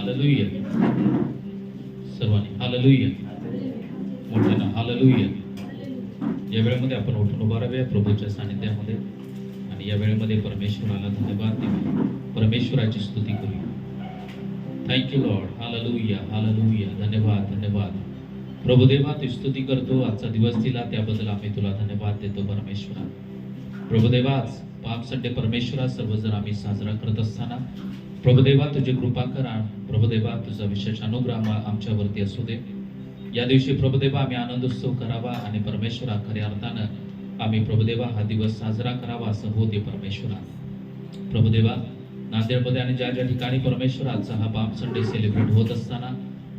Hallelujah. सर्वांनी hallelujah. मोठ्यानं hallelujah. या वेळेमध्ये आपण उठून उभा राहूया प्रभूच्या सानिध्यामध्ये आणि या वेळेमध्ये परमेश्वराला धन्यवाद देऊया, परमेश्वराची स्तुती करूया. Thank you Lord. हालेलुया. हालेलुया. धन्यवाद. धन्यवाद प्रभुदेवा. तू स्तुती करतो, आजचा दिवस दिला त्याबद्दल आम्ही तुला धन्यवाद देतो परमेश्वरा. प्रभुदेवा, आज पाम संडे परमेश्वरा सर्वजण आम्ही साजरा करत असताना प्रभुदेवा तुझी कृपा करा. प्रभुदेवा तुझा विशेष अनुग्रह आमच्यावरती असू दे. या दिवशी प्रभुदेवा आम्ही आनंदोत्सव करावा आणि परमेश्वरा खऱ्या अर्थानं आम्ही प्रभुदेवा हा दिवस साजरा करावा असं होते परमेश्वरा. प्रभुदेवा नांदेडमध्ये आणि ज्या ज्या ठिकाणी परमेश्वरा आजचा हा पाम संडे सेलिब्रेट होत असताना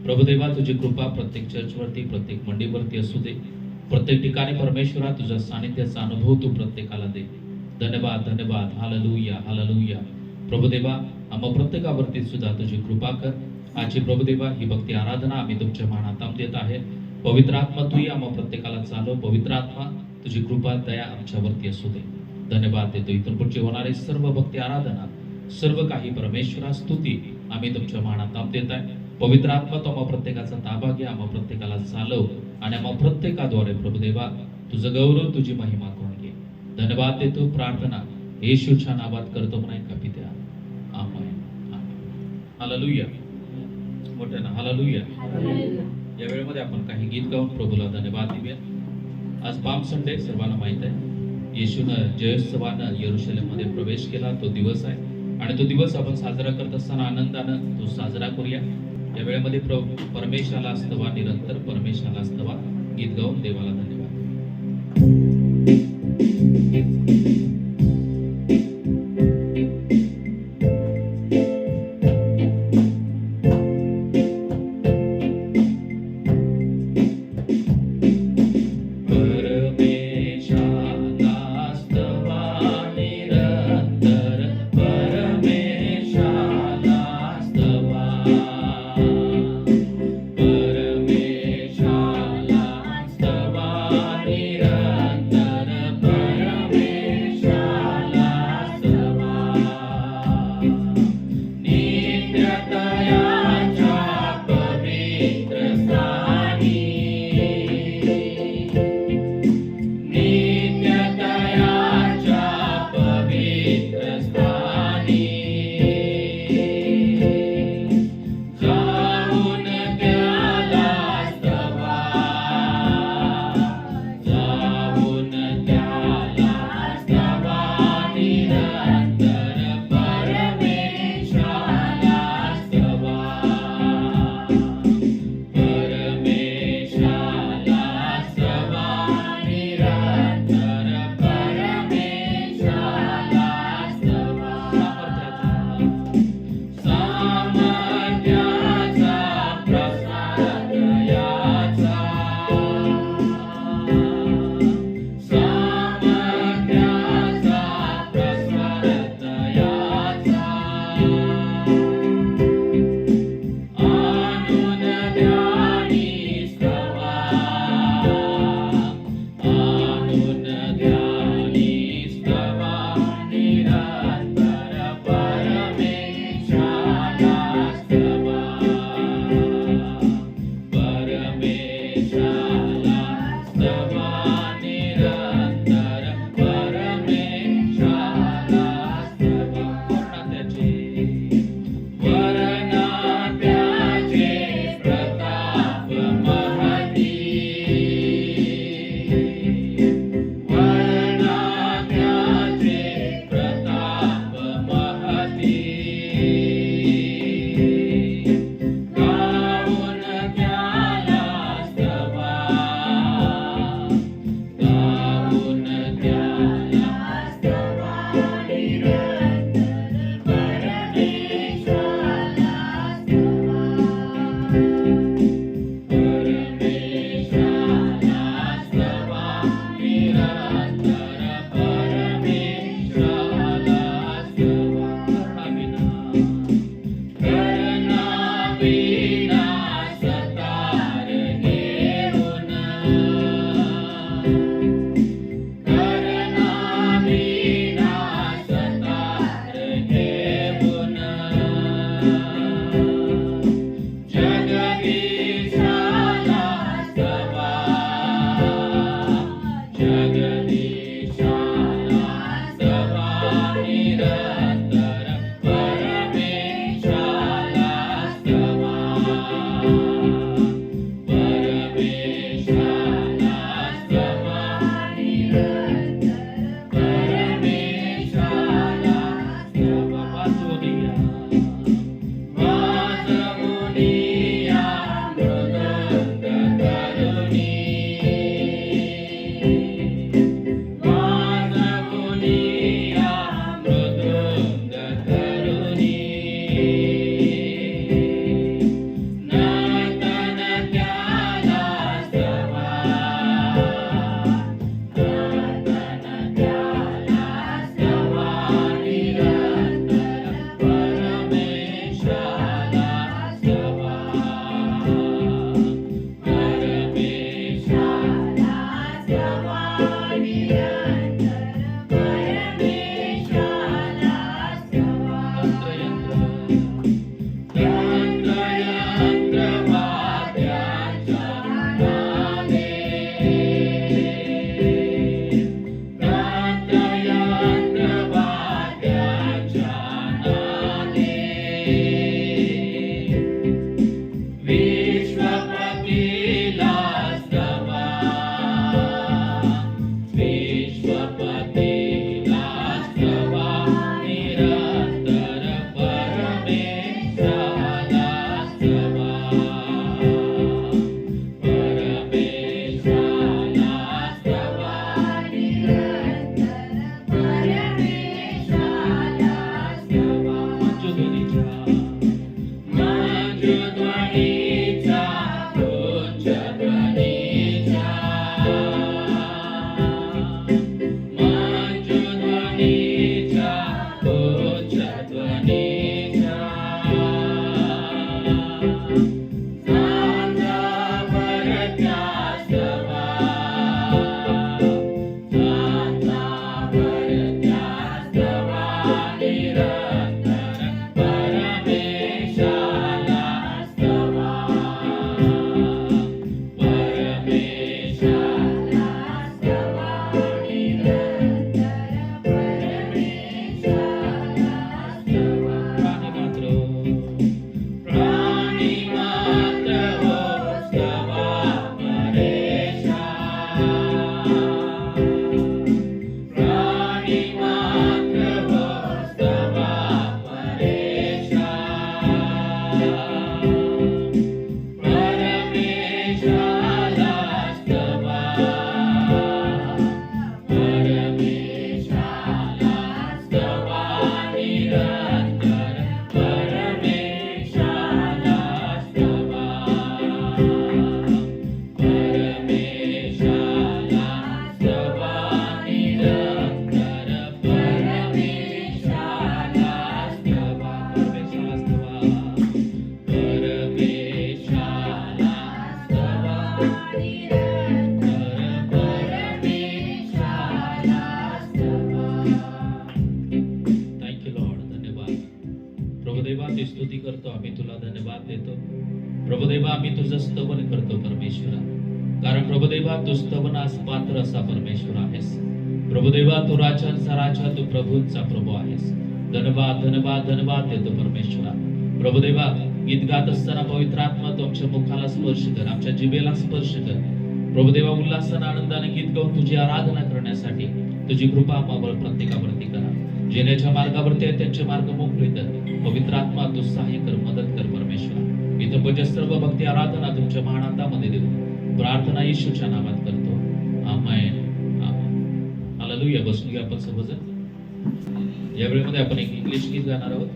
प्रभुदेवा तुझी कृपा प्रत्येक चर्चवरती प्रत्येक मंडीवरती असू दे. प्रत्येक ठिकाणी परमेश्वरा तुझ्या सानिध्याचा अनुभव तू प्रत्येकाला दे. धन्यवाद. धन्यवाद. हालेलुया. हालेलुया. प्रभुदेवा आम्हा प्रत्येकावरती सुद्धा तुझी कृपा कर. आजची प्रभुदेवा ही भक्ती आराधना आम्ही तुमच्या मानात देत आहे. पवित्र आत्मा तूही आम्हा प्रत्येकाला चालव. पवित्र आत्मा तुझी कृपा दया आमच्यावरती असू दे. धन्यवाद देतो. इथून पुढची होणारी सर्व भक्ती आराधना सर्व काही परमेश्वरा स्तुती आम्ही तुमच्या मानात देत आहे. पवित्र आत्मा तो आम्हा प्रत्येकाचा ताबा घ्या, आम्हा प्रत्येकाला चालव आणि आम्हा प्रत्येकाद्वारे प्रभुदेवा तुझं गौरव तुझी महिमा करून घे. धन्यवाद देतो. प्रार्थना येशूच्या नावात करतो म्हणाय का पित्या. आमेन. हालेलुया. मोठ्यानं हालेलुया. या वेळेमध्ये आपण काही गीत गाऊन प्रभूला धन्यवाद देऊया. आज पाम संडे सर्वांना माहित आहे, येशूनं जयोत्सवानं यरूशलेममध्ये प्रवेश केला. तो दिवस आहे आणि तो दिवस आपण साजरा करत असताना आनंदानं तो साजरा करूया. या वेळेमध्ये परमेश्वराला स्तवा, निरंतर परमेश्वराला स्तवा गीत गाऊन देवाला धन्यवाद. प्रभुदेवा ती स्तुती करतो, आम्ही तुला धन्यवाद देतो. प्रभुदेवा आम्ही तुझं स्तवन करतो परमेश्वरा, कारण प्रभुदेवा तू स्तवनास पात्र असा परमेश्वर आहेस. प्रभुदेवा तू राजांचा राजा, तू प्रभूंचा प्रभू आहेस. धन्यवाद धन्यवाद धन्यवाद देतो परमेश्वरा. प्रभुदेवा गीत गात असताना पवित्र आत्मा तू आमच्या मुखाला स्पर्श कर, आमच्या जिभेला स्पर्श कर. प्रभुदेवा उल्हासाने आनंदाने गीत गाऊन तुझी आराधना करण्यासाठी तुझी कृपा आम्हाला प्रत्येकावरती करा. जेण्याच्या मार्गावरती आहे त्यांचे मार्ग मोकळे कर. पवित्र आत्मा तू सहाय्य कर, मदत कर परमेश्वरा. इथं सर्व भक्ती आराधना तुमच्या महानाथामध्ये देऊ प्रार्थना येशूच्या नावात करतो, आमेन. हालेलुया. बसून घ्या आपण सर्वजण. या वेळेमध्ये आपण एक इंग्लिश गीत गाणार आहोत.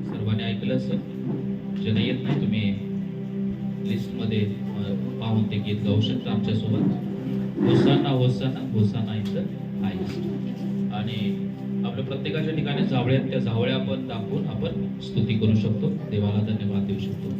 सर्वांनी ऐकलं असेल. ज्यांना येत नाही तुम्ही लिस्ट मध्ये पाहून ते गीत गाऊ शकता आमच्या सोबत. होसाना होसाना होसाना इथं आहे. आणि आपल्या प्रत्येकाच्या ठिकाणी जावळ्या आहेत, त्या जावळ्या आपण दाखवून आपण स्तुती करू शकतो, देवाला धन्यवाद देऊ शकतो.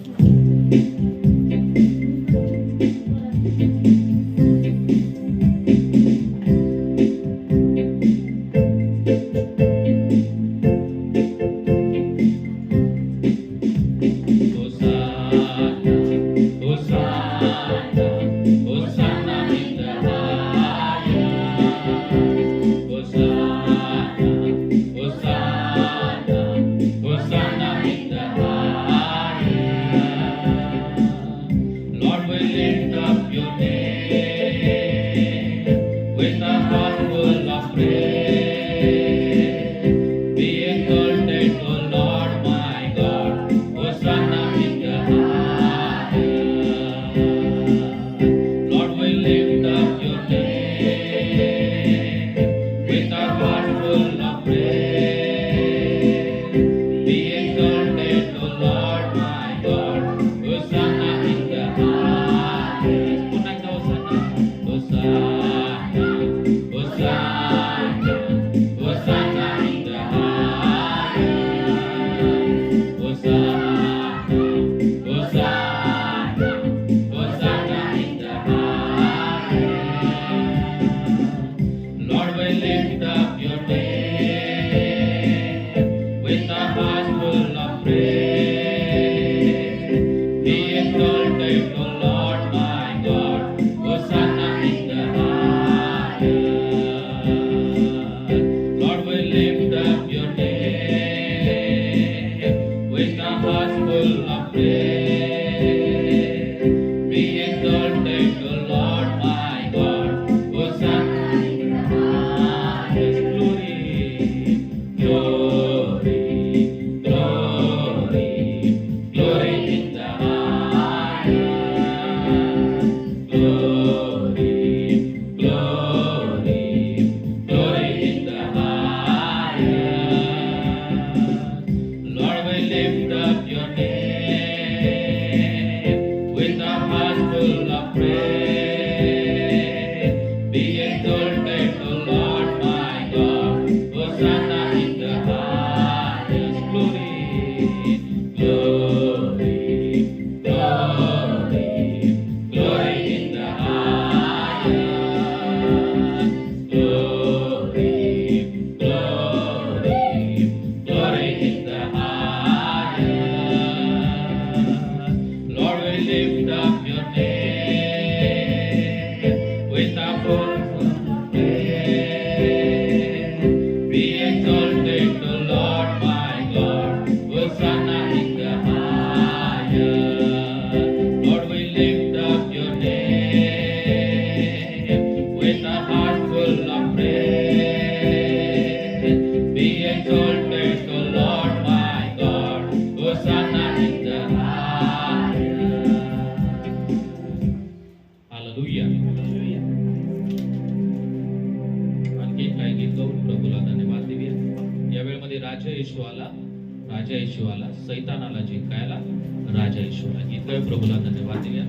Lord, we lift up your name. राजा येशू आला, सैतानाला जिंकायला राजा येशू आला. इतकं प्रभूला धन्यवाद देऊया.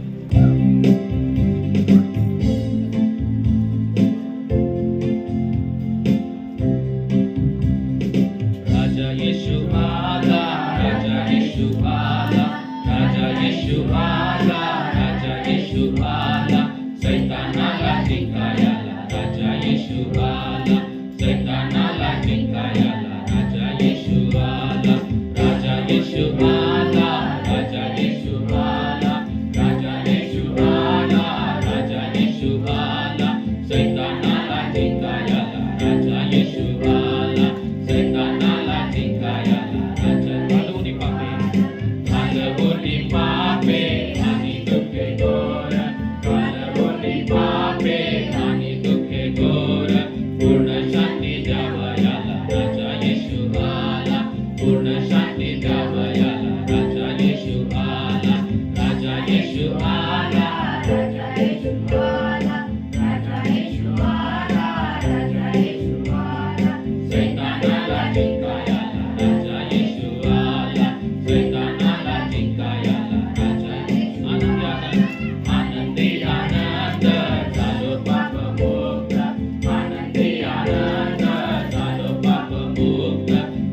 राजा येशू आला, राजा येशू आला, राजा येशू आला, राजा येशू आला, सैतानाला जिंकायला राजा येशू आला, सैतानाला जिंकायला राजा येशू आला, राजा येशू आला, राजा येशू आला, राजा येशू आला, राजा येशू आला, सैतानाला जिंकायला राजा येशू आला, सैतानाला जिंकायला राजा. घालवूनी पापे आणि दुःखे घोर, घालवूनी पापे आणि दुःखे घोर, पूर्ण शांती द्यावयाला राजा येशू आला, पूर्ण शांती द्यावयाला राजा येशू आला, राजा येशू आला, राजा येशू आला, राजा येशू आला, राजा येशू आला, सैतानाला जिंकायला राजा येशू आला, सैतानाला जिंकायला राजा. आनंदी आनंद झालो पाप मुक्त, आनंदी आनंद झालो पाप मुक्त,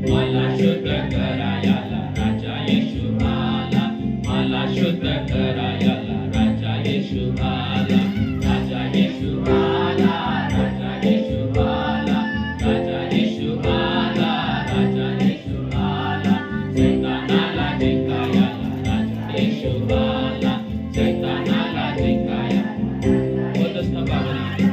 मला शुद्ध करायला राजा येशू आला, मला शुद्ध करायला राजा येशू आला, राजा येशू आला, राजा येशू आला, राजा येशू आला, राजा येशू आला, सैतानाला जिंकायला राजा येशू आला, सैतानाला जिंकायला. वधस्तंभावरी,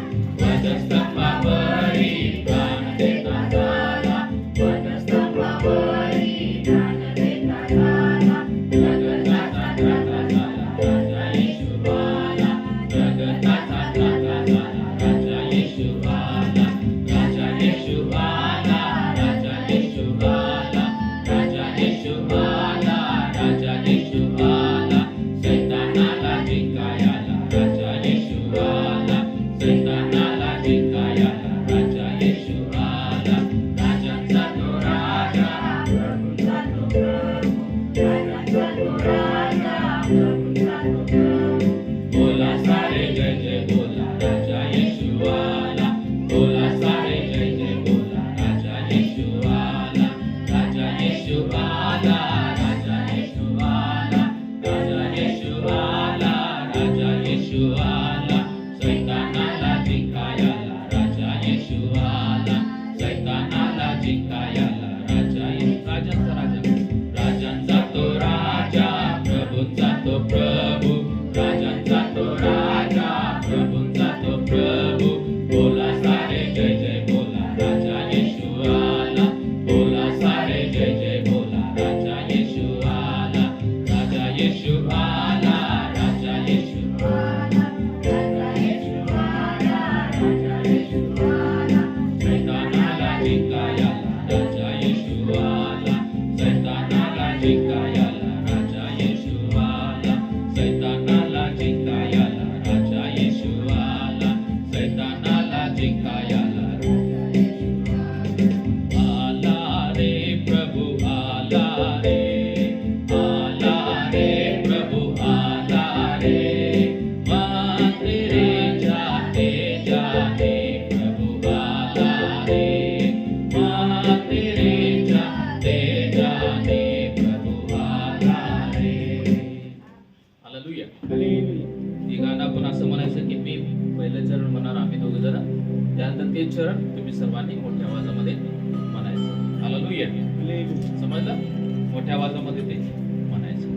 वधस्तंभावरी प्राण देता झाला, वधस्तंभावरी प्राण देता झाला, जगताचा त्राता झाला राजा येशू आला, जगताचा त्राता झाला राजा येशू आला, राजा येशू आला, राजा येशू आला, राजा येशू आला, राजा येशू आला, सैतानाला जिंकायला राजा येशू आला, सैतानाला जिंकायला राजा येशू आला, राजांचा तो राजा, प्रभूंचा तो प्रभू, राजांचा तो राजा, प्रभूंचा तो प्रभू, बोला सारे जय जय बोला राजा येशू आला, बोला सारे जय जय बोला राजा येशू आला, राजा येशू आला, राजा येशू आला, राजा येशू आला, राजा येशू आला, सैतानाला जिंकायला राजा येशू आला, सैतानाला जिंकायला राजा येशू. राजांचा राजा, राजांचा तो राजा, प्रभूंचा तो प्रभू, राजांचा तो राजा, प्रभूंचा तो प्रभू, बोला सारे जय जय बोला राजा येशू आला, बोला सारे जय जय बोला राजा येशू आला, राजा येशू आला, राजा येशू आला, राजा येशू आला, राजा येशू आला, सैतानाला जिंकायला राजा येशू आला, सैतानाला जिंकायला राजा येशू आला, सैतानाला जिंकायला राजा येशू आला, सैतानाला जिंकायला राजा येशू आला रे प्रभू आला रे, आला रे प्रभू आला रे, मंदिरे जाते जाते प्रभू आला रे, मंदिरे जाते जाते प्रभू आला रे. हालेलुया. हे गाणं आपण असं म्हणायचं की मी पहिलं चरण म्हणणार, आम्ही दोघं जण, त्यानंतर ते चरण तुम्ही सर्वांनी मोठ्या आवाजामध्ये म्हणायचं. हालेलुया. समजलं? मोठ्या आवाजामध्ये ते म्हणायचं.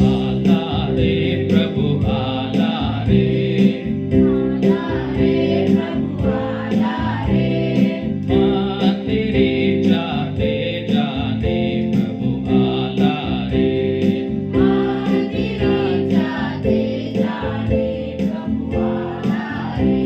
आला रे प्रभू आला रे, आला रे प्रभू आला रे, मंदिरे जाते जाते प्रभू आला रे, मंदिरे जाते जाते प्रभू आला रे,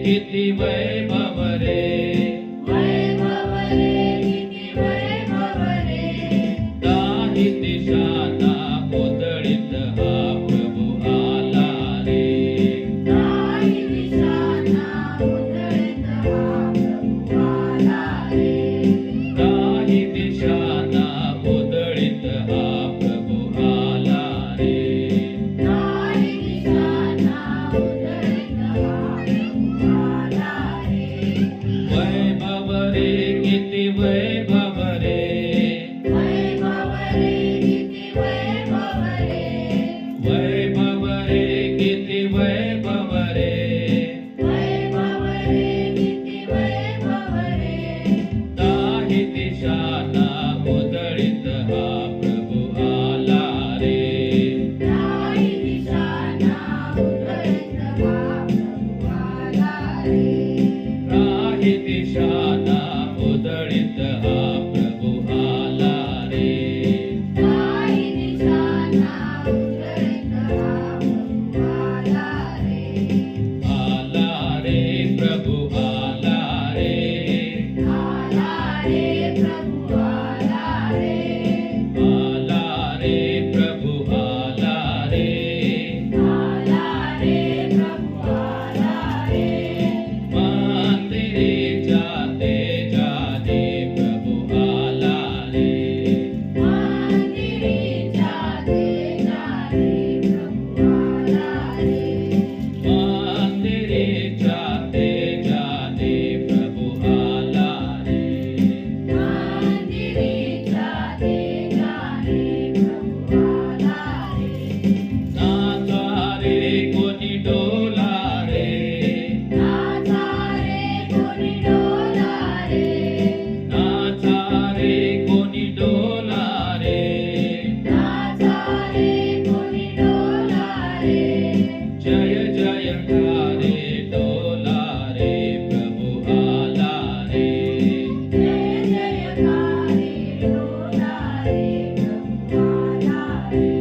किती वैभव रे, वैभव रे, किती वैभव रे. दाही दिशांना उधळीत हा प्रभू आला रे. दाही दिशांना उधळीत हा प्रभू आला रे. दाही दिशांना उधळीत हा प्रभू आला रे. दाही दिशांना उधळीत हा प्रभू आला रे. वैभव रे, किती वैभव रे, वैभव रे, किती वैभव रे. वैभव रे, किती वैभव रे. वैभव रे, किती वैभव रे. दाही दिशांना उधळीत हा प्रभू आला रे. दाही दिशांना उधळीत हा प्रभू आला रे. दाही दिशांना उधळीत हा प्रभू आला रे. दाही दिशांना उधळीत हा प्रभू आला रे. आला रे प्रभू आला रे. आला रे प्रभू आला रे. आला रे प्रभू आला रे. आला रे प्रभू आला रे. मंदिरीच्या तेजाने प्रभू आला रे. मंदिरीच्या तेजाने प्रभू आला रे. मंदिरीच्या तेजाने प्रभू आला रे. मंदिरीच्या तेजाने प्रभू आला रे. नाचा रे कोणी डोला रे. नाचा रे कोणी डोला रे. नाचा रे कोणी डोला रे. नाचा रे कोणी डोला रे. जय जयकारे डोला रे प्रभू आला रे. जय जयकारे डोला रे प्रभू आला रे.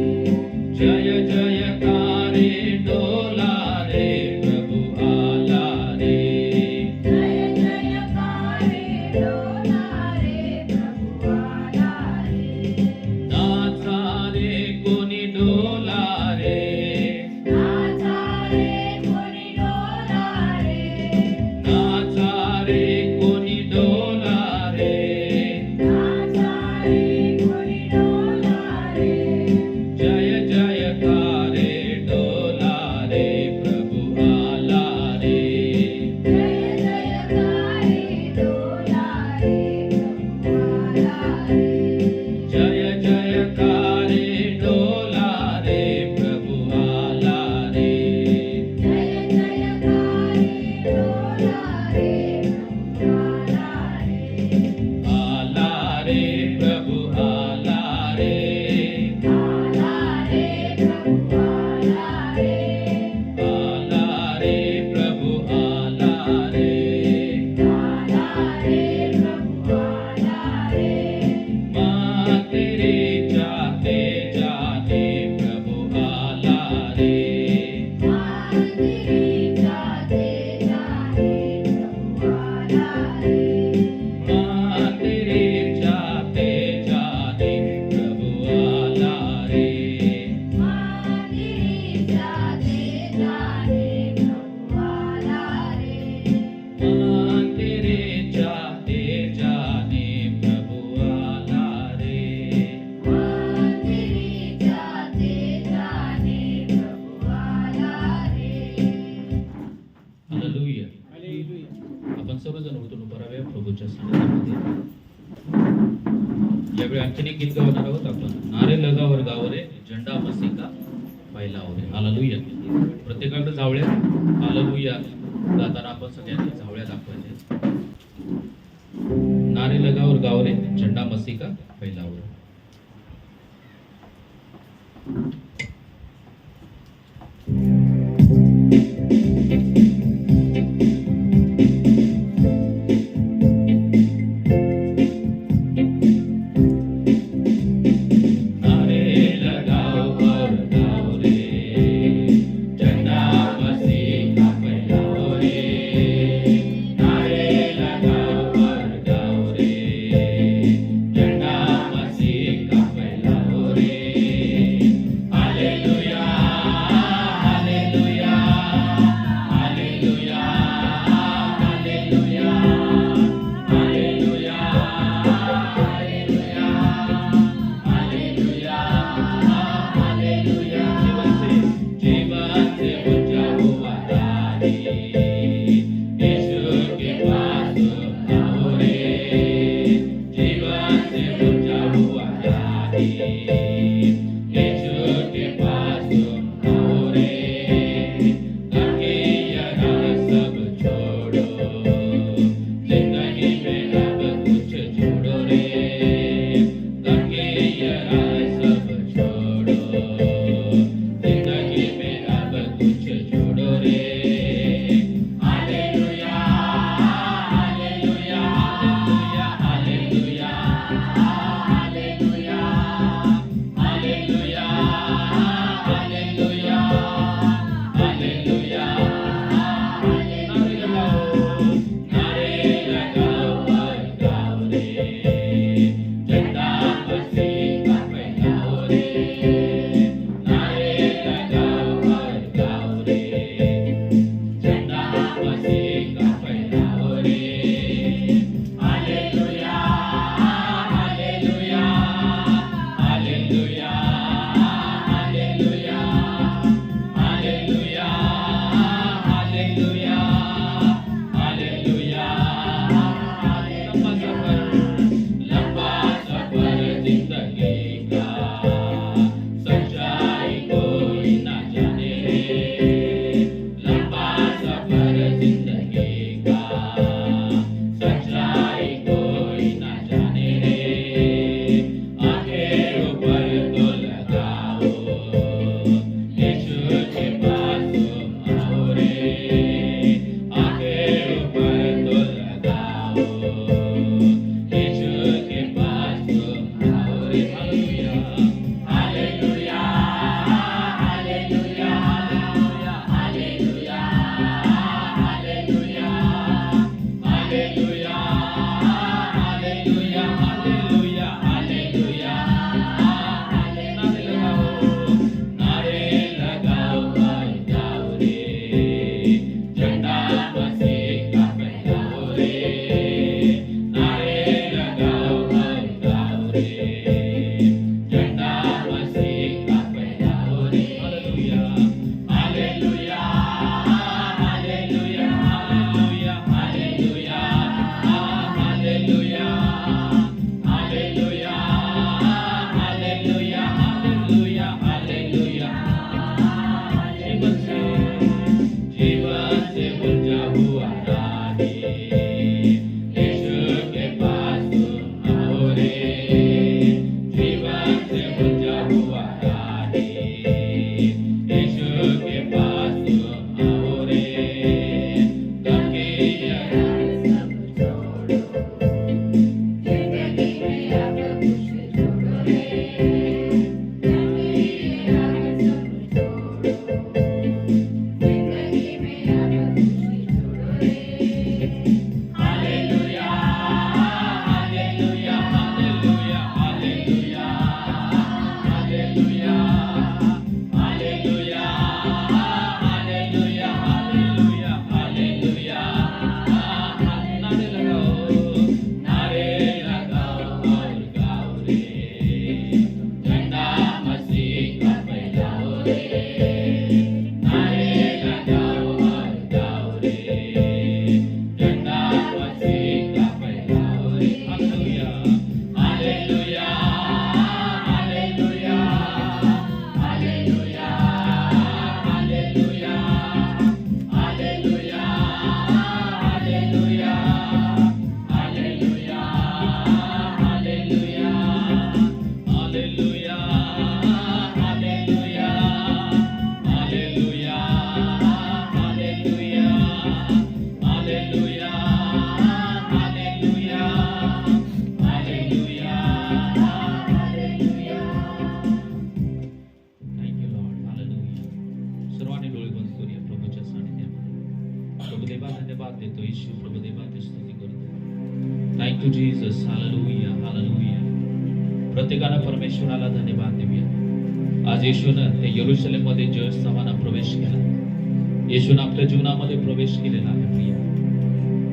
जय जयकारे डोला रे प्रभू आला रे. जय जयकारे डोला रे प्रभू आला रे. नाचा रे कोणी डोला रे. नाचा रे कोणी डोला रे. नाचा रे कोणी डोला रे. नाचा रे कोणी डोला रे. जय जयकारे डोला रे प्रभू आला रे. जय जयकारे डोला रे प्रभू आला रे. जय जयकारे डोला रे प्रभू आला रे. जय जयकारे डोला रे प्रभू आला रे. आला रे प्रभू आला रे. आला रे प्रभू आला रे. आला रे प्रभू आला रे. आला रे प्रभू आला रे. मंदिरीच्या तेजाने प्रभू आला रे. मंदिरीच्या तेजाने प्रभू आला रे. मंदिरीच्या तेजाने प्रभू आला रे. मंदिरीच्या तेजाने प्रभू आला रे. मंदिरीच्या तेजाने प्रभू आला रे. मंदिरीच्या तेजाने प्रभू आला रे. हालेलुया. आपण सर्वजण उठून उभं राहावे प्रभूच्या सानिध्यामध्ये. यावेळी आणखीन एक गीत गावणार आहोत आपण. नारे लगावर गावरे झेंडा मसी का फैलाव रे. हालेलुया. प्रत्येकाकडे जावळ्या हालेलुया गाताना आपण सगळ्यांनी जावळ्या दाखवायच्या. नारे लगावर गावरे झेंडा मसी का फैलाव रे. सब छोड़ो, जिंदगी में अब कुछ छोड़ो रे, नगरी अब सब छोड़ो, जिंदगी में अब कुछ छोड़ो रे। Hallelujah hallelujah hallelujah hallelujah hallelujah hallelujah hallelujah hallelujah hallelujah नारे लगाओ और गाओ रे, झंडा मसीह का फैलाओ रे, नारे लगाओ और गाओ रे, झंडा मसीह का फैलाओ रे। Hallelujah hallelujah hallelujah hallelujah hallelujah hallelujah hallelujah hallelujah hallelujah hallelujah hallelujah hallelujah hallelujah hallelujah hallelujah hallelujah hallelujah. Thank you Lord hallelujah. सर्वांनी डोळे बंद करूया प्रभूच्या सानिध्यामध्ये. प्रभुदेवा धन्यवाद देतो, येशू प्रभुदेवा ते स्तुती करतो. Thank you Jesus hallelujah hallelujah. प्रत्येकानं परमेश्वराला धन्यवाद देऊया. आज येशूनं त्या यरूशलेममध्ये जयोत्सवानं प्रवेश केला. येशूनं आपल्या जीवनामध्ये प्रवेश केलेला आहे प्रिया.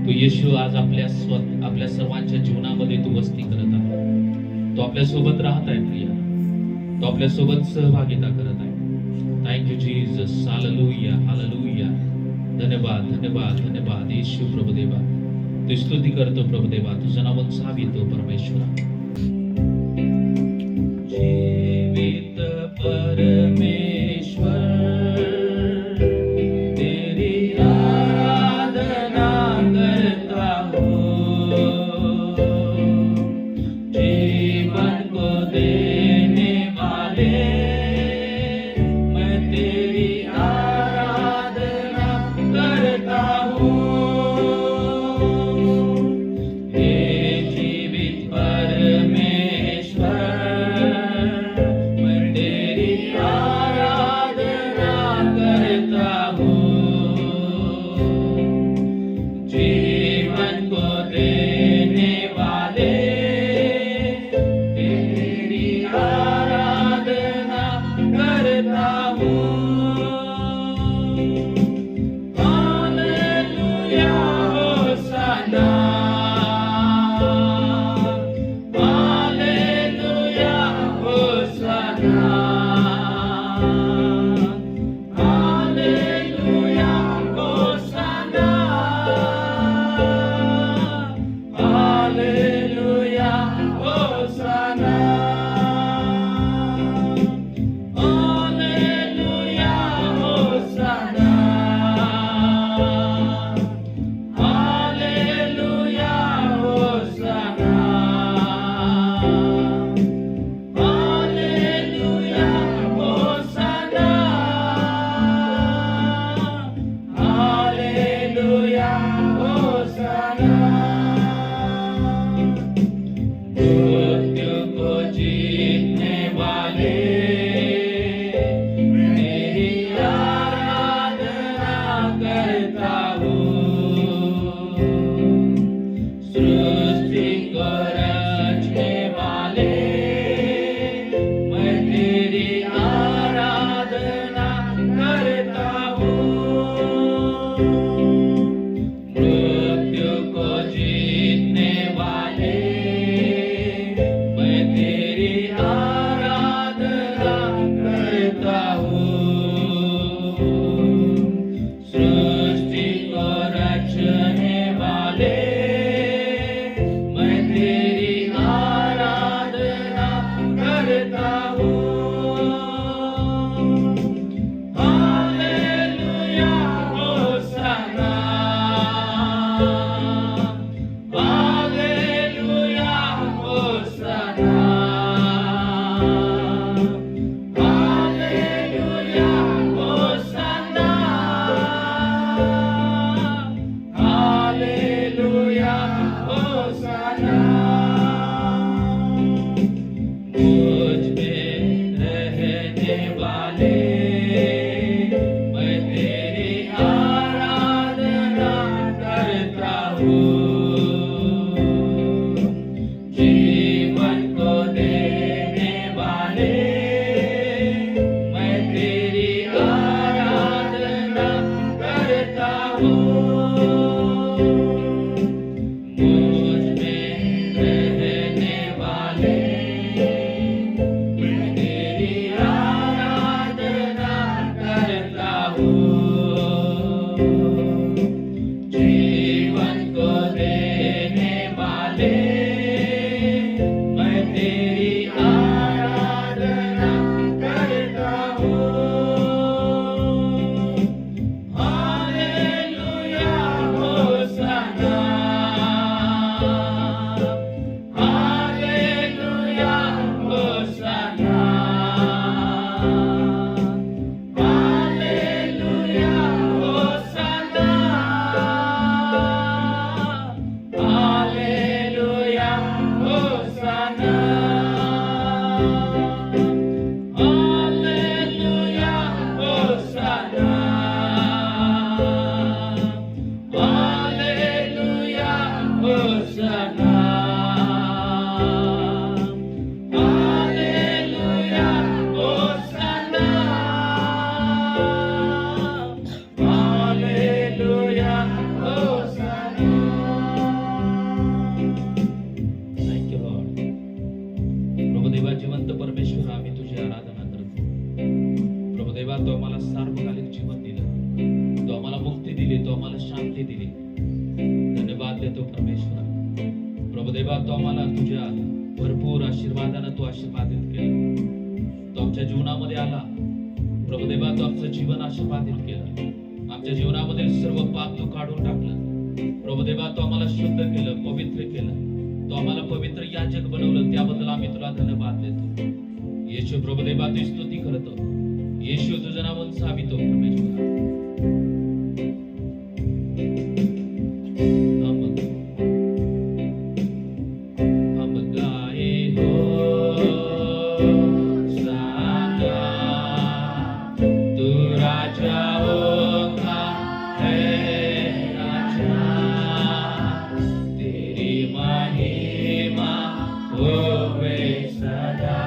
तो येशू आज आपल्या सर्वांच्या जीवनामध्ये तू वस्ती करत आहे. तो आपल्या सोबत राहत आहे प्रिया. तो आपल्या सोबत सहभागिता करत आहे. Thank you Jesus hallelujah hallelujah. धन्यवाद धन्यवाद धन्यवाद येशू प्रभुदेवा. तू स्तुती करतो प्रभुदेवा. तुझं नाव सावितो परमेश्वरा. जीवित परमेश्वर तेरी आराधना करता हूँ, जीवन को देने वाले मैं तेरी आराधना करता हूँ। हे जीवित परमेश्वर मैं तेरी आराधना करता हूँ, जीवन को देने वाले तेरी आराधना करता हूँ। Hallelujah hosanna, hallelujah hosanna, hallelujah hosanna, hosanna hallelujah hosanna hallelujah hosanna. Thank you Lord. प्रभुदेवा जिवंत परमेश्वर आम्ही तुझी आराधना करतो. प्रभुदेवा तू आम्हाला सार्वकालिक जीवन दिलं, तू आम्हाला मुक्ती दिली, तू आम्हाला शांती दिली. धन्यवाद देतो परमेश्वरा. प्रभुदेवा तू आम्हाला तुझ्या भरपूर आशीर्वादानं तू आशीर्वादित केलं. तू आमच्या जीवनामध्ये आला. प्रभुदेवा तू आमचं जीवन आशीर्वादित केलं. आमच्या जीवनामधील सर्व पाप तू काढून टाकलं. प्रभुदेवा तू आम्हाला शुद्ध केलं, पवित्र केलं. तू आम्हाला पवित्र याजक बनवलं. त्याबद्दल आम्ही तुला धन्यवाद देतो. येशू प्रभुदेवा तुझी स्तुती करतो. येशू तुझं नाव सावितो परमेश्वरा. हम गाए होसाना, तू राजाओं का है राजा. तेरी महिमा होवे सदा.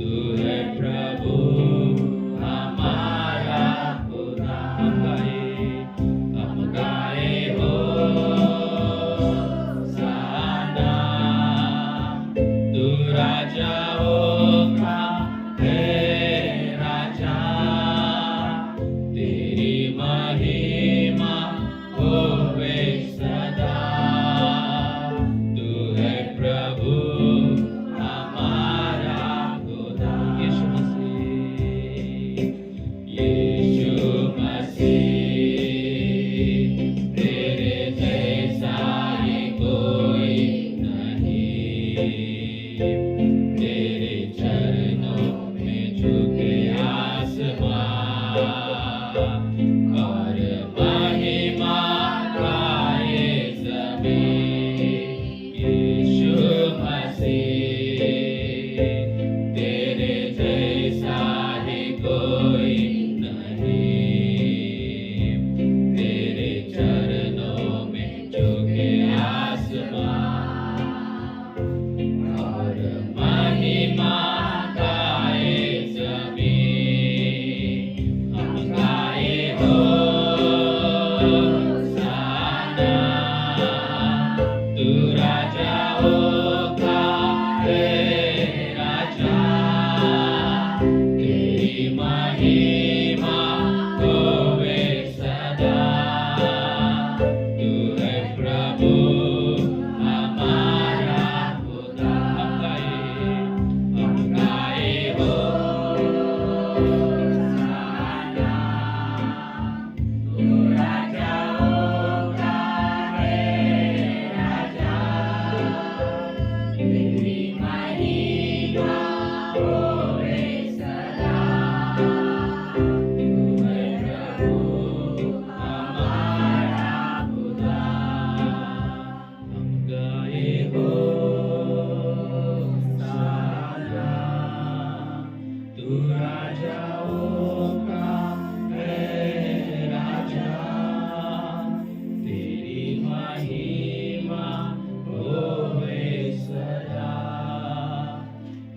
तू है प्रभु हमारा खुदा. हम गाए होसाना, तू राजाओं का है राजा. तेरी महिमा होवे सदा. तू है प्रभु हमारा खुदा. यीशु मसीह, यीशु मसीह, तेरे जैसा ही कोई नहीं. तेरे चरणों में झुके आसमां और महिमा गाए ज़मीं. यीशु मसीह, तेरे जैसा ही कोई नहीं. तेरे चरणों में झुके आसमां और महिमा गाए ज़मीं. हम गाए होसाना, तू राजाओं का है राजा. तेरी महिमा होवे सदा. तू है प्रभु हमारा खुदा. हम गाए होसाना, तू राजाओं का है राजा. तेरी महिमा होवे सदा. तू है प्रभु हमारा खुदा. हम गाए होसाना, तू राजाओं का है राजा. तेरी महिमा होवे सदा.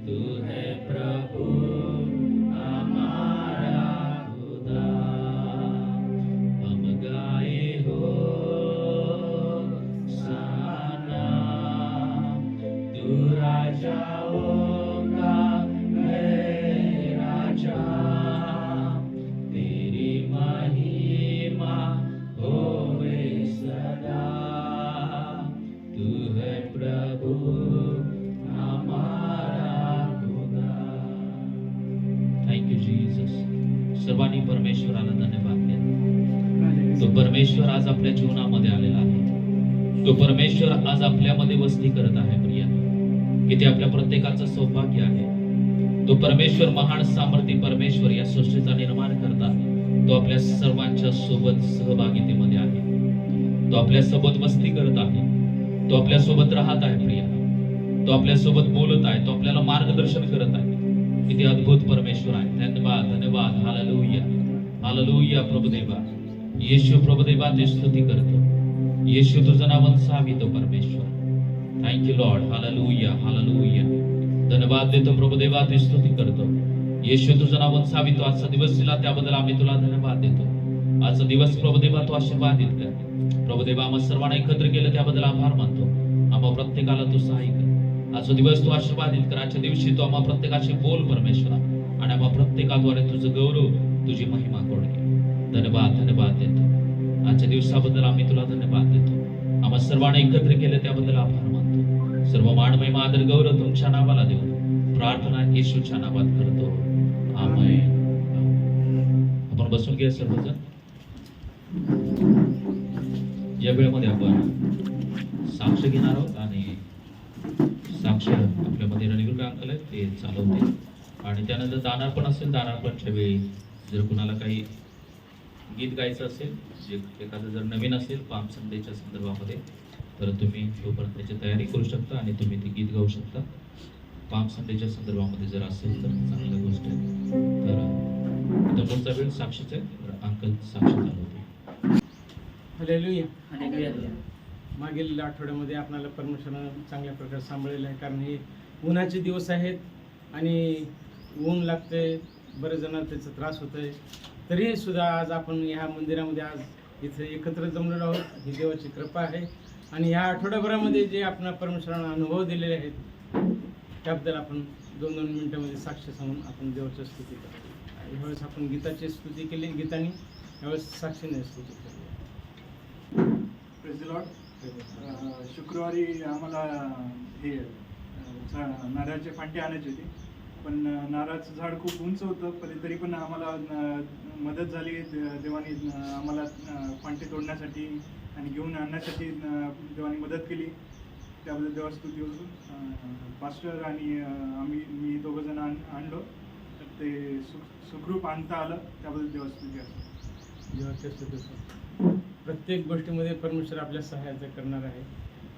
तू है प्रभु हमारा खुदा. हम गाए होसाना, तू राजाओं का है राजा. तेरी महिमा होवे सदा. तू है प्रभु हमारा खुदा. Thank you Jesus. सर्वांनी परमेश्वराला धन्यवाद द्या. तो परमेश्वर आज आपल्या जीवनामध्ये आलेला आहे. तो परमेश्वर आज आपल्यामध्ये वस्ती करत आहे. प्रिया, किती आपल्या प्रत्येकाचं सौभाग्य आहे. तो परमेश्वर महान सामर्थ्य परमेश्वर या सृष्टीचा निर्माण करता तो आपल्या सर्वांच्या सोबत सहभागितेमध्ये आहे. तो आपल्या सोबत वस्ती करत आहे. तो आपल्या सोबत राहत आहे. प्रिया, तो आपल्या सोबत बोलत आहे. तो आपल्याला मार्गदर्शन करत आहे. किती अद्भुत परमेश्वर आहे. धन्यवाद, धन्यवाद. Hallelujah, hallelujah. प्रभुदेवा, येशू प्रभुदेवा ते स्तुती करतो. येशू तुझं नाव वंचावितो परमेश्वर. Thank you Lord. Hallelujah, hallelujah. धन्यवाद देतो प्रभू देवा, तुझी स्तुती करतो. येशू तुझं नाव वंचावितो. आजचा दिवस दिला त्याबद्दल आम्ही तुला धन्यवाद देतो. आजचा दिवस प्रभू देवा तू आशीर्वादित कर. प्रभू देवा आम्हा सर्वांना एकत्र केलं त्याबद्दल आभार मानतो. आम्हा प्रत्येकाला तू सहाय्य कर. आजचा दिवस तू आशीर्वादित कर. आजच्या दिवशी तू आम्हा प्रत्येकाशी बोल परमेश्वरा, आणि आम्हा प्रत्येकाद्वारे तुझं गौरव, तुझी महिमा करून घे. धन्यवाद, धन्यवाद देतो. आजच्या दिवसाबद्दल आम्ही तुला धन्यवाद देतो. आम्हा सर्वांना एकत्र केलं त्याबद्दल आभार मानतो. सर्व मान महिमा आदर गौरव तुमच्या नावाला देऊ प्रार्थना येशूच्या नावात करतो. आमेन. आपण बसून घ्या सर्वजण. या वेळेमध्ये आपण साक्ष घेणार आहोत आणि साक्ष आपल्यामध्ये रणवीर अंकल आहेत, ते चालवते. आणि त्यानंतर दानार्पण असेल. दानार्पणच्या वेळी जर कुणाला काही गीत गायचं असेल, जे एखादं जर नवीन असेल पाम संडेच्या संदर्भामध्ये, तर तुम्ही तोपर्यंत त्याची तयारी करू शकता आणि तुम्ही ते गीत गाऊ शकता. पाम संडेच्या संदर्भामध्ये जर असेल तर चांगली गोष्ट आहे. तर इथं पुढचा वेळ साक्षीचा आहे, तर अंकल साक्ष चालवते. हालेलुया. मागील आठवड्यामध्ये आपल्याला परमेश्वरानं चांगल्या प्रकारे सांभाळलेलं आहे, कारण हे उन्हाचे दिवस आहेत आणि ऊन लागतंय, बरेच जणांना त्याचा त्रास होतोय. तरीही सुद्धा आज आपण ह्या मंदिरामध्ये आज इथे एकत्र जमलेलो आहोत. ही देवाची कृपा आहे. आणि ह्या आठवड्याभरामध्ये जे आपण परमेश्वरानं अनुभव दिलेले आहेत त्याबद्दल आपण 2-2 मिनिटांमध्ये साक्ष सांगून आपण देवाची स्तुती करतो. यावेळेस आपण गीताची स्तुती केली, गीतानी यावेळेस साक्षीने स्तुती केली. Praise the Lord. शुक्रवारी आम्हाला हे नारळाचे फांटे आणायचे होते, पण नारळाचं झाड खूप उंच होतं, पण तरी पण आम्हाला मदत झाली. देवाने आम्हाला फांटे तोडण्यासाठी आणि घेऊन आणण्यासाठी देवाने मदत केली. त्याबद्दल देवा स्तुती होतो. पास्टर आणि मी दोघं जण आणलो, तर ते सुखरूप आणता आलं, त्याबद्दल देवा स्तुती असतो. देवाच्या स्तुती. प्रत्येक गोष्टीमध्ये परमेश्वर आपल्या सहाय्यता करणार आहे.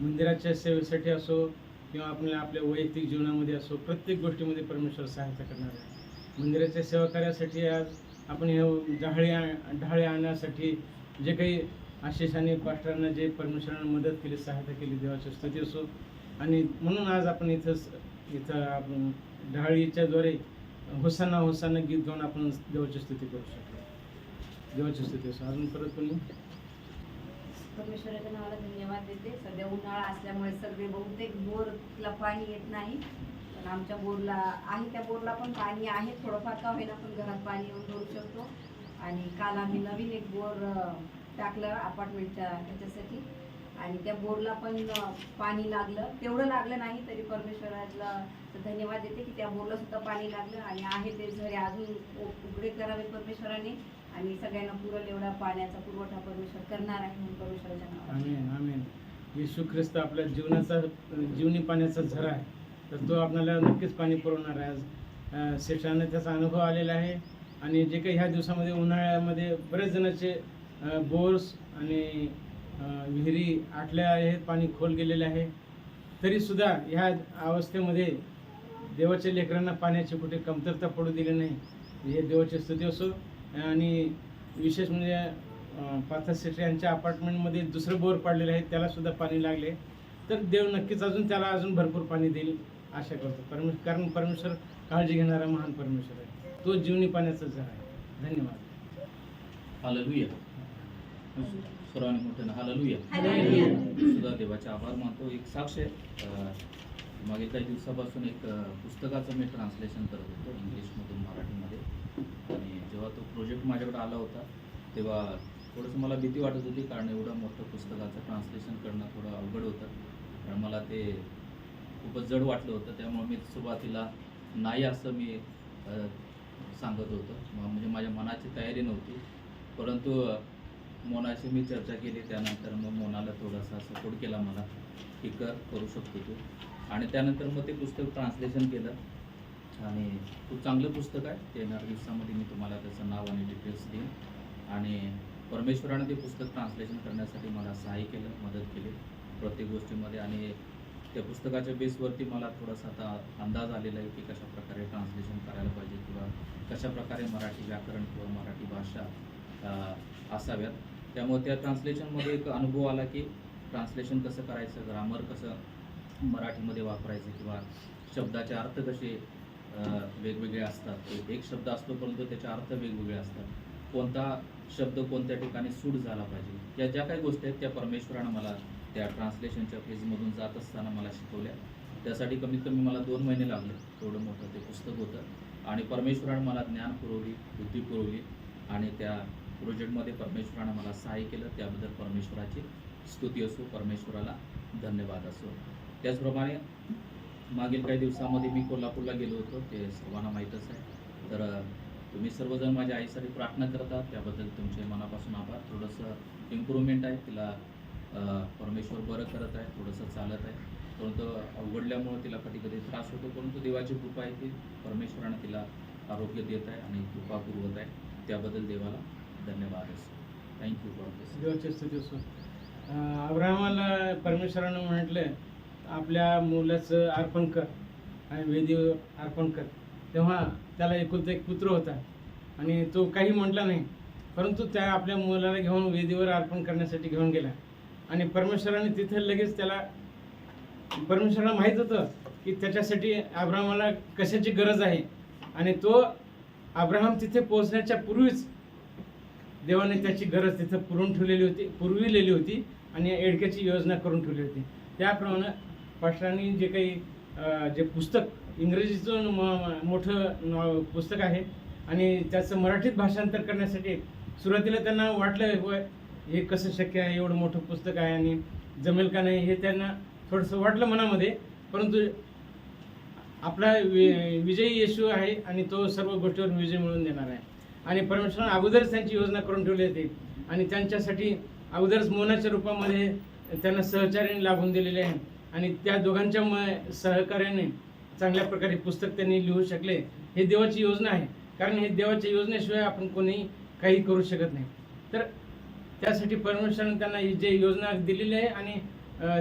मंदिराच्या सेवेसाठी असो किंवा आपल्या वैयक्तिक जीवनामध्ये असो, प्रत्येक गोष्टीमध्ये परमेश्वर सहायता करणार आहे. मंदिराच्या सेवा कार्यासाठी आज आपण हे ढाळे आणण्यासाठी जे काही आशिष आणि पास्टरांना जे परमेश्वरानं मदत केली, सहायता केली, देवाची स्तुती असो. आणि म्हणून आज आपण इथं आपण ढाळीच्याद्वारे होसाना होसाना गीत गाऊन आपण देवाची स्तुती करू शकतो. देवाची स्तुती असो. अजून परत कोणी? परमेश्वराच्या नावाला धन्यवाद देते. सध्या उन्हाळा असल्यामुळे सगळे बहुतेक बोरला पाणी येत नाही, पण आमच्या बोरला आहे. त्या बोरला पण पाणी आहे, थोडंफार का होईना, पण घरात पाणी येऊन भरू शकतो. आणि काल आम्ही नवीन एक बोर टाकलं अपार्टमेंटच्या ह्याच्यासाठी, आणि त्या बोरला पण पाणी लागलं. तेवढं लागलं नाही तरी परमेश्वराला धन्यवाद देते की त्या बोरला सुद्धा पाणी लागलं आणि आहे ते झरे अजून उघडे करावे परमेश्वराने, आणि सगळ्यांना पुरेल एवढा पाण्याचा पुरवठा परमेश्वर करणार आहे म्हणून परमेश्वराच्या नावाने आमेन, आमेन. येशू ख्रिस्त आपल्या जीवनी पाण्याचा झरा आहे, तर तो आपल्याला नक्कीच पाणी पुरवणार आहे. आज शेषाने त्याचा अनुभव आलेला आहे. आणि जे काही ह्या दिवसामध्ये उन्हाळ्यामध्ये बरेच जणांचे बोर्स आणि विहिरी आटल्या आहेत, पाणी खोल गेलेले आहे. तरीसुद्धा ह्या अवस्थेमध्ये देवाच्या लेकरांना पाण्याची कुठे कमतरता पडू दिली नाही. हे देवाची स्तुती असो. आणि विशेष म्हणजे पाथा सेट्री यांच्या अपार्टमेंटमध्ये दुसरं बोर पाडलेलं आहे, त्यालासुद्धा पाणी लागले. तर देव नक्कीच त्याला अजून भरपूर पाणी देईल आशा करतो. कारण परमेश्वर काळजी घेणारा महान परमेश्वर आहे. तो जीवनी पाण्याचा झरा आहे. धन्यवाद. हालेलुया. सर्वांनी मोठ्यानं हालेलुया. हालेलुया. सुद्धा देवाचे आभार मानतो. एक साक्ष आहे. मागील काही दिवसापासून एक पुस्तकाचं मी ट्रान्सलेशन करत होतो इंग्लिशमधून मराठीमध्ये, आणि जेव्हा तो प्रोजेक्ट माझ्याकडे आला होता तेव्हा थोडंसं मला भीती वाटत होती, कारण एवढं मोठं पुस्तकाचं ट्रान्सलेशन करणं थोडं अवघड होतं. कारण मला ते खूपच जड वाटलं होतं. त्यामुळे मी सुरुवातीला नाही असं मी सांगत होतो. म्हणजे माझ्या मनाची तयारी नव्हती. परंतु मोनाशी मी चर्चा केली, त्यानंतर मग मोनाला थोडासा सपोर्ट केला मला की करू शकतो तू. आणि त्यानंतर मग ते पुस्तक ट्रान्सलेशन केलं आणि खूप चांगलं पुस्तक आहे. ते येणाऱ्या दिवसामध्ये मी तुम्हाला त्याचं नाव आणि डिटेल्स देईन. आणि परमेश्वराने ते पुस्तक ट्रान्सलेशन करण्यासाठी मला सहाय्य केलं, मदत केली प्रत्येक गोष्टीमध्ये. आणि त्या पुस्तकाच्या बेसवरती मला थोडासा आता अंदाज आलेला आहे की कशा प्रकारे ट्रान्सलेशन करायला पाहिजे किंवा कशा प्रकारे मराठी व्याकरण किंवा मराठी भाषा असाव्यात. त्यामुळे त्या ट्रान्सलेशनमध्ये एक अनुभव आला की ट्रान्सलेशन कसं करायचं, ग्रामर कसं मराठीमध्ये वापरायचं किंवा शब्दाचे अर्थ कसे वेगवेगळे असतात. एक शब्द असतो परंतु त्याचे अर्थ वेगवेगळे असतात. कोणता शब्द कोणत्या ठिकाणी सूट झाला पाहिजे, या ज्या काही गोष्टी आहेत त्या परमेश्वरानं मला त्या ट्रान्सलेशनच्या फेजमधून जात असताना मला शिकवल्या. त्यासाठी कमीत कमी मला 2 महिने लागले. एवढं मोठं ते पुस्तक होतं आणि परमेश्वरानं मला ज्ञान पुरवली, बुद्धी पुरवली आणि त्या प्रोजेक्टमध्ये परमेश्वरानं मला सहाय्य केलं. त्याबद्दल परमेश्वराची स्तुती असो, परमेश्वराला धन्यवाद असो. त्याचप्रमाणे मागील काही दिवसामध्ये मी कोल्हापूरला गेलो होतो, ते सर्वांना माहीतच आहे. तर तुम्ही सर्वजण माझ्या आईसाठी प्रार्थना करता, त्याबद्दल तुमचे मनापासून आभार. थोडंसं इम्प्रूव्हमेंट आहे, तिला परमेश्वर बरं करत आहे, थोडंसं चालत आहे, परंतु अवघडल्यामुळं तिला कधी कधी त्रास होतो, परंतु देवाची कृपा आहे की परमेश्वरानं तिला आरोग्य देत आहे आणि कृपा पुरवत आहे. त्याबद्दल देवाला धन्यवाद असो. थँक्यू. God bless. देवाची स्तुती असो. अब्राहमाला परमेश्वरानं म्हटलं आपल्या मुलाचं अर्पण कर आणि वेदीवर अर्पण कर. तेव्हा त्याला एकुलता एक पुत्र होता आणि तो काही म्हटला नाही, परंतु त्या आपल्या मुलाला घेऊन वेदीवर अर्पण करण्यासाठी घेऊन गेला. आणि परमेश्वराने तिथे लगेच त्याला, परमेश्वराला माहीत होतं की त्याच्यासाठी अब्राहमाला कशाची गरज आहे. आणि तो अब्राहम तिथे पोहोचण्याच्या पूर्वीच देवाने त्याची गरज तिथं पुरविलेली होती आणि एडक्याची योजना करून ठेवली होती. त्याप्रमाणे पास्टरांनी जे काही जे पुस्तक इंग्रजीचं मोठं पुस्तक आहे आणि त्याचं मराठीत भाषांतर करण्यासाठी सुरुवातीला त्यांना वाटलं होय हे कसं शक्य आहे, एवढं मोठं पुस्तक आहे आणि जमेल का नाही, हे त्यांना थोडंसं वाटलं मनामध्ये. परंतु आपला विजयी येशू आहे आणि तो सर्व गोष्टीवर विजय मिळवून देणार आहे. आणि परमेश्वराने अगोदरच त्यांची योजना करून ठेवली होती आणि त्यांच्यासाठी अगोदरच मोनाच्या रूपामध्ये त्यांना सहचार्याने लागून दिलेले आहे. आणि त्या दोघांच्या सहकार्याने चांगल्या प्रकारे पुस्तक त्यांनी लिहू शकले. हे देवाची योजना आहे, कारण हे देवाच्या योजनेशिवाय आपण कोणी काही करू शकत नाही. तर त्यासाठी परमेश्वराने त्यांना ही जे योजना दिलेली आहे आणि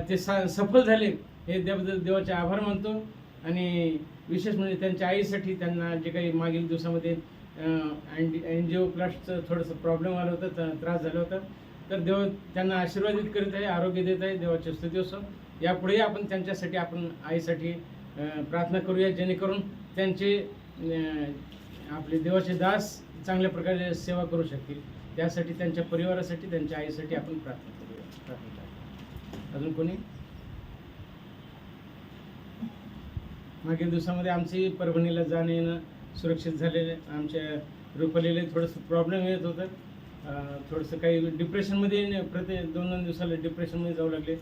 ते सफल झाले, हे त्याबद्दल देवाचे आभार मानतो. आणि विशेष म्हणजे त्यांच्या आईसाठी त्यांना जे काही मागील दिवसामध्ये एन्जिओप्लास्टचं थोडंसं प्रॉब्लेम आलं होतं, त्रास झाला होता. तर देव त्यांना आशीर्वादित करीत आहे, आरोग्य देत आहे. देवाची स्तुती असो. यापुढे आपण त्यांच्यासाठी, आपण आईसाठी प्रार्थना करूया, जेणेकरून त्यांचे आपले देवाचे दास चांगल्या प्रकारे सेवा करू शकतील. त्यासाठी त्यांच्या परिवारासाठी, त्यांच्या आईसाठी आपण प्रार्थना करूया. अजून कोणी? मागील दिवसामध्ये आमची परभणीला जाणं येणं सुरक्षित झालेले. आमच्या रुपालीला थोडंसं प्रॉब्लेम येत होतं, थोडंसं काही डिप्रेशनमध्ये प्रत्येक 2-2 दिवसाला डिप्रेशनमध्ये जाऊ लागले,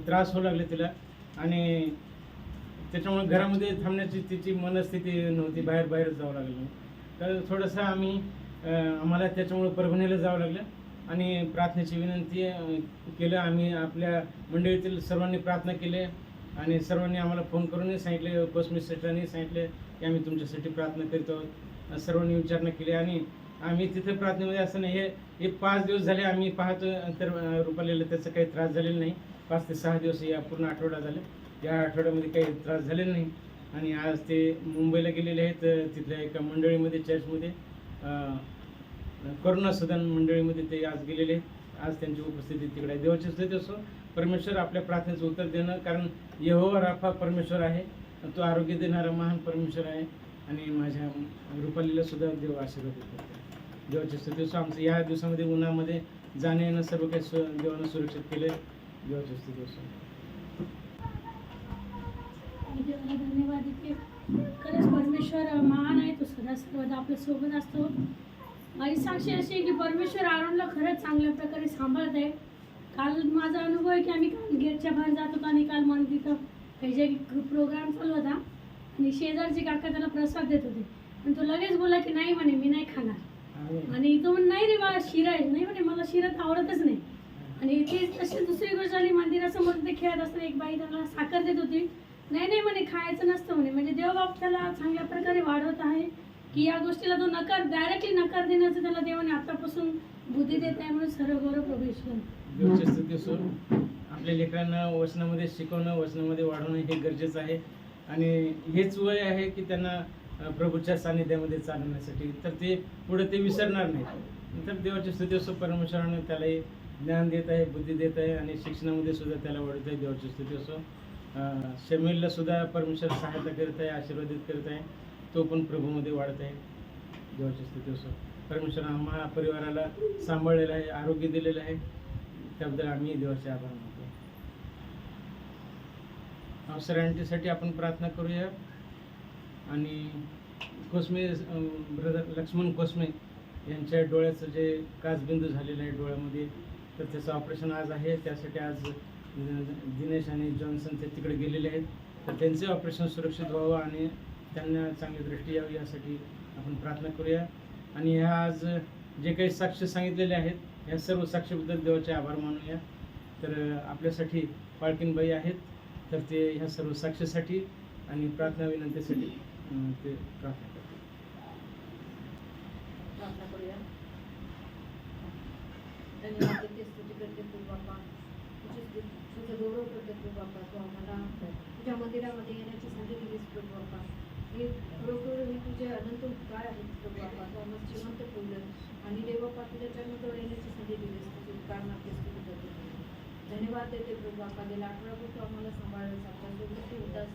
त्रास होऊ लागले तिला. आणि त्याच्यामुळे घरामध्ये थांबण्याची तिची मनस्थिती नव्हती, बाहेरच जावं लागलं. तर थोडंसं आम्हाला त्याच्यामुळे परभणीला जावं लागलं आणि प्रार्थनेची विनंती केलं. आम्ही आपल्या मंडळीतील सर्वांनी प्रार्थना केली आणि सर्वांनी आम्हाला फोन करून सांगितले, कोस्मी सिस्टरनी सांगितले की आम्ही तुमच्यासाठी प्रार्थना करीत आहोत. सर्वांनी विचारणा केली आणि आम्ही तिथे प्रार्थनेमध्ये असताना हे 5 दिवस झाले आम्ही पाहतो, तर रुपालीला त्याचा काही त्रास झालेला नाही. 5 ते 6 दिवस या पूर्ण आठवडा झाले, या आठवड्यामध्ये काही त्रास झालेला नाही. आणि आज ते मुंबईला गेलेले आहेत, तिथल्या एका मंडळीमध्ये, चर्चमध्ये, करुणा सदन मंडळीमध्ये ते आज गेलेले आहेत. आज त्यांची उपस्थिती तिकडे आहे. देवाची स्तुती असो. परमेश्वर आपल्या प्रार्थनेचं उत्तर देणं, कारण यहोवा राफा परमेश्वर आहे, तो आरोग्य देणारा महान परमेश्वर आहे. आणि माझ्या रुपालीला सुद्धा देव आशीर्वाद देतो. देवाची स्तुती असो. आमचं या दिवसामध्ये उन्हामध्ये जाणं येणं सर्व काही देवानं सुरक्षित केले. देवाची स्तुती असो. देवाला धन्यवाद देते. खरंच परमेश्वर महान आहे, तो सदा सर्वदा आपल्या सोबत असतो. माझी साक्षी अशी आहे की परमेश्वर आरोनला खरंच चांगल्या प्रकारे सांभाळत आहे. काल माझा अनुभव आहे की आम्ही काल गेटच्या बाहेर जात होतो आणि काल मला तिथं काही जे प्रोग्राम चालू होता आणि शेजारचे काका त्याला प्रसाद देत होते आणि तो लगेच बोला की नाही म्हणे मी नाही खाणार. आणि तो म्हणे नाही रे बा शिरा आहे, नाही म्हणे मला शिरा आवडतच नाही. आणि ती तशी दुसरी गोष्ट झाली, मंदिरासमोर ते खेळत असताना एक बाई त्याला साखर देत होती. नाही म्हणे खायचं नसतं म्हणे. म्हणजे देवबाप त्याला चांगल्या प्रकारे वाढवत आहे की या गोष्टीला तो डायरेक्टली नकार देण्याचं त्याला देवाने आतापासून बुद्धी देत आहे. म्हणून सर्व गौरव प्रभू. देवाची स्तुती असो. आपल्या लेकरांना वचनामध्ये शिकवणं, वचनामध्ये वाढवणं हे गरजेचं आहे. आणि हेच वय आहे की त्यांना प्रभूच्या सानिध्यामध्ये चालवण्यासाठी, तर ते पुढे ते विसरणार नाहीत. नंतर देवाची स्तुती असो, परमेश्वराने त्यालाही ज्ञान देत आहे, बुद्धी देत आहे आणि शिक्षणामध्ये सुद्धा त्याला वाढत आहे. देवाची स्तुती असो. शमीरला सुद्धा परमेश्वर सहायता करत आहे, आशीर्वादित करत आहे. तो पण प्रभूमध्ये वाढत आहे. देवाची स्तुती असो. परमेश्वराने आम्हा परिवाराला सांभाळलेलं आहे, आरोग्य दिलेलं आहे. त्याबद्दल आम्ही देवाचे आभार मानतो. अवसरांसाठी आपण प्रार्थना करूया. आणि कोसमे ब्रदर लक्ष्मण कोसमे यांच्या डोळ्याचं जे काचबिंदू झालेलं आहे डोळ्यामध्ये, तर त्याचं ऑपरेशन आज आहे. त्यासाठी आज दिनेश आणि जॉन्सन ते तिकडे गेलेले आहेत. तर त्यांचे ऑपरेशन सुरक्षित व्हावं आणि त्यांना चांगली दृष्टी यावी यासाठी आपण प्रार्थना करूया. आणि ह्या आज जे काही साक्ष सांगितलेले आहेत, ह्या सर्व साक्षीबद्दल देवाचे आभार मानूया. तर आपल्यासाठी पाळकीनबाई आहेत, तर ते ह्या सर्व साक्षीसाठी आणि प्रार्थना विनंतीसाठी ते प्रार्थना करतात. प्रार्थना करूया. धन्यवाद देते, स्तुती करते तू बाप्पा. तुझं गौरव करते तू बाप्पा. तू आम्हाला तुझ्या मंदिरामध्ये येण्याची संधी दिलीस प्रभू बाप्पा. हे खरोखर मी तुझे अनंत उपकार आहेत प्रभू बाप्पा. तू आम्हाला जिवंत ठेवलं आणि देव बाप्पा तुझ्या चरणाजवळ येण्याची संधी दिलीस. तुझे उपकार मागते, स्तुती करते. धन्यवाद देते प्रभू बाप्पा. गेल्या आठवड्याभर तू आम्हाला सांभाळलं, आमच्या होतास.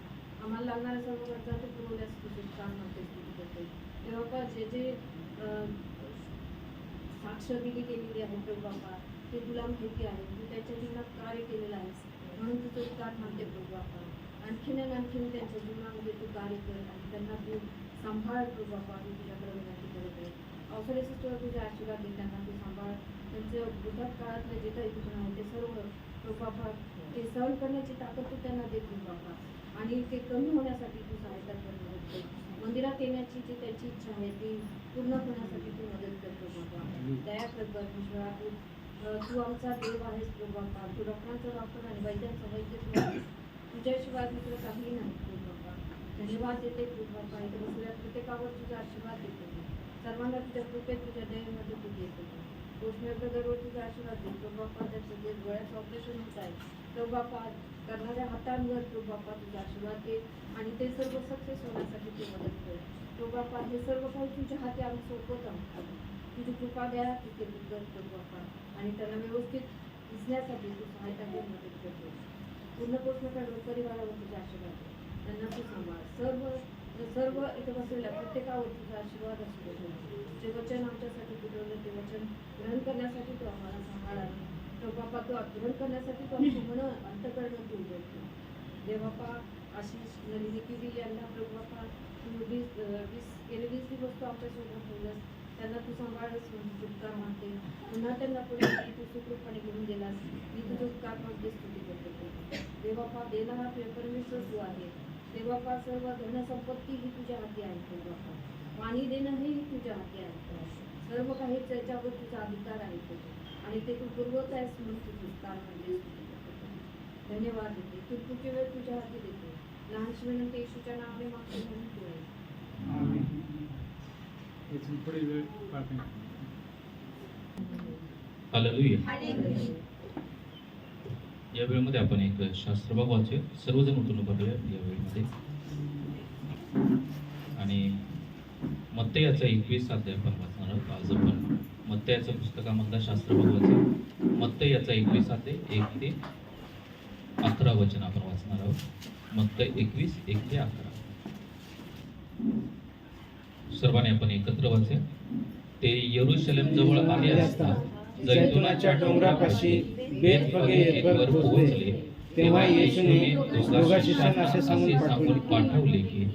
आम्हाला लागणाऱ्या सर्व गरजा तू पुरवल्यास. तुझे उपकार मागते, स्तुती करते. देव बाप्पा जे साक्ष दिली गेलेली आहे प्रभू बाप्पा, ते तुला माहिती आहे. तू त्याच्या जीवनात कार्य केलेलं आहेस म्हणून तुझं उपकार मानते प्रभू बाप्पा. आणखीन आणि आणखीन त्यांच्या जीवनामध्ये तू कार्य कर आणि त्यांना तू सांभाळ प्रभू बाप्पा. मी तुझ्याकडे विनंती करत आहे. अवसरेच तुला तुझे आशीर्वाद दे. त्यांना तू सांभाळ. त्यांचं बुद्धात काळातलं जे काही तुझं आहे ते सर्व प्रभू बाप्पा ते सहन करण्याची ताकद तू त्यांना दे प्रभू बाप्पा. आणि ते कमी होण्यासाठी तू सहायता कर, मदत कर. मंदिरात येण्याची जी त्यांची इच्छा आहे ती पूर्ण होण्यासाठी तू मदत कर प्रभू बाप्पा. दया कर परमेश्वरा. तू आमचा देव आहेस प्रभू बाप्पा. तू डॉक्टरांचा डॉक्टर आणि वैद्यांचा वैद्य तू आहेस. तुझ्याशिवाय दुसरं काहीही नाही प्रभू बाप्पा. धन्यवाद देते प्रभू बाप्पा. इथे बसलेल्या प्रत्येकावर तुझा आशीर्वाद देतो. सर्वांना तुझ्या कृपेत तुझ्या दयेमध्ये तू देतो. कोसमे ब्रदरवर तुझा आशीर्वाद दे प्रभू बाप्पा. त्याचं जे डोळ्याचं ऑपरेशन होत आहे प्रभू बाप्पा, करणाऱ्या हातांवर प्रभू बाप्पा तुझा आशीर्वाद दे आणि ते सर्व सक्सेस होण्यासाठी तू मदत कर प्रभू बाप्पा. हे सर्व काही तुझ्या हाती आम्ही सोपवत आहोत. तुझी कृपा द्या तिथे तू कर प्रभू बाप्पा. आणि त्यांना व्यवस्थित दिसण्यासाठी तू सहायता कर, मदत करतो. पूर्ण कोसमेच्या परिवारावर तुझा आशीर्वाद दे. त्यांना तू सांभाळ. सर्व इथं बसलेल्या प्रत्येकावर तुझा आशीर्वाद असू दे. जे वचन आमच्यासाठी पुरवलं ते वचन ग्रहण करण्यासाठी तू आम्हाला सांभाळा प्रभू बाप्पा. तू ग्रहण करण्यासाठी तू आमचं मन अंतकरण तू उघडतो देवबाप्पा. आशिष नलिनी किरी यांना प्रभू बाप्पा तू गेले 20 दिवस तू आमच्यासोबत ठेवलंस. त्यांना तू सांभाळस म्हणून तुझे उपकार मानते. पुन्हा त्यांना पुढे तू सुखरूपपणे घेऊन गेलास. मी तुझं उपकार मानते, स्तुती करते देवबाप्पा. देणारा परमेश्वर तू आहे देवबाप्पा. सर्व धनसंपत्ती ही तुझ्या हाती आहे देवबाप्पा. पाणी देणंही तुझ्या हाती आहे. सर्व काही त्याच्यावर तुझा अधिकार आहे आणि ते तू पुरवत आहेस म्हणून तुझं उपकार म्हणजे धन्यवाद देते. तू पुढची वेळ तुझ्या हाती देते. लहानशी विनंती येशूच्या नावाने मागतो म्हणून तू आहे. इथून पुढील वेळ प्रार्थना. हालेलुया. या वेळेमध्ये आपण एक शास्त्र भाग वाचूया. सर्वजण उठून उभारूया या वेळेमध्ये. आणि मत्तयाचा 21 अध्याय आपण वाचणार आहोत. आज आपण मत्तयाच्या पुस्तकामधला शास्त्र भाग वाचू. मत्तयाचा 21 अध्याय 1 ते 11 वचन आपण वाचणार आहोत. मत्तय 21 1 ते 11. सर्वांनी आपण एकत्र वाचूया. ते यरूशलेम जवळ आले असता जैतुनाच्या डोंगरापाशी बेतफगे येथवर पोहोचले. तेव्हा येशूने दोघा शिष्यांना असे सांगून पाठवले की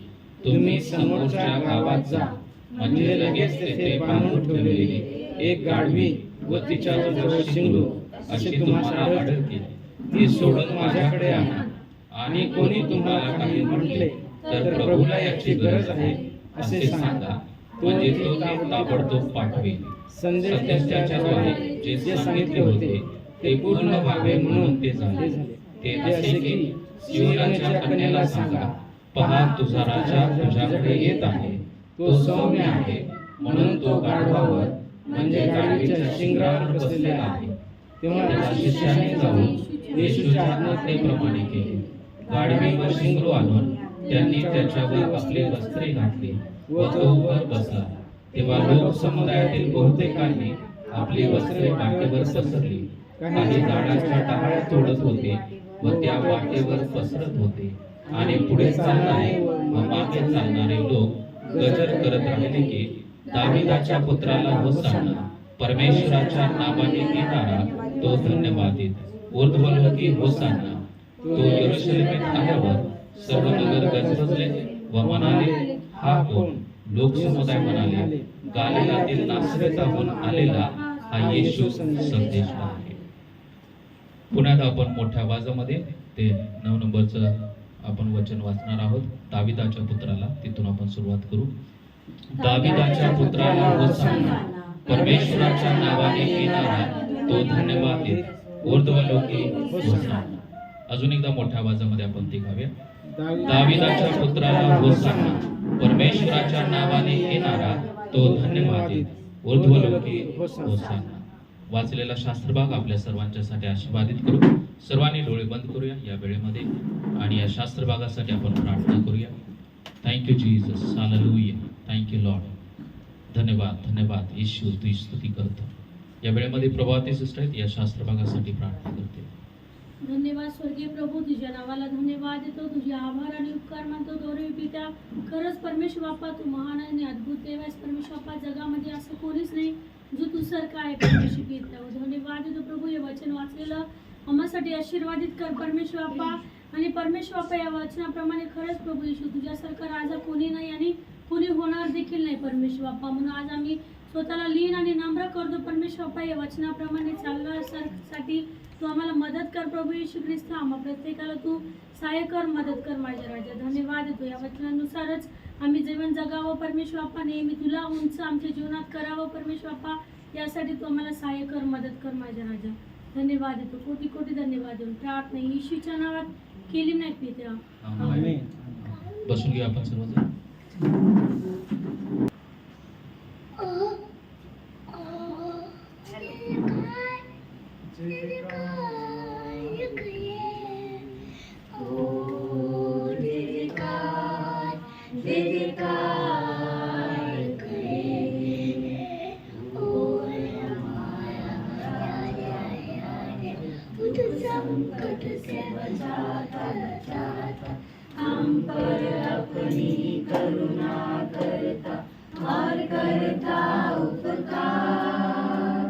तुम्ही समोरच्या गावात जा. म्हणजे लगेच तेथे बांधून ठेवलेली एक गाढवी व तिच्यावर शिंगरू अशी तुम्हाला आढळतील. ती सोडून माझ्याकडे आणा. आणि कोणी तुम्हाला काही म्हटले तर प्रभूला याची गरज आहे असे सांगा, म्हणजे तो ते ताबडतोब पाठवेल. संदेश त्याच्याद्वारे जे सांगितले होते ते पूर्ण व्हावे म्हणून ते झाले. ते असे की सियोनाच्या कन्येला सांगा, पहा तुझा राजा तुझ्याकडे येत आहे. तो सौम्य आहे म्हणून तो गाढवावर म्हणजे गाढवीच्या शिंगरावर बसलेला आहे. तेव्हा त्या शिष्याने जाऊन येशूच्या आज्ञेप्रमाणे केले. गाढवीवर शिंगरू आणून त्यांनी त्याच्यावर आपले वस्त्रे घातली व तो वर बसला. तेव्हा लोक समुदायातील बहुतेकांनी आपली वस्त्रे वाटेवर पसरली. काही झाडाच्या टहाळ्या तोडत होते व त्या वाटेवर पसरत होते. आणि पुढे चालणारे व मागे चालणारे लोक गजर करत राहिले की दाविदाच्या पुत्राला होसाना, परमेश्वराच्या नावाने येणारा तो धन्यवादित, ऊर्ध्वलोकी होसाना. तो यरूशलेमेत आल्यावर सर्व नगर गजबजले व म्हणाले, हा कोण? लोकसमुदाय म्हणाले, गालिलातील नासरताहून आलेला हा येशू संदेश आहे. पुन्हा आपण मोठ्या आवाजामध्ये ते 9 नंबरचं आपण वचन वाचणार आहोत. दाविदाच्या पुत्राला, तिथून आपण सुरुवात करू. दाविदाच्या पुत्राला होसाना, परमेश्वराच्या नावाने येणारा तो धन्यवादित, ऊर्ध्वलोकी होसाना. अजून एकदा मोठ्या आवाजामध्ये आपण ते गाऊया. दाविदाच्या पुत्राला होसाना, परमेश्वराच्या नावाने येणारा तो धन्यवादित, ऊर्ध्वलोकी होसाना. वाचलेला शास्त्रभाग आपल्या सर्वांच्यासाठी आशीर्वादित करू. सर्वांनी डोळे बंद करूया या वेळेमध्ये आणि या शास्त्रभागासाठी आपण प्रार्थना करूया. Thank you Jesus, hallelujah. Thank you Lord. धन्यवाद, धन्यवाद येशू, तुझी स्तुती करतो. या वेळेमध्ये प्रभावती सिस्टर आहेत, या शास्त्रभागासाठी प्रार्थना करते. धन्यवाद स्वर्गीय प्रभू, तुझ्या नावाला धन्यवाद देतो, तुझे आभार आणि उपकार मानतो. गौरवी पित्या, खरंच परमेश्वर बाप्पा तू महान आणि अद्भुत देव आहेस. परमेश्वर बाप्पा, जगामध्ये असं कोणीच नाही जो तू सारखा आहे. परमेश्वर पित्या, धन्यवाद देतो प्रभू. हे वचन वाचलेलं आम्हासाठी आशीर्वादित कर परमेश्वर बाप्पा. आणि परमेश्वर बाप्पा, या वचनाप्रमाणे खरंच प्रभू येशू, तुझ्यासारखा राजा कोणी नाही आणि कोणी होणार देखील नाही परमेश्वर बाप्पा. म्हणून आज आम्ही स्वतःला लीन आणि नम्र करतो परमेश्वर बाप्पा. या वचनाप्रमाणे चालण्यासाठी तू आम्हाला मदत कर प्रभू येशू ख्रिस्त. आम्हा प्रत्येकाला तू सहाय्य कर, मदत कर माझ्या राजा. धन्यवाद देतो. या वचनानुसारच आम्ही जीवन जगावं परमेश्वर बाप्पा, नेहमी तुला उंच आमच्या जीवनात करावं परमेश्वर बाप्पा. यासाठी तू आम्हाला सहाय्य कर, मदत कर माझ्या राजा. धन्यवाद देतो, कोटी कोटी धन्यवाद देऊन प्रार्थना येशूच्या नावात केली नाही पित्या. आमेन. बसून घेऊ आपण सर्वजण. हम पर अपनी करुणा करता और करता उपकार,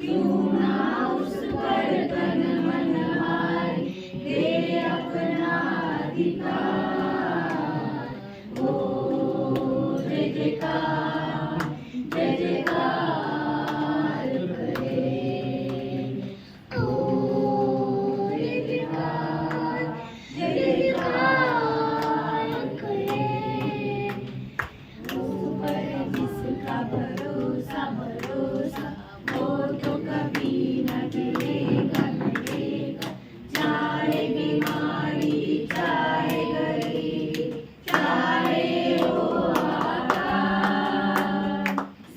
क्यों ना उस पर तन मन हारे दे अपना अधिकार. ओ जय जयकार, जय जयकार करे. ओ जय जयकार, जय जयकार करे. उस पर जिसका भरोसा भरोसा, वो तो कभी न गिरेगा गिरेगा. चाहे बीमारी, चाहे गरीबी, चाहे हो आकाश,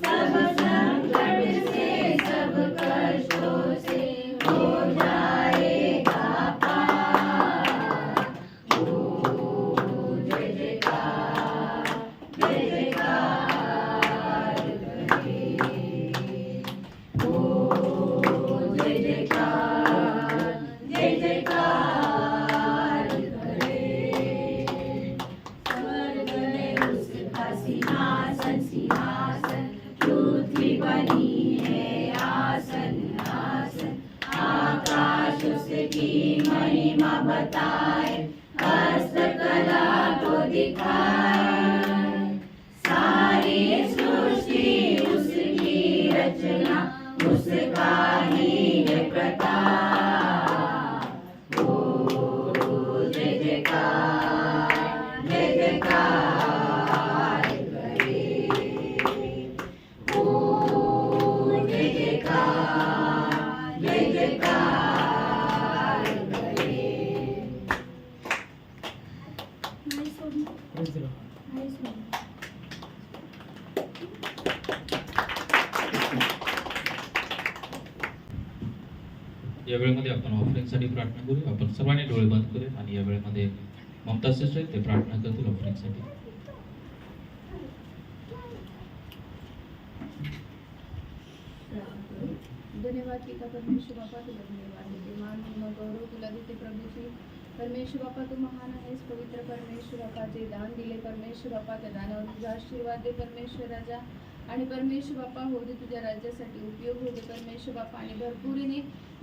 सब संकट से सब कष्टों से हो जाएगा पार. ओ जय जयकार, जय जयकार करे. ओ जय जयकार, जय जयकार करे. स्वर्ग में उसका सिंहासन सिंहासन, पृथ्वी बनी है आसन आसन. आकाश उसकी महिमा बताए, हस्तकला को दिखाए. सारी सृष्टि उसकी रचना, उसका ही है प्रताप. ओ जय जयकार, जय जयकार करे. ओ जय जयकार, जय जयकार करे. नाही सोडणार, Praise the Lord. नाही सोडणार. या वेळेमध्ये आपण ऑफरिंगसाठी प्रार्थना करू. आपण सर्वांनी डोळे बंद करूया आणि या वेळेमध्ये ममता सिस्टर आहेत, ते प्रार्थना करतील ऑफरिंगसाठी. धन्यवाद की का परमेश्वर बापा तुला धन्यवाद देते मान महिमा गौरव तुला देते प्रभूची परमेश्वर बापा तू महान आहेस पवित्र परमेश्वर बापा जे दान दिले परमेश्वर बापा त्या दानावर तुझा आशीर्वाद दे परमेश्वर राजा आणि परमेश्वर बापा हो दे तुझ्या राज्यासाठी उपयोग हो दे परमेश्वर बापा आणि भरपुरीने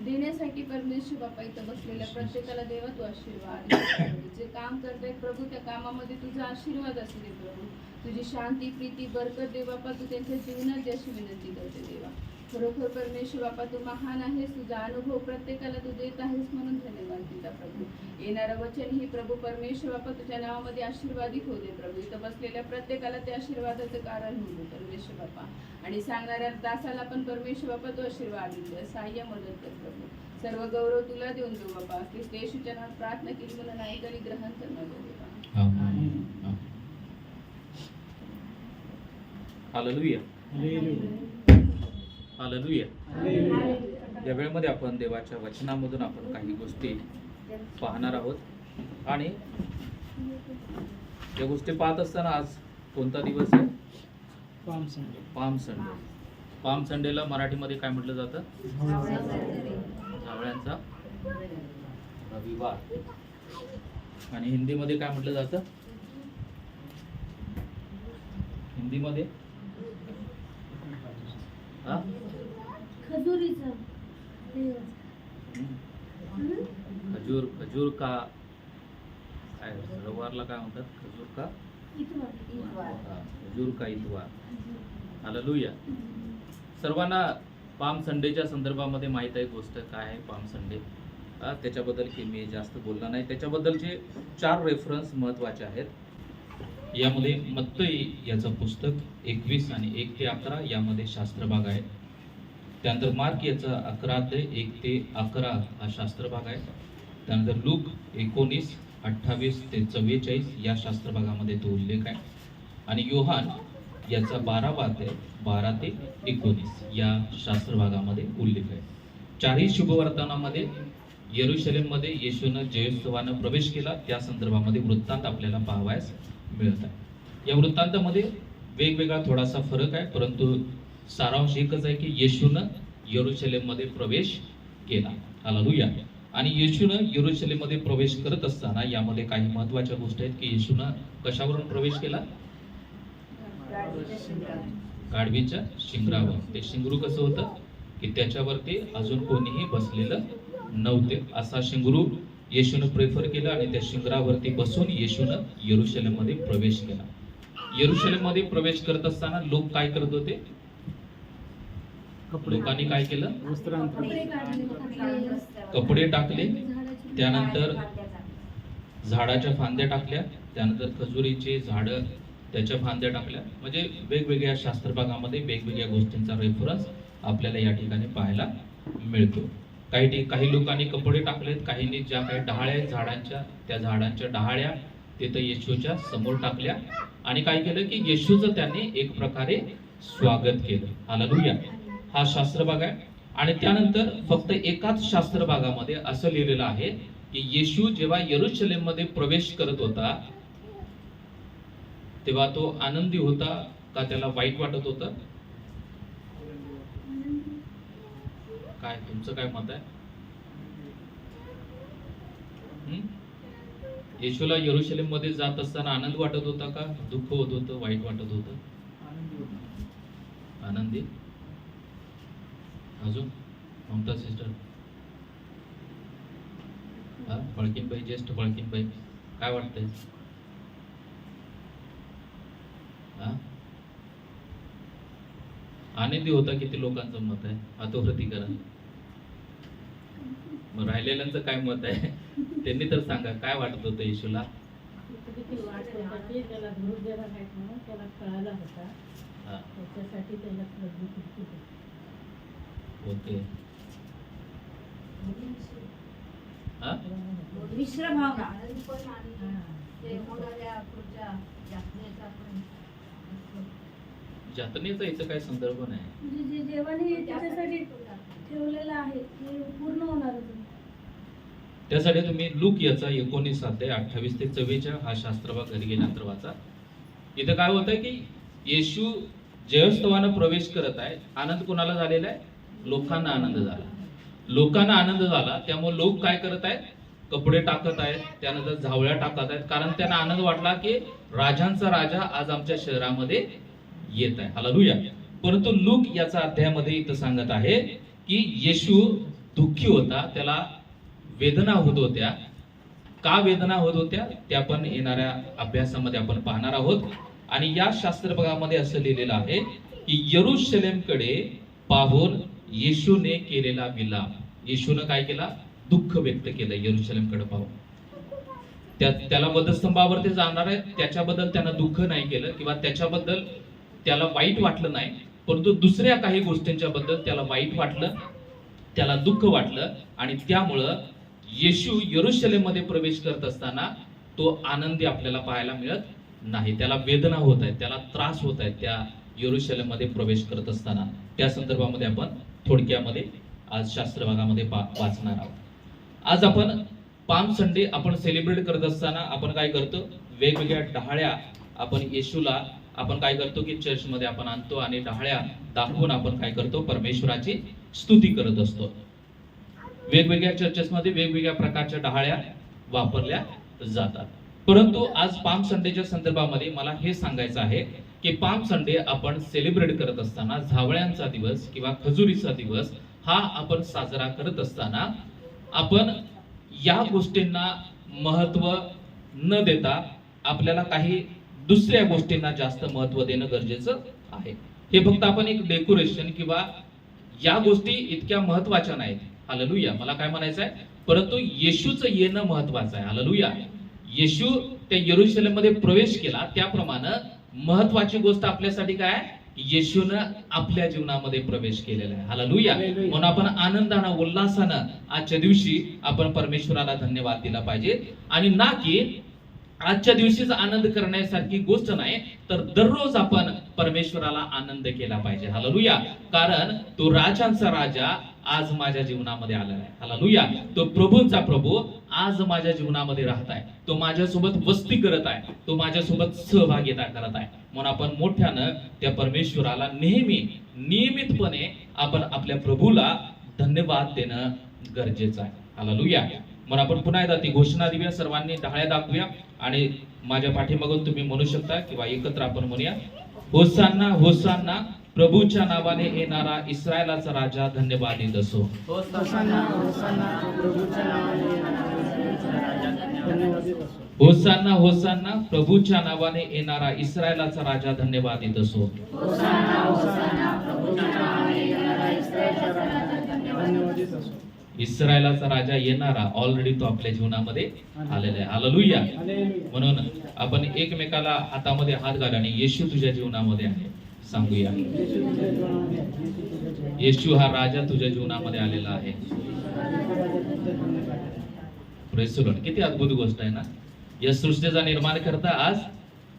देण्यासाठी परमेश्वर बापा इथं बसलेल्या प्रत्येकाला देवा तू आशीर्वाद दे. जे काम करतायत प्रभू त्या कामामध्ये तुझा आशीर्वाद असू दे प्रभू तुझी शांती प्रीती बरकत दे बापा तू त्यांच्या जीवनात दे अशी विनंती करते देवा खरोखर परमेश्वर बापा तू महान आहेस तुझा अनुभव प्रत्येकाला तू देत आहेस म्हणून धन्यवाद तुझा प्रभू येणारं वचन ही प्रभू परमेश्वर बापा तुझ्या नावामध्ये आशीर्वादित होऊ दे प्रभू इथं बसलेल्या प्रत्येकाला त्या आशीर्वादाचं कारण होऊ दे परमेश्वर बापा आणि सांगणाऱ्या दासाला पण परमेश्वर बापा तू आशीर्वाद दे सहाय्य मदत कर प्रभू सर्व गौरव तुला देऊन देऊ बापा ख्रिस्त येशूच्या नावात प्रार्थना केली मला नाईकाने ग्रहण करणार देवा आमेन. हालेलुया. हालेलुया. या वेळेमध्ये आपण देवाच्या वचनामधून आपण काही गोष्टी पाहणार आहोत आणि या गोष्टी पाहत असताना आज कोणता दिवस आहे? Palm Sunday. Palm Sunday. Palm संडेला मराठीमध्ये काय म्हटलं जातं? झावळ्यांचा रविवार. आणि हिंदीमध्ये काय म्हटलं जातं? हिंदीमध्ये हा? खजुरीचं खजूर. खजूर का काय रविवारला काय म्हणतात? खजूर का इतवार. खजूर का इतवार. हालेलुया. सर्वांना पाम संडेच्या संदर्भामध्ये माहीत आहे गोष्ट काय आहे पाम संडे. त्याच्याबद्दल की मी जास्त बोलणार नाही. त्याच्याबद्दलचे 4 रेफरन्स महत्त्वाचे आहेत. यामध्ये मत्तई याचं पुस्तक 21 आणि 1 ते 11 यामध्ये शास्त्र भाग आहे. त्यानंतर मार्क याचा 11 ते 1 ते 11 हा शास्त्र भाग आहे. त्यानंतर लूक 19 28 ते 44 या शास्त्र भागामध्ये तो उल्लेख आहे. आणि योहान याचा 12 ते 19 या शास्त्र भागामध्ये उल्लेख आहे. 4ही शुभवर्तनामध्ये येरुशलेममध्ये येशूनं जयोत्सवानं प्रवेश केला त्या संदर्भामध्ये वृत्तांत आपल्याला पाहावयास मिळत आहे. या वृत्तांतामध्ये वेगवेगळा थोडासा फरक आहे परंतु सारांश एकच आहे की येशूनं येरुशलेममध्ये प्रवेश केला. हालेलुया. आणि येशूनं येरुशलेममध्ये प्रवेश करत असताना यामध्ये काही महत्त्वाच्या गोष्टी आहेत की येशूनं कशावरून प्रवेश केला? गाढवीच्या शिंगरावर. ते शिंगरू कसं होतं की त्याच्यावरती अजून कोणीही बसलेलं नव्हते. असा शिंगरू येशूनं प्रेफर केला आणि त्या शिंगरावरती बसून येशूनं येरुशलेममध्ये प्रवेश केला. येरुशलेममध्ये प्रवेश करत असताना लोक काय करत होते? लोकांनी काय केलं? कपडे टाकले. त्यानंतर झाडाच्या फांद्या टाकल्या. त्यानंतर खजुरीचे झाडं त्याच्या फांद्या टाकल्या. म्हणजे वेगवेगळ्या शास्त्रभागामध्ये वेगवेगळ्या गोष्टींचा रेफरन्स आपल्याला या ठिकाणी पाहायला मिळतो. काही लोकांनी कपडे टाकलेत. काहींनी ज्या काही डहाळ्या आहेत झाडांच्या त्या झाडांच्या डहाळ्या तिथं येशूच्या समोर टाकल्या आणि काय केलं की येशूचं त्यांनी एक प्रकारे स्वागत केलं. हालेलुया. हा शास्त्र भाग आहे. आणि त्यानंतर फक्त एकाच शास्त्र भागामध्ये असं लिहिलेलं आहे की येशू जेव्हा येरुशलेममध्ये प्रवेश करत होता तेव्हा तो आनंदी होता का त्याला वाईट वाटत होतं? काय तुमचं काय मत आहे? येशूला येरुशलेममध्ये जात असताना आनंद वाटत होता का दुःख होत होतं, वाईट वाटत होतं? आनंदी. अजून ममता सिस्टर, बळकीनबाई, ज्येष्ठ बळकीनबाई, काय वाटतंय? आनंदी होता किती लोकांचं मत आहे? हातोप्रती करा. मग राहिलेल्यांचं काय मत आहे त्यांनी तर सांगा. काय वाटत होतं येशूला? त्याला धूर देणार नाहीत म्हणून त्याला कळाला होता. त्याच्यासाठी त्याला ओके. मिश्र भावना ते मोडाल्या पुढच्या जातनेचा पण जातनेचा इथं काय संदर्भ नाही. म्हणजे जे देवाने त्याच्यासाठी ठेवलेलं आहे ते पूर्ण होणार होतं. त्यासाठी तुम्ही लूक याचा 19 अध्याय 28 ते 44 हा शास्त्रभाग घरी गेल्यानंतर वाचा. इथं काय होतंय की येशू जयोत्सवानं प्रवेश करत आहे. आनंद कोणाला झालेला आहे? लोकांना आनंद झाला. लोकांना आनंद झाला त्यामुळे लोक काय करत आहेत, कपडे टाकत आहेत, त्यानंतर झावळ्या टाकत आहेत, कारण त्यांना आनंद वाटला की राजांचा राजा आज आमच्या शहरामध्ये येत आहे. हालेलुया. परंतु लूक याचा अध्यायामध्ये इथं सांगत आहे की येशू दुःखी होता, त्याला वेदना होत होत्या. का वेदना होत होत्या ते आपण येणाऱ्या अभ्यासामध्ये आपण पाहणार आहोत. आणि या शास्त्रभागामध्ये असं लिहिलेलं आहे की यरूशलेमकडे पाहून येशूने केलेला विलाप. येशूने काय केला, दुःख व्यक्त केलं यरूशलेमकडे पाहून. त्याला वधस्तंभावरती जाणार आहे त्याच्याबद्दल त्यानं दुःख नाही केलं किंवा त्याच्याबद्दल त्याला वाईट वाटलं नाही, परंतु दुसऱ्या काही गोष्टींच्या बद्दल त्याला वाईट वाटलं, त्याला दुःख वाटलं. आणि त्यामुळं येशू यरूशलेममध्ये प्रवेश करत असताना तो आनंदी आपल्याला पाहायला मिळत नाही. त्याला वेदना होत आहेत, त्याला त्रास होत आहेत त्या यरूशलेममध्ये प्रवेश करत असताना. त्या संदर्भामध्ये आपण थोडक्यामध्ये आज शास्त्र भागामध्ये वाचणार आहोत. आज आपण पाम संडे आपण सेलिब्रेट करत असताना आपण काय करतो, वेगवेगळ्या डहाळ्या आपण येशूला आपण काय करतो की चर्चमध्ये आपण आणतो आणि डहाळ्या दाखवून आपण काय करतो, परमेश्वराची स्तुती करत असतो. वेगवेगळ्या चर्चेसमध्ये वेगवेगळ्या प्रकारच्या डहाळ्या वापरल्या जातात. परंतु आज पाम संडेच्या संदर्भामध्ये मला हे सांगायचं आहे की पाम संडे आपण सेलिब्रेट करत असताना, झावळ्यांचा दिवस किंवा खजुरीचा दिवस हा आपण साजरा करत असताना आपण या गोष्टींना महत्व न देता आपल्याला काही दुसऱ्या गोष्टींना जास्त महत्व देणं गरजेचं आहे. हे फक्त आपण एक डेकोरेशन किंवा या गोष्टी इतक्या महत्वाच्या नाहीत. हालेलुया. मला काय म्हणायचं आहे, परंतु येशूचं येणं महत्वाचं आहे. हालेलुया. येशू त्या यरूशलेममध्ये प्रवेश केला त्याप्रमाणे महत्वाची गोष्ट आपल्यासाठी काय आहे, येशूनं आपल्या जीवनामध्ये प्रवेश केलेला आहे. हालेलुया. म्हणून आपण आनंदानं उल्हासानं आजच्या दिवशी आपण परमेश्वराला धन्यवाद दिला पाहिजे. आणि ना की आजच्या दिवशीच आनंद करण्यासारखी गोष्ट नाही, तर दररोज आपण परमेश्वराला आनंद केला पाहिजे. हालेलुया. कारण तो राजांचा राजा आज माझ्या जीवनामध्ये आलेला आहे. हालेलुया. तो प्रभूंचा प्रभू आज माझ्या जीवनामध्ये राहत आहे, तो माझ्यासोबत वस्ती करत आहे, तो माझ्यासोबत सहभागिता करत आहे. म्हणून आपण मोठ्यानं त्या परमेश्वराला नेहमी नियमितपणे आपण आपल्या प्रभूला धन्यवाद देणं गरजेचं आहे. हालेलुया. म्हणून आपण पुन्हा एकदा ती घोषणा देऊया, सर्वांनी डहाळ्या दाखवूया आणि माझ्या पाठीमागून तुम्ही म्हणू शकता किंवा एकत्र आपण म्हणूया, होसान्ना होसान्ना, प्रभूच्या नावाने येणारा इस्रायलाचा राजा धन्यवादित असो. होसान्ना होसान्ना, प्रभूच्या नावाने येणारा इस्रायलाचा राजा धन्यवादित असो. होसान्ना होसान्ना, प्रभूच्या नावाने येणारा इस्रायलाचा राजा धन्यवादित असो. होसान्ना होसान्ना, प्रभूच्या नावाने येणारा इस्रायलाचा राजा धन्यवादित असो. इस्रायलाचा राजा येणारा ऑलरेडी तो आपल्या जीवनामध्ये आलेला आहे. हालेलुया. म्हणून आपण एकमेकाला हातामध्ये हात घाला आणि येशू तुझ्या जीवनामध्ये आहे सांगूया. येशू हा राजा तुझ्या जीवनामध्ये आलेला आहे. Praise the Lord. किती अद्भुत गोष्ट आहे ना. या सृष्टीचा निर्माण करता आज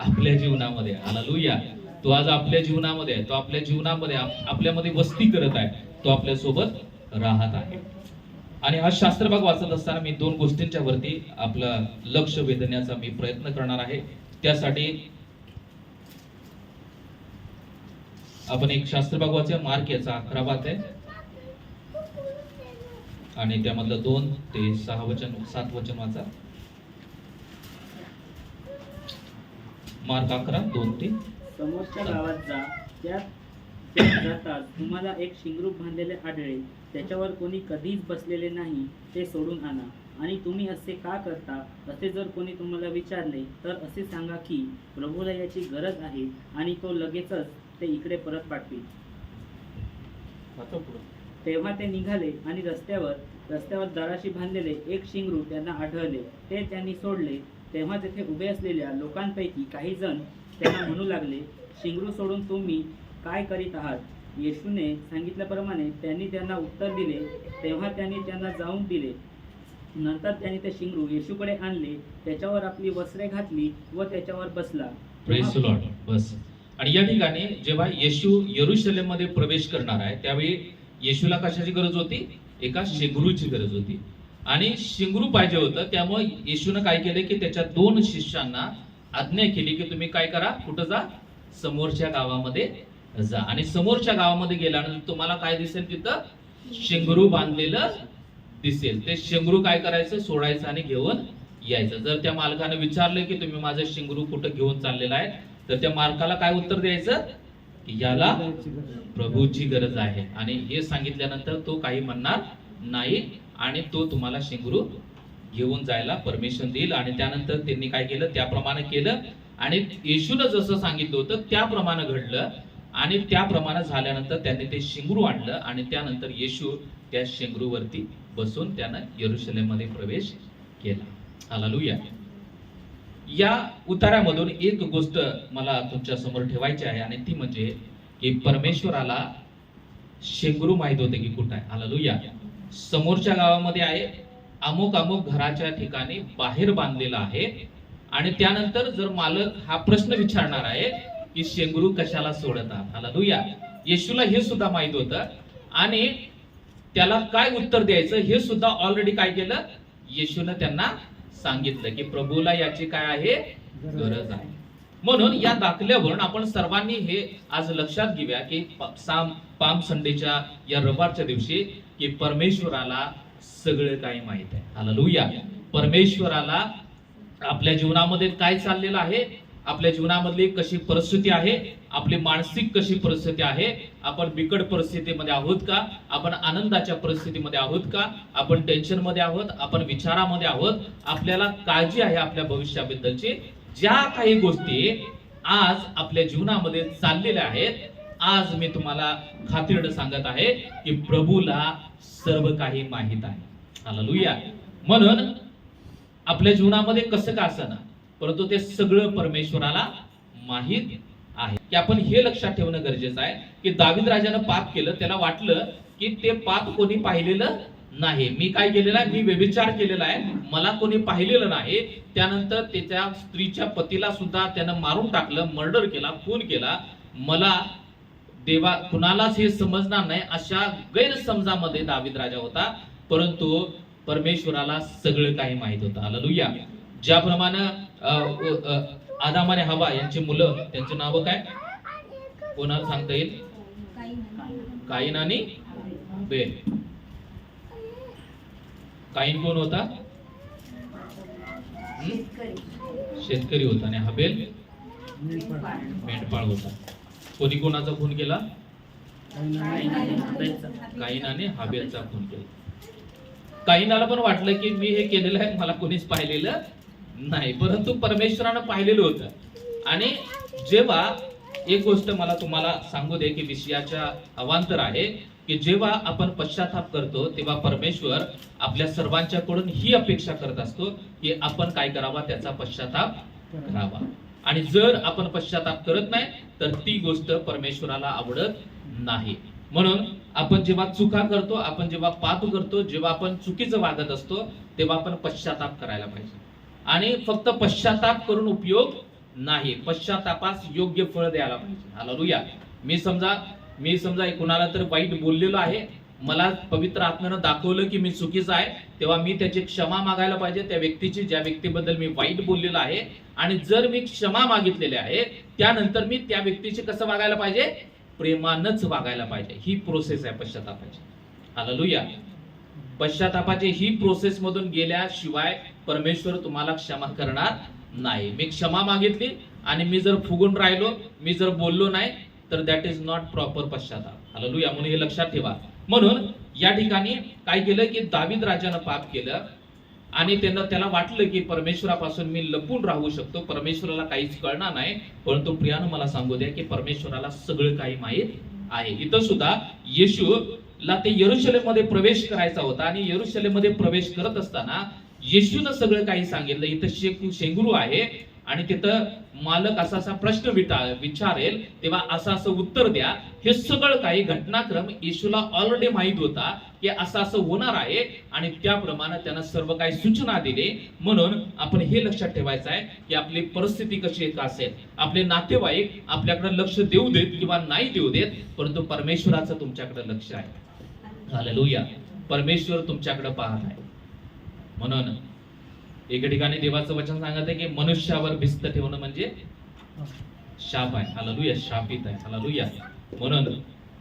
आपल्या जीवनामध्ये. हालेलुया. तो आज आपल्या जीवनामध्ये आहे, तो आपल्या जीवनामध्ये आपल्यामध्ये वस्ती करत आहे, तो आपल्या सोबत राहत आहे. आणि हा शास्त्रभाग वाचत असताना मी दोन गोष्टींच्या वरती आपलं लक्ष वेधण्याचा मी प्रयत्न करणार आहे. त्यासाठी आपण एक शास्त्रभाग वाचूया. मार्क याचा 11 अध्याय आणि त्यामधलं 2 ते 6 वचन 7 वचन वाचा. मार्क 11 2 ते समोरच्या गावात जा. त्यात जाताच तुम्हाला एक शिंगरूप बांधलेले आढळे, त्याच्यावर कोणी कधीच बसलेले नाही, ते सोडून आणा. आणि तुम्ही असे का करता असे जर कोणी तुम्हाला विचारले तर असे सांगा की प्रभूला याची गरज आहे आणि तो लगेचच ते इकडे परत पाठवी. तेव्हा ते निघाले आणि रस्त्यावर दाराशी बांधलेले एक शिंगरू त्यांना आढळले. ते त्यांनी सोडले. तेव्हा तेथे उभे असलेल्या लोकांपैकी काही जण त्यांना म्हणू लागले, शिंगरू सोडून तुम्ही काय करीत आहात? येशूने सांगितल्याप्रमाणे त्यांनी त्यांना उत्तर दिले. तेव्हा त्यांनी त्यांना जाऊन दिले. नंतर त्यांनी ते शिंगरू येशूकडे आणले, त्याच्यावर आपली वस्त्रे घातली व त्याच्यावर बसला. Praise the Lord. बस. आणि या ठिकाणी जेव्हा येशू यरूशलेममध्ये प्रवेश करणार आहे त्यावेळी येशूला कशाची गरज होती? एका शिंगरूची गरज होती. आणि शिंगरू पाहिजे होतं. त्यामुळे येशूने काय केले की त्याच्या 2 शिष्यांना आज्ञा केली की तुम्ही काय करा, कुठं जा, समोरच्या गावामध्ये जा. आणि समोरच्या गावामध्ये गेल्यानंतर तुम्हाला काय दिसेल? तिथं शेंगरू बांधलेलं दिसेल. ते शेंगरू काय करायचं? सोडायचं आणि घेऊन यायचं. जर त्या मालकाने विचारलं की तुम्ही माझं शेंगरू कुठं घेऊन चाललेला आहे, तर त्या मालकाला काय उत्तर द्यायचं? की याला प्रभूची गरज आहे. आणि हे सांगितल्यानंतर तो काही म्हणणार नाही आणि तो तुम्हाला शेंगरू घेऊन जायला परमिशन देईल. आणि त्यानंतर त्यांनी काय केलं? त्याप्रमाणे केलं. आणि येशूनं जसं सांगितलं होतं त्याप्रमाणे घडलं. आणि त्याप्रमाणे झाल्यानंतर त्यांनी ते शेंगरू आणलं आणि त्यानंतर येशू त्या शेंगरूवरती बसून त्यानं यरूशलेममध्ये प्रवेश केला. हालेलुया. या उतारामधून एक गोष्ट मला तुमच्या समोर ठेवायची आहे आणि ती म्हणजे की परमेश्वराला शेंगरू माहित होते की कुठं आहे. हालेलुया. समोरच्या गावामध्ये आहे, अमुक अमुक घराच्या ठिकाणी बाहेर बांधलेला आहे. आणि त्यानंतर जर मालक हा प्रश्न विचारणार आहे की शेंगरू कशाला सोडतात. हालेलुया. येशूला हे सुद्धा माहित होतं आणि त्याला काय उत्तर द्यायचं हे सुद्धा ऑलरेडी काय केलं? येशूनं त्यांना सांगितलं की प्रभूला याची काय आहे? गरज आहे. म्हणून या दाखल्यावरून आपण सर्वांनी हे आज लक्षात घेऊया की पाम संडेच्या या रविवारच्या दिवशी की परमेश्वराला सगळं काही माहित आहे. हालेलुया. परमेश्वराला आपल्या जीवनामध्ये काय चाललेलं आहे, आपल्या जीवनामधली कशी परिस्थिती आहे, आपली मानसिक कशी परिस्थिती आहे, आपण बिकट परिस्थितीमध्ये आहोत का, आपण आनंदाच्या परिस्थितीमध्ये आहोत का, आपण टेन्शन मध्ये आहोत, आपण विचारामध्ये आहोत, आपल्याला काळजी आहे आपल्या भविष्याबद्दलची, ज्या काही गोष्टी आज आपल्या जीवनामध्ये चाललेल्या आहेत, आज मी तुम्हाला खात्रीने सांगत आहे की प्रभूला सर्व काही माहित आहे. हालेलुया. म्हणून आपल्या जीवनामध्ये कसं का असना, परंतु ते सगळं परमेश्वराला माहित आहे. की आपण हे लक्षात ठेवणं गरजेचं आहे की दावीद राजानं पाप केलं, त्याला वाटलं की ते पाप कोणी पाहिलेलं नाही. मी काय केलेलं आहे? मी व्यभिचार केलेला आहे, मला कोणी पाहिलेलं नाही. त्यानंतर त्याच्या स्त्रीच्या पतीला सुद्धा त्यानं मारून टाकलं, मर्डर केला, खून केला. मला देवा कुणालाच हे समजणार नाही अशा गैरसमजामध्ये दावीद राजा होता. परंतु परमेश्वराला सगळं काही माहित होतं. हालेलुया. ज्याप्रमाणे आदाम आणि हवा यांची मुलं, त्यांची नावं काय? कोणाला सांगता येईल? काईन आणि हबेल. काईन कोण होता? शेतकरी होता. आणि हबेल मेंढपाळ होता. कोणी कोणाचा खून केला? काईन आणि हबेलचा खून केला. काईनाला पण वाटलं की मी हे केलेलं आहे, मला कोणीच पाहिलेलं नाही, परंतु परमेश्वरानं पाहिलेलं होतं. आणि जेव्हा एक गोष्ट मला तुम्हाला सांगू दे की विषयाच्या अवांतर आहे की जेव्हा आपण पश्चाताप करतो तेव्हा परमेश्वर आपल्या सर्वांच्याकडून ही अपेक्षा करत असतो की आपण काय करावा? त्याचा पश्चाताप करावा. आणि जर आपण पश्चाताप करत नाही तर ती गोष्ट परमेश्वराला आवडत नाही. म्हणून आपण जेव्हा चुका करतो, आपण जेव्हा पाप करतो, जेव्हा आपण चुकीचं वागत असतो तेव्हा आपण पश्चाताप करायला पाहिजे. आणि फक्त पश्चाताप करून उपयोग नाही, पश्चातापास योग्य फळ द्यायला पाहिजे. हालेलुया. मी समजा कुणाला तर वाईट बोललेलो आहे, मला पवित्र आत्म्यानं दाखवलं की मी चुकीचं आहे, तेव्हा मी त्याची क्षमा मागायला पाहिजे त्या व्यक्तीची, ज्या व्यक्तीबद्दल मी वाईट बोललेलो आहे. आणि जर मी क्षमा मागितलेली आहे त्यानंतर मी त्या व्यक्तीची कसं वागायला पाहिजे? प्रेमानच वागायला पाहिजे. ही प्रोसेस आहे पश्चातापाची. हालेलुया. पश्चातापाची ही प्रोसेस मधून गेल्याशिवाय परमेश्वर तुम्हाला क्षमा करणार नाही. मी क्षमा मागितली आणि मी जर फुगून राहिलो, मी जर बोललो नाही तर दॅट इज नॉट प्रॉपर पश्चाताप. हालेलुया. म्हणून हे लक्षात ठेवा. म्हणून या ठिकाणी काय केलं की दावीद राजानं पाप केलं आणि त्याला वाटलं की परमेश्वरापासून मी लपून राहू शकतो, परमेश्वराला काहीच कळणार नाही. परंतु प्रियानं मला सांगू द्या की परमेश्वराला सगळं काही माहीत आहे. इथं सुद्धा येशूला ते यरूशलेममध्ये प्रवेश करायचा होता आणि यरूशलेममध्ये प्रवेश करत असताना येशूनं सगळं काही सांगितलं. इथं शेंगरू आहे आणि तिथं मालक असा प्रश्न विचारेल तेव्हा असं उत्तर द्या. हे सगळं काही घटनाक्रम येशूला ऑलरेडी माहित होता की असं होणार आहे आणि त्याप्रमाणे त्यानं सर्व काही सूचना दिली. म्हणून आपण हे लक्षात ठेवायचं आहे की आपली परिस्थिती कशी असेल, आपले नातेवाईक आपल्याकडे लक्ष देऊ देत किंवा नाही देऊ देत, परंतु परमेश्वराचं तुमच्याकडे लक्ष आहे. हालेलुया. परमेश्वर तुमच्याकडे पाहत आहे. म्हणून एका ठिकाणी देवाचं वचन सांगत आहे की मनुष्यावर भिस्त ठेवणं म्हणजे शाप आहे. हालेलुया. शापित आहे. हालेलुया. म्हणून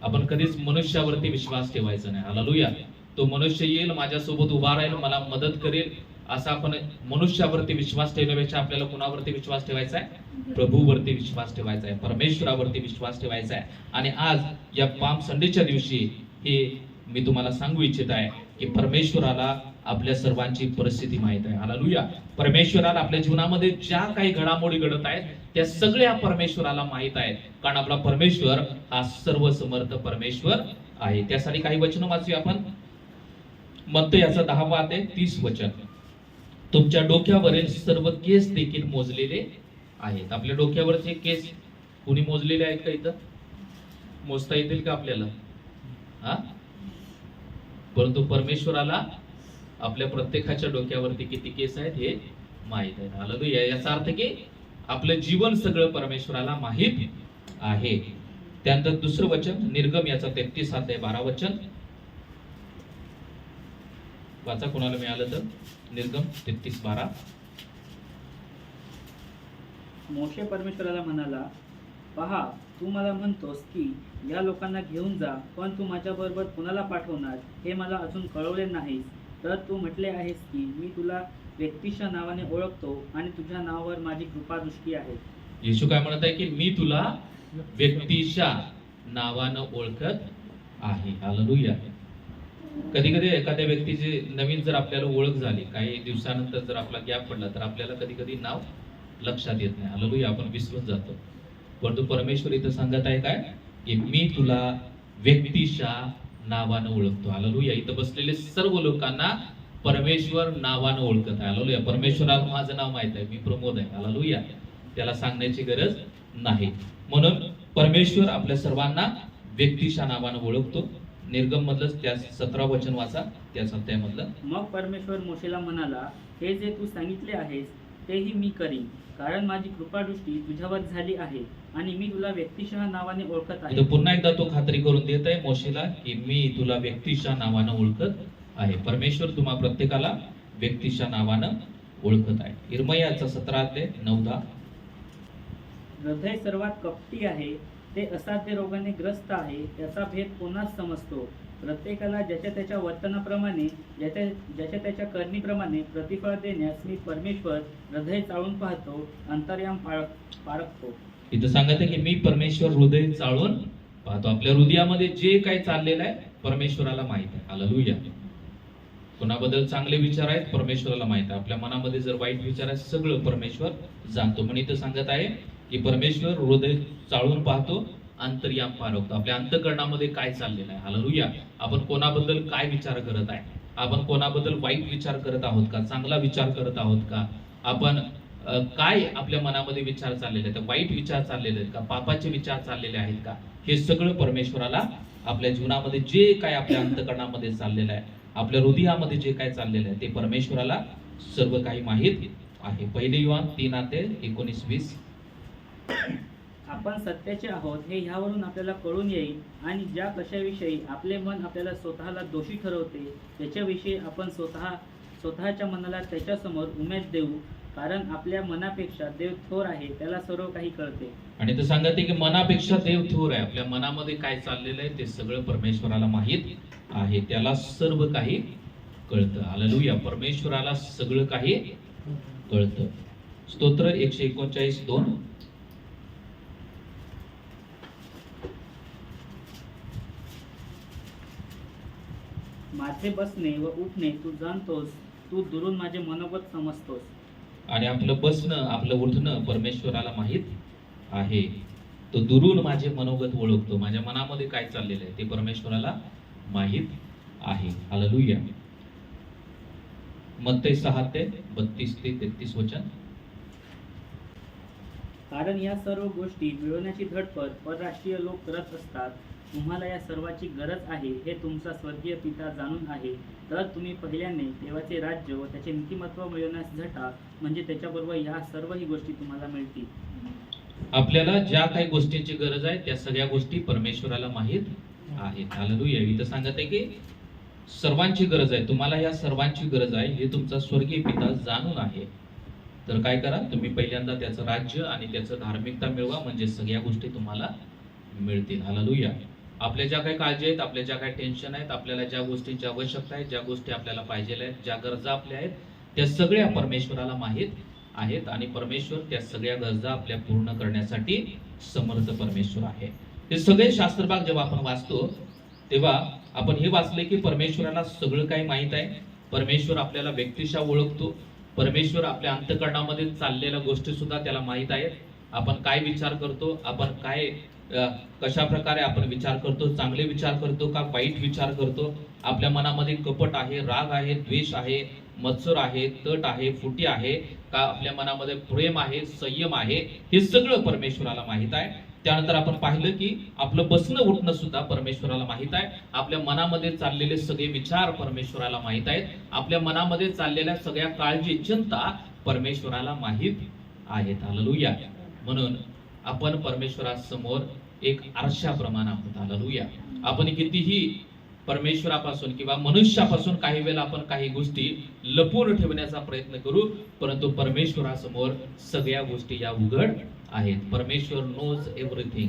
आपण कधीच मनुष्यावरती विश्वास ठेवायचा नाही. हालेलुया. तो मनुष्य येईल, माझ्यासोबत उभा राहील, मला मदत करेल, असा आपण मनुष्यावरती विश्वास ठेवण्यापेक्षा आपल्याला कुणावरती विश्वास ठेवायचा आहे? प्रभूवरती विश्वास ठेवायचा आहे, परमेश्वरावरती विश्वास ठेवायचा आहे. आणि आज या पाम संडेच्या दिवशी हे मी तुम्हाला सांगू इच्छित आहे की परमेश्वराला आपल्या सर्वांची परिस्थिती माहित आहे. हालेलुया. परमेश्वराला आपल्या जीवनामध्ये ज्या काही घडामोडी घडत आहेत त्या सगळ्या परमेश्वराला माहित आहेत, कारण आपला परमेश्वर हा सर्वसमर्थ परमेश्वर आहे. त्यासाठी काही वचन वाचूया आपण. मत्ती याचा 10वा अध्याय 30 वचन. तुमच्या डोक्यावरील सर्व केस देखील मोजलेले आहेत. आपल्या डोक्यावरचे केस कुणी मोजलेले आहेत का? इथं मोजता येतील का आपल्याला? हा, परंतु परमेश्वराला आपल्या प्रत्येकाच्या डोक्यावरती किती केस आहेत हे माहित आहे. हालेलुया. याचा अर्थ की आपलं जीवन सगळं परमेश्वराला माहित आहे. त्यानंतर दुसरं वचन निर्गम याचा 33 अध्याय 12 वचन वाचा, कोणाला मिळालं तर. निर्गम 33:12. मोशे परमेश्वराला म्हणाला, पहा, तू मला म्हणतोस की या लोकांना घेऊन जा, पण तू माझ्याबरोबर कुणाला पाठवणार हे मला अजून कळवले नाहीस. तर तू म्हटले आहेस की मी तुला व्यक्तीच्या नावाने ओळखतो आणि तुझ्या नावावर माझी कृपादृष्टी आहे. येशू काय म्हणत आहे की मी तुला व्यक्तीच्या नावानं ओळखत आहे. हालेलुया. कधी कधी एखाद्या व्यक्तीची नवीन जर आपल्याला ओळख झाली, काही दिवसानंतर जर आपला गॅप पडला, तर आपल्याला कधी कधी नाव लक्षात येत नाही. हालेलुया. आपण विसरून जातो. परंतु परमेश्वर इथं सांगत आहे काय की मी तुला व्यक्तीच्या नावानं ओळखतो. हालेलुया. इथं बसलेले सर्व लोकांना परमेश्वर नावानं ओळखत आहे. हालेलुया. परमेश्वराला माझं नाव माहित आहे, मी प्रमोद आहे. हालेलुया. त्याला सांगण्याची गरज नाही. म्हणून परमेश्वर आपल्या सर्वांना व्यक्तीच्या नावानं ओळखतो. निर्गम मधलं त्या 17 वचन वाचा, त्या अध्यायामधलं. मग परमेश्वर मोशेला म्हणाला, हे जे तू सांगितले आहेस तेही मी करीन, कारण माझी कृपादृष्टी तुझ्यावर झाली आहे आणि मी तुला व्यक्तिशः नावाने ओळखत आहे. इथं पुन्हा एकदा तो खात्री करून देत आहे मोशेला की मी तुला व्यक्तीच्या नावानं ओळखत आहे. परमेश्वर तुम्हा प्रत्येकाला व्यक्तीच्या नावानं ओळखत आहे. इर्मयाचा 17 अध्याय 9-10. हृदय सर्वात कपटी आहे, ते असाध्य रोगाने ग्रस्त आहे, त्याचा भेद कोणास समजतो. प्रत्येकाला ज्याच्या त्याच्या वर्तनाप्रमाणे, ज्याच्या त्याच्या करणीप्रमाणे प्रतिफळ देण्यास मी परमेश्वर हृदय चाळून पाहतो, अंतर्याम पारखतो. इथं सांगत आहे की मी परमेश्वर हृदय चाळून पाहतो. आपल्या हृदयामध्ये जे काही चाललेलं आहे परमेश्वराला माहित आहे. हालेलुया. कोणाबद्दल चांगले विचार आहेत परमेश्वराला माहित आहे. आपल्या मनामध्ये जर वाईट विचार आहेत सगळं परमेश्वर जाणतो. म्हणून इथं सांगत आहे की परमेश्वर हृदय चाळून पाहतो, अंतर्याम पारखतो. आपल्या अंतःकरणामध्ये काय चाललेलं आहे. हालेलुया. आपण कोणाबद्दल काय विचार करत आहे, आपण कोणाबद्दल वाईट विचार करत आहोत का, चांगला विचार करत आहोत का, आपण काय आपल्या मनामध्ये विचार चाललेले आहेत, वाईट विचार चाललेले आहेत का, पापाचे विचार चाललेले आहेत का, हे सगळं परमेश्वराला आपल्या जीवनामध्ये जे काय आपल्या अंतःकरणामध्ये चाललेलं आहे, आपल्या हृदयामध्ये जे काय चाललेलं आहे ते परमेश्वराला सर्व काही माहित आहे. 1 योहान 3:19-20. आपण सत्याचे आहोत हे ह्यावरून आपल्याला कळून येईल, आणि ज्या कशाविषयी आपले मन आपल्याला स्वतःला दोषी ठरवते त्याच्याविषयी आपण स्वतःच्या मनाला त्याच्यासमोर उमेद देऊ, कारण आपल्या मनापेक्षा देव थोर आहे, त्याला सर्व काही कळते. आणि ते सांगते की मनापेक्षा देव थोर आहे. आपल्या मनामध्ये काय चाललेलं आहे ते सगळं परमेश्वराला माहित आहे, त्याला सर्व काही कळतं. हालेलुया. परमेश्वराला सगळं काही कळतं. स्तोत्र 139:2. माझे बसणे व उठणे तू जाणतोस, तू दुरून माझे मनोगत समजतोस. आणि आपलं बसणं आपलं उठणं परमेश्वराला माहित आहे. तो दुरून माझे मनोगत ओळखतो. माझ्या मनामध्ये काय चाललेलं आहे ते परमेश्वराला माहित आहे. हालेलुया. मत्ती 6:32-33 वचन. कारण या सर्व गोष्टी मिळवण्याची धडपड परराष्ट्रीय लोक करत असतात. तुम्हाला या सर्वाची गरज आहे हे तुमचा स्वर्गीय पिता जाणून आहे. तर तुम्ही पहिल्याने देवाचे राज्य व त्याचे नीतिमत्व मिळवण्यास झटा, म्हणजे त्याच्याबरोबर या सर्वही गोष्टी तुम्हाला मिळतील. आपल्याला ज्या काही गोष्टींची गरज आहे त्या सगळ्या गोष्टी परमेश्वराला माहित आहेत. हालेलुया. इथं सांगत आहे की सर्वांची गरज आहे, तुम्हाला या सर्वांची गरज आहे हे तुमचा स्वर्गीय पिता जाणून आहे. तर काय करा, तुम्ही पहिल्यांदा त्याचं राज्य आणि त्याचं धार्मिकता मिळवा, म्हणजे सगळ्या गोष्टी तुम्हाला मिळतील. हालेलुया. आपल्या ज्या काही काळजी आहेत, आपल्या ज्या काही टेन्शन आहेत, आपल्याला ज्या गोष्टींची आवश्यकता आहे, ज्या गोष्टी आपल्याला पाहिजे आहेत, ज्या गरजा आपल्या आहेत, त्या सगळ्या परमेश्वराला माहीत आहेत आणि परमेश्वर त्या सगळ्या गरजा आपल्या पूर्ण करण्यासाठी समर्थ परमेश्वर आहे. हे सगळे शास्त्रभाग जेव्हा आपण वाचतो तेव्हा आपण हे वाचले की परमेश्वराला सगळं काही माहीत आहे. परमेश्वर आपल्याला व्यक्तिशः ओळखतो. परमेश्वर आपल्या अंतःकरणामध्ये चाललेल्या गोष्टी सुद्धा त्याला माहीत आहेत. आपण काय विचार करतो, आपण काय कशा प्रकारे आपण विचार करतो, चांगले विचार करतो का वाईट विचार करतो, आपल्या मनामध्ये कपट आहे, राग आहे, द्वेष आहे, मत्सर आहे, तट आहे, फुटी आहे का, आपल्या मनामध्ये प्रेम आहे, संयम आहे, हे सगळं परमेश्वराला माहीत आहे. त्यानंतर आपण पाहिलं की आपलं बसणं उठणं सुद्धा परमेश्वराला माहीत आहे. आपल्या मनामध्ये चाललेले सगळे विचार परमेश्वराला माहीत आहेत. आपल्या मनामध्ये चाललेल्या सगळ्या काळजी, चिंता परमेश्वराला माहीत आहेत. हालेलुया. म्हणून आपण परमेश्वरासमोर एक आरशाप्रमाणे आहोत. हालेलुया. आपण कितीही परमेश्वरापासून किंवा मनुष्यापासून काही वेळेला आपण काही गोष्टी लपवून ठेवण्याचा प्रयत्न करू, परंतु परमेश्वरासमोर सगळ्या गोष्टी या उघड आहेत. परमेश्वर नोज एव्हरीथिंग.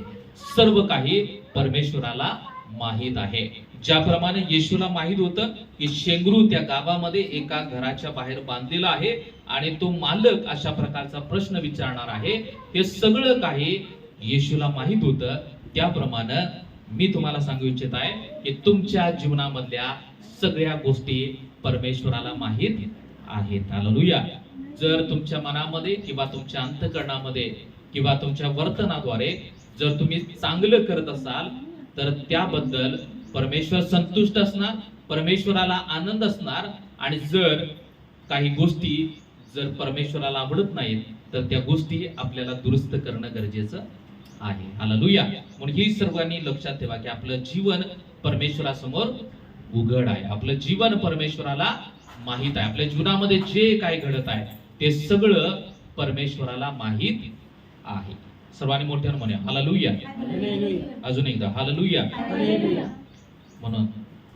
सर्व काही परमेश्वराला माहीत आहे. ज्याप्रमाणे येशूला माहीत होतं की शेंगरू त्या गावामध्ये एका घराच्या बाहेर बांधलेला आहे आणि तो मालक अशा प्रकारचा प्रश्न विचारणार आहे, हे सगळं काही येशूला माहीत होतं. त्याप्रमाणे मी तुम्हाला सांगू इच्छित आहे की तुमच्या जीवनामधल्या सगळ्या गोष्टी परमेश्वराला माहीत आहेत. हालेलुया. जर तुमच्या मनामध्ये किंवा तुमच्या अंतःकरणामध्ये किंवा तुमच्या वर्तनाद्वारे जर तुम्ही चांगलं करत असाल तर त्याबद्दल परमेश्वर संतुष्ट असणार, परमेश्वराला आनंद असणार. आणि जर काही गोष्टी जर परमेश्वराला आवडत नाहीत तर त्या गोष्टी आपल्याला दुरुस्त करणं गरजेचं आहे. हालेलुया. म्हणून ही सर्वांनी लक्षात ठेवा की आपलं जीवन परमेश्वरासमोर उघड आहे. आपलं जीवन परमेश्वराला माहीत आहे. आपल्या जीवनामध्ये जे काय घडत आहे ते सगळं परमेश्वराला माहीत आहे. सर्वांनी मोठ्यानं म्हणूया हालेलुया. अजून एकदा हालेलुया. म्हणून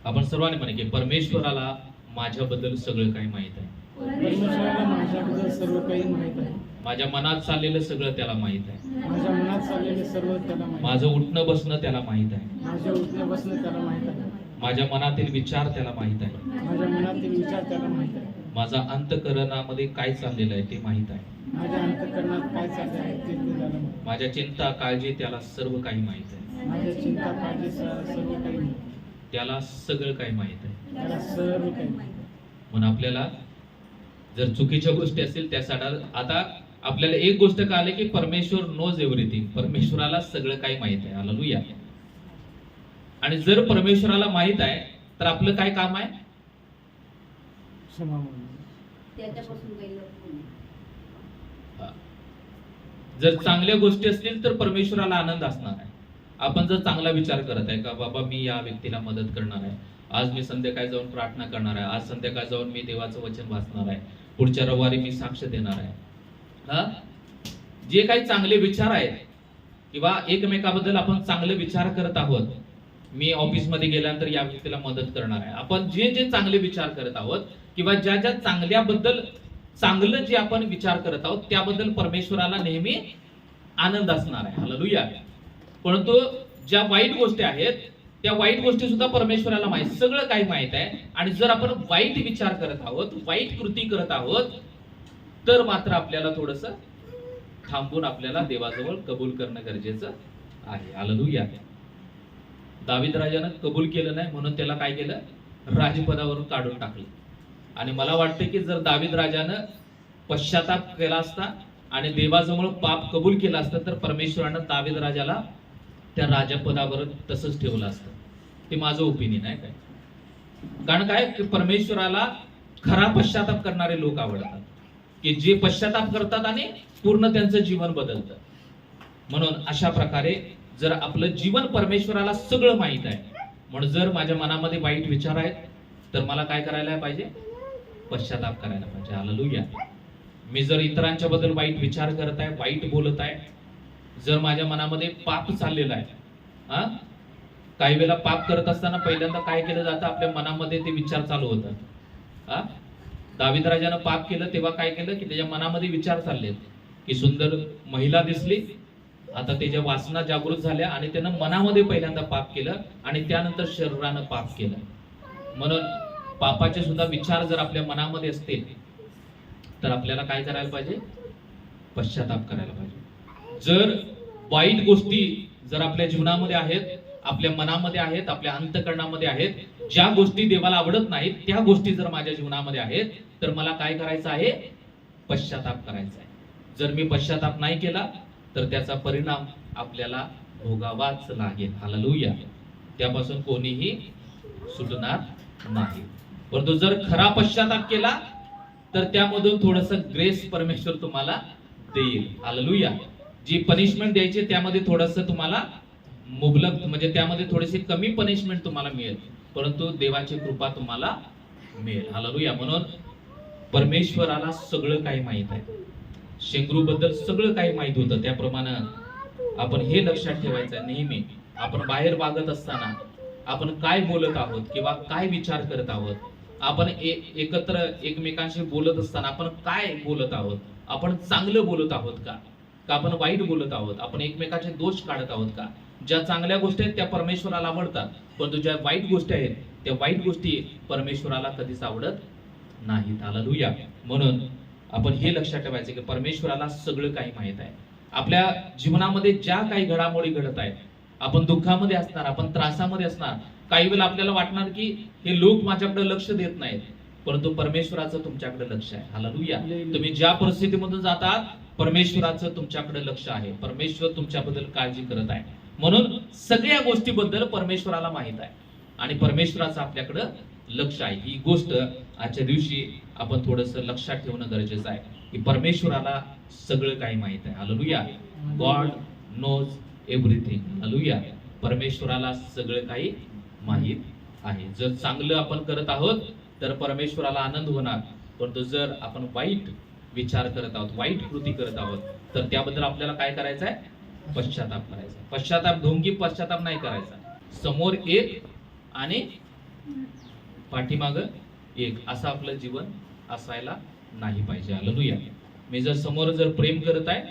आपण सर्वांनी म्हणे की परमेश्वराला माझ्याबद्दल सगळं काही माहीत आहे. परमेश्वराला माझ्याबद्दल सर्व काही माहीत आहे. माझ्या मनात चाललेलं सगळं त्याला माहीत आहे. माझ्या मनात चाललेले सर्व त्याला माहीत आहे. माझं उठणं बसणं त्याला माहीत आहे. माझ्या उठण्या बसणं त्याला माहीत आहे. माझ्या मनातील विचार त्याला माहीत आहे. माझ्या मनातील विचार त्याला माहीत आहे. माझा अंतःकरणामध्ये काय चाललेलं आहे ते माहीत आहे. माझ्या अंतःकरणात काय चालले आहे ते त्याला माहीत आहे. माझ्या चिंता काळजी त्याला सर्व काही माहीत आहे. माझ्या चिंता काळजी सर्व काही माहीत आहे. त्याला सगळं काही माहीत आहे. त्याला सर्व काही माहीत आहे. म्हणून आपल्याला जर चुकीच्या गोष्टी असतील त्यासाठी आता आपल्याला एक गोष्ट कळाली की परमेश्वर नोज एव्हरीथिंग. परमेश्वराला सगळं काही माहीत आहे. हालेलुया. आणि जर परमेश्वराला माहीत आहे तर आपलं काय काम आहे? क्षमा मागणे. त्याच्यापासून काही लपवून जर चांगल्या गोष्टी असतील तर परमेश्वराला आनंद असणार आहे. आपण जर चांगला विचार करत आहे का बाबा मी या व्यक्तीला मदत करणार आहे, आज मी संध्याकाळी जाऊन प्रार्थना करणार आहे, आज संध्याकाळी जाऊन मी देवाचं वचन वाचणार आहे, पुढच्या रविवारी मी साक्ष देणार आहे, जे काही चांगले विचार आहेत किंवा एकमेकाबद्दल आपण चांगले विचार करत आहोत, मी ऑफिसमध्ये गेल्यानंतर या व्यक्तीला मदत करणार आहे, आपण जे जे चांगले विचार करत आहोत किंवा ज्या ज्या चांगल्याबद्दल चांगलं जे आपण विचार करत आहोत त्याबद्दल परमेश्वराला नेहमी आनंद असणार आहे. हालेलुया. परंतु ज्या वाईट गोष्टी आहेत त्या वाईट गोष्टी सुद्धा परमेश्वराला माहित, सगळं काही माहित आहे. आणि जर आपण वाईट विचार करत आहोत, वाईट कृती करत आहोत तर मात्र आपल्याला थोडस थांबून आपल्याला देवाजवळ कबूल करणं गरजेचं आहे. हालेलुया. दावीद राजानं कबूल केलं नाही म्हणून त्याला काय केलं? राजपदावरून काढून टाकलं. आणि मला वाटतं की जर दावीद राजानं पश्चाताप केला असता आणि देवाजवळ पाप कबूल केला असता तर परमेश्वरानं दावीद राजाला त्या राजपदावर तसंच ठेवलं असतं. ते माझं ओपिनियन आहे. काय कारण काय की परमेश्वराला खरा पश्चाताप करणारे लोक आवडतात, की जे पश्चाताप करतात आणि पूर्ण त्यांचं जीवन बदलतं. म्हणून अशा प्रकारे जर आपलं जीवन परमेश्वराला सगळं माहित आहे, म्हणून जर माझ्या मनामध्ये वाईट विचार आहेत तर मला काय करायला पाहिजे? पश्चाताप करायला पाहिजे. हालेलुया. मी जर इतरांच्या बद्दल वाईट विचार करत आहे, वाईट बोलत आहे, जर माझ्या मनामध्ये पाप चाललेला आहे, काही वेळेला पाप करत असताना पहिल्यांदा काय केलं जातं? आपल्या मनामध्ये ते विचार चालू होतात. दावीद राजानं पाप केलं तेव्हा काय केलं की त्याच्या मनामध्ये विचार चालले की सुंदर महिला दिसली आता त्याच्या वासना जागृत झाल्या आणि त्यानं मनामध्ये पहिल्यांदा पाप केलं आणि त्यानंतर शरीरानं पाप केलं. म्हणून पापाचे सुद्धा विचार जर आपल्या मनामध्ये असतील तर आपल्याला काय करायला पाहिजे? पश्चाताप करायला पाहिजे. जर वाईट गोष्टी जर आपल्या जीवनामध्ये आहेत, आपल्या मनामध्ये आहेत, आपल्या अंतःकरणामध्ये आहेत, ज्या गोष्टी देवाला आवडत नाहीत त्या गोष्टी जर माझ्या जीवनामध्ये आहेत तर मला काय करायचं आहे? पश्चाताप करायचा आहे. जर मी पश्चाताप नाही केला तर त्याचा परिणाम आपल्याला भोगावाच लागेल. हालेलुया. त्यापासून कोणीही सुटणार नाही. परंतु जर खरा पश्चाताप केला तर त्यामधून थोडंसं ग्रेस परमेश्वर तुम्हाला देईल. हालेलुया. जी पनिशमेंट द्यायची त्यामध्ये थोडंसं तुम्हाला मुबलक म्हणजे त्यामध्ये थोडीशी कमी पनिशमेंट तुम्हाला मिळेल, परंतु देवाची कृपा तुम्हाला मिळेल. हालेलुया. म्हणून परमेश्वराला सगळं काही माहित आहे. शेंगरू बद्दल सगळं काही माहित होतं. त्याप्रमाणे आपण हे लक्षात ठेवायचं आहे नेहमी. आपण बाहेर वागत असताना आपण काय बोलत आहोत किंवा काय विचार करत आहोत, आपण एकत्र एकमेकांशी बोलत असताना आपण काय बोलत आहोत, आपण चांगलं बोलत आहोत का आपण वाईट बोलत आहोत, आपण एकमेकाचे दोष काढत आहोत का. ज्या चांगल्या गोष्टी आहेत त्या परमेश्वराला आवडतात, परंतु ज्या वाईट गोष्टी आहेत त्या वाईट गोष्टी परमेश्वराला कधीच आवडत नाहीत. हालेलुया. म्हणून आपण हे लक्षात ठेवायचं की परमेश्वराला सगळं काही माहित आहे. आपल्या जीवनामध्ये ज्या काही घडामोडी घडत आहेत, आपण दुःखामध्ये असणार, आपण त्रासामध्ये असणार, काही वेळेला आपल्याला वाटणार की हे लोक माझ्याकडे लक्ष देत नाहीत, परंतु परमेश्वराचं तुमच्याकडे लक्ष आहे. हालेलुया. तुम्ही ज्या परिस्थितीमधून जातात परमेश्वराचं तुमच्याकडे लक्ष आहे. परमेश्वर तुमच्याबद्दल काळजी करत आहे. म्हणून सगळ्या गोष्टीबद्दल परमेश्वराला माहित आहे आणि परमेश्वराचं आपल्याकडे लक्ष आहे. ही गोष्ट आजच्या दिवशी आपण थोडंसं लक्षात ठेवणं गरजेचं आहे की परमेश्वराला सगळं काही माहित आहे. Hallelujah. God knows everything. Hallelujah. परमेश्वराला सगळं काही माहित आहे. जर चांगलं आपण करत आहोत तर परमेश्वराला आनंद होणार, परंतु जर आपण वाईट विचार करत आहोत, वाईट कृती करत आहोत तर त्याबद्दल आपल्याला काय करायचं आहे? पश्चाताप करायचा. पश्चाताप ढोंगी पश्चाताप नाही करायचा. समोर एक आणि पाठीमाग एक असं आपलं जीवन असायला नाही पाहिजे. हालेलुया. मी जर समोर जर प्रेम करत आहे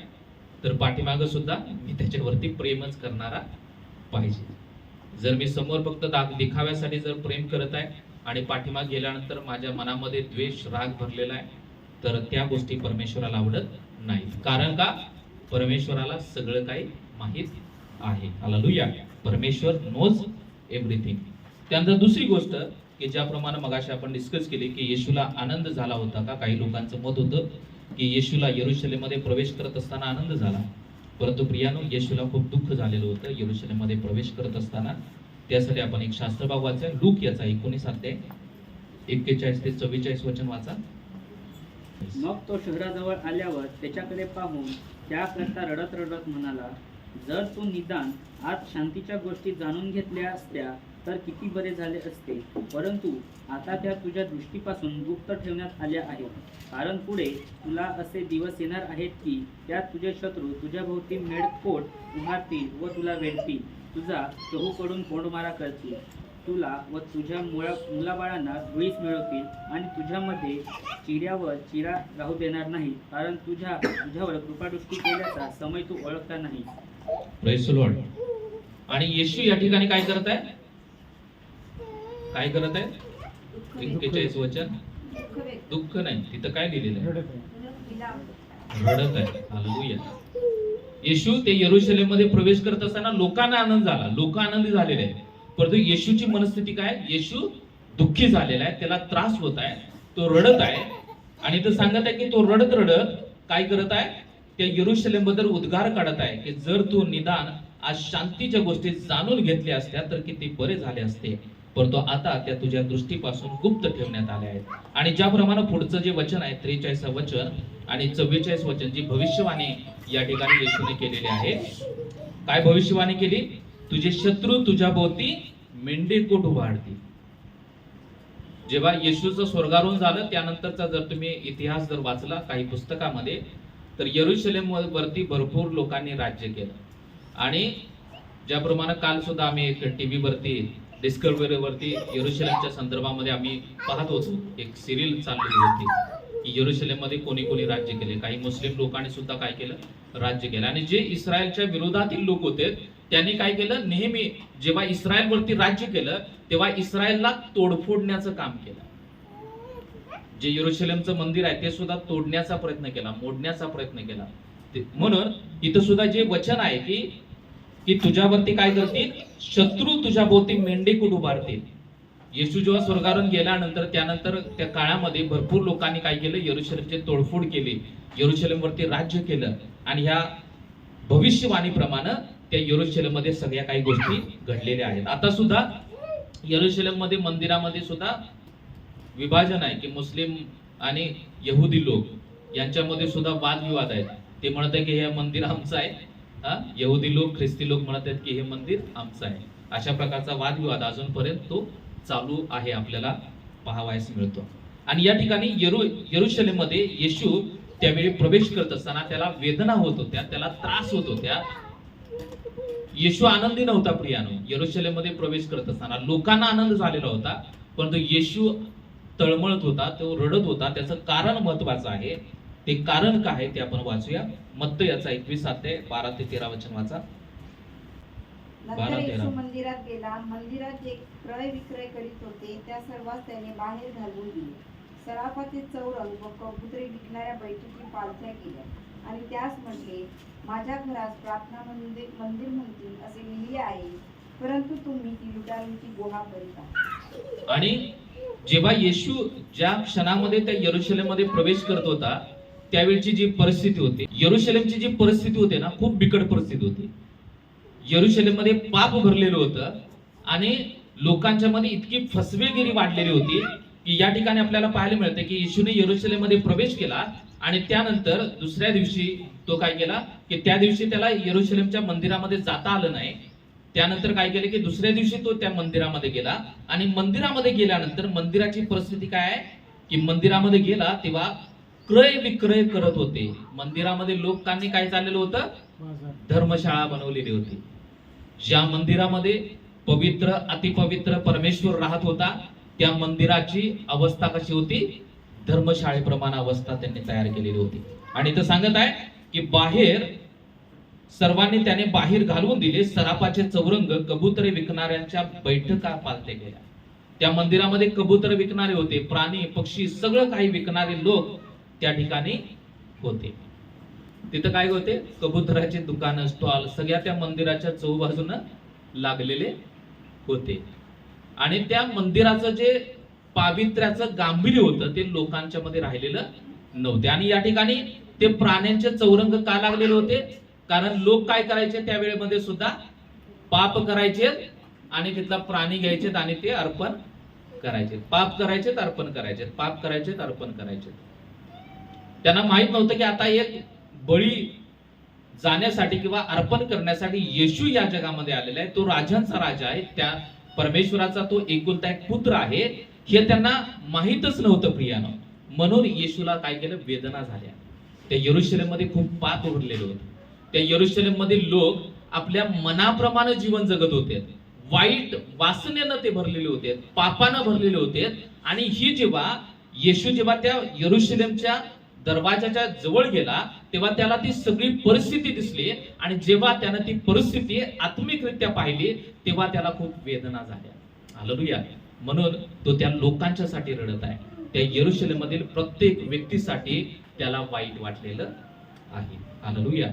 तर पाठीमाग सुद्धा मी त्याच्यावरती प्रेमच करणारा पाहिजे. जर मी समोर फक्त दिखाव्यासाठी जर प्रेम करत आहे आणि पाठीमाग गेल्यानंतर माझ्या मनामध्ये द्वेष राग भरलेला आहे तर त्या गोष्टी परमेश्वराला आवडत नाहीत. कारण का? परमेश्वराला सगळं काही माहित आहे. हालेलुया. परमेश्वर नोज एव्हरीथिंग. त्यानंतर दुसरी गोष्ट की ज्याप्रमाणे मगाशी आपण डिस्कस केली की येशूला आनंद झाला होता का? काही लोकांचं मत होतं की येशूला यरूशलेममध्ये प्रवेश करत असताना आनंद झाला, परंतु प्रियानो येशूला खूप दुःख झालेलं होतं यरूशलेममध्ये प्रवेश करत असताना. त्यासाठी आपण एक शास्त्रभाग वाचा. लूक याचा 19 अध्याय 41 ते 44 वचन वाचा. मग तो शहराजवळ आल्यावर त्याच्याकडे पाहून त्याकरता रडत रडत म्हणाला, जर तू निदान आज शांतीच्या गोष्टी जाणून घेतल्या असत्या तर किती बरे झाले असते, परंतु आता त्या तुझ्या दृष्टीपासून गुप्त ठेवण्यात आल्या आहेत. कारण पुढे तुला असे दिवस येणार आहेत की त्यात तुझे शत्रू तुझ्या भोवती मेढपोट उभारतील व तुला वेढतील, तुझा चहूकडून कोंडमारा करतील, तुला व तुझ्या मुलाबाळांना धुळीस मिळवतील आणि तुझ्यामध्ये चिऱ्यावर चिरा राहू देणार नाही, कारण तुझ्यावर कृपादृष्टी केल्याचा समय तू ओळखता नाही. Praise the Lord. आणि येशू या ठिकाणी काय करत आहे? काय करत आहे? 41 वचन. दुःख नाही, तिथं काय लिहिलेलं आहे? रडत आहे. हालेलुया. येशू ते यरूशलेममध्ये प्रवेश करत असताना लोकांना आनंद झाला, लोक आनंदी झालेले आहेत, परंतु येशूची मनस्थिती काय? येशू दुःखी झालेला आहे, त्याला त्रास होत आहे, तो रडत आहे. आणि तो सांगत आहे की तो रडत रडत काय करत आहे? त्या यरूशलेम बद्दल उद्गार काढत आहे की जर तू निदान आज शांतीच्या गोष्टी जाणून घेतल्या असत्या तर किती बरे झाले असते, परंतु आता त्या तुझ्या दृष्टीपासून गुप्त ठेवण्यात आल्या आहेत. आणि ज्याप्रमाणे पुढचं जे वचन आहे 43 वचन आणि 44 वचन जी भविष्यवाणी या ठिकाणी येशूने केलेली आहे. काय भविष्यवाणी केली? तुझे शत्रू तुझ्या भोवती मेंढेकोट उभारतील. जेव्हा येशूचं स्वर्गारोहण झालं त्यानंतरचा जर तुम्ही इतिहास जर वाचला काही पुस्तकामध्ये तर यरूशलेम वरती भरपूर लोकांनी राज्य केलं. आणि ज्याप्रमाणे काल सुद्धा आम्ही एक टीव्ही वरती डिस्कव्हरी वरती यरूशलेमच्या संदर्भामध्ये आम्ही पाहत होतो, एक सिरियल चाललेली होती की यरुशलेममध्ये कोणी कोणी राज्य केले. काही मुस्लिम लोकांनी सुद्धा काय केलं, राज्य केलं. आणि जे इस्रायलच्या विरोधातील लोक होते त्यांनी काय केलं, नेहमी जेव्हा इस्रायलवरती राज्य केलं तेव्हा इस्रायलला तोडफोडण्याचं काम केलं. जे यरुशलेमचं मंदिर आहे ते सुद्धा तोडण्याचा प्रयत्न केला, मोडण्याचा प्रयत्न केला. म्हणून इथं सुद्धा जे वचन आहे की तुझ्यावरती काय करतील, शत्रू तुझ्या भोवती मेंढीकूट उभारतील. येशू जेव्हा स्वर्गावरून गेल्यानंतर त्यानंतर त्या काळामध्ये भरपूर लोकांनी काय केलं, यरुशलेमची तोडफोड केली, यरुशलेमवरती राज्य केलं. आणि ह्या भविष्यवाणीप्रमाणे त्या यरुशलेममध्ये सगळ्या काही गोष्टी घडलेल्या आहेत. आता सुद्धा यरुशलेममध्ये मंदिरामध्ये सुद्धा विभाजन आहे की मुस्लिम आणि यहुदी लोक यांच्यामध्ये सुद्धा वादविवाद आहेत. ते म्हणत आहे की हे मंदिर आमचं आहे, यहुदी लोक ख्रिस्ती लोक म्हणत आहेत की हे मंदिर आमचं आहे. अशा प्रकारचा वादविवाद अजूनपर्यंत तो चालू आहे, आपल्याला पाहावयास मिळतो. आणि या ठिकाणी यरुशलेममध्ये येशू त्यावेळी प्रवेश करत असताना त्याला वेदना होत होत्या, त्याला त्रास होत होत्या. येशू आनंदी नव्हता प्रियानो. यरुशलेममध्ये प्रवेश करत असताना लोकांना आनंद झालेला होता, परंतु येशू तळमळत होता, तो रडत होता. त्याचं कारण महत्वाचं आहे. ते कारण काय आहे ते आपण वाचूया. मत्ती याचा 21 अध्याय 12 ते 13 वचन वाचा. नंतर येशू मंदिरात गेला. मंदिरात जे क्रय विक्रय करीत होते त्या सर्वांस त्याने बाहेर घालवून दिले. सराफाचे चौरंग व कबुतरे विकणाऱ्या बैठकी पालथ्या केल्या आणि त्यास म्हटले, माझ्या घरास प्रार्थना मंदिर म्हणतील असे लिहिले आहे, परंतु तुम्ही ती लुटारूंची गुहा करीत आहात. आणि जेव्हा येशू ज्या क्षणामध्ये त्या यरुशलेममध्ये प्रवेश करत होता त्यावेळची जी परिस्थिती होती, यरुशलेमची जी परिस्थिती होती ना, खूप बिकट परिस्थिती होती. यरुशलेममध्ये पाप भरलेलं होतं आणि लोकांच्या मध्ये इतकी फसवेगिरी वाढलेली होती की या ठिकाणी आपल्याला पाहायला मिळते की येशूने यरुशलेममध्ये प्रवेश केला आणि त्यानंतर दुसऱ्या दिवशी तो काय केला की त्या दिवशी त्याला यरुशलेमच्या मंदिरामध्ये जाता आलं नाही. त्यानंतर काय केलं की दुसऱ्या दिवशी तो त्या मंदिरामध्ये गेला आणि मंदिरामध्ये गेल्यानंतर मंदिराची परिस्थिती काय आहे की मंदिरामध्ये गेला तेव्हा क्रय विक्रय करत होते. मंदिरामध्ये लोकांनी काय चाललेलं होतं, धर्मशाळा बनवलेली होती. ज्या मंदिरामध्ये पवित्र अतिपवित्र परमेश्वर राहत होता त्या मंदिराची अवस्था कशी होती, धर्मशाळेप्रमाणे अवस्था त्यांनी तयार केलेली होती. आणि इथं सांगत आहे की बाहेर सर्वांनी त्याने बाहेर घालवून दिले. सराफाचे चौरंग कबुतरे विकणाऱ्यांच्या बैठका पालथे गेल्या. त्या मंदिरामध्ये कबुतरे विकणारे होते, प्राणी पक्षी सगळं काही विकणारे लोक त्या ठिकाणी होते. तिथं काय होते, कबुतराचे दुकान स्टॉल सगळ्या त्या मंदिराच्या चौबाजूनं लागलेले होते. आणि त्या मंदिराचं जे पावित्र्याचं गांभीर्य होतं ते लोकांच्या मध्ये राहिलेलं नव्हते. आणि या ठिकाणी ते प्राण्यांचे चौरंग का लागलेले होते, कारण लोक काय करायचे त्यावेळेमध्ये सुद्धा, पाप करायचे आणि तिथला प्राणी घ्यायचे आणि ते अर्पण करायचे. पाप करायचे अर्पण करायचे, पाप करायचे अर्पण करायचे. त्यांना माहित नव्हतं की आता एक बळी जाण्यासाठी किंवा अर्पण करण्यासाठी येशू या जगामध्ये आलेला आहे. तो राजांचा राजा आहे, त्या परमेश्वराचा तो एकुलता एक पुत्र आहे, हे त्यांना माहीतच नव्हतं प्रियानं. म्हणून येशूला काय केलं, वेदना झाल्या. त्या यरुशलेममध्ये खूप पाप भरलेलं होतं. त्या यरुशलेममध्ये लोक आपल्या मनाप्रमाणे जीवन जगत होते, वाईट वासनेनं ते भरलेले होते, पापानं भरलेले होते. आणि ही येशू जेव्हा त्या यरुशलेमच्या दरवाजाच्या जवळ गेला तेव्हा त्याला ती सगळी परिस्थिती दिसली आणि जेव्हा त्यानं ती परिस्थिती आत्मिकरित्या पाहिली तेव्हा त्याला खूप वेदना झाल्या. हालेलुया. म्हणून तो त्या लोकांच्यासाठी रडत आहे. त्या यरुशलेममधील प्रत्येक व्यक्तीसाठी त्याला वाईट वाटलेलं आहे. हालेलुया.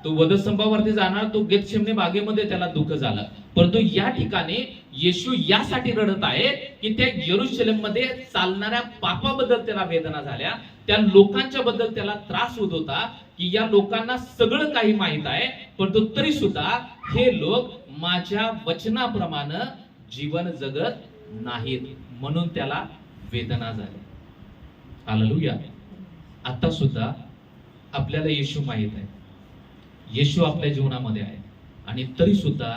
तो वधस्तंभावरती जाणार, तो गेतशेमने बागेमध्ये त्याला दुःख झालं, परंतु या ठिकाणी येशू यासाठी रडत आहे की त्या यरुशलेममध्ये चालणाऱ्या पापाबद्दल त्याला वेदना झाल्या. त्या लोकांच्या बद्दल त्याला त्रास होत होता की या लोकांना सगळं काही माहित आहे, परंतु तरी सुद्धा हे लोक माझ्या वचनाप्रमाणे जीवन जगत नाहीत, म्हणून त्याला वेदना झाल्या. हालेलुया. आता सुद्धा आपल्याला येशू माहित आहे, येशू आपल्या जीवनामध्ये आहे, आणि तरी सुद्धा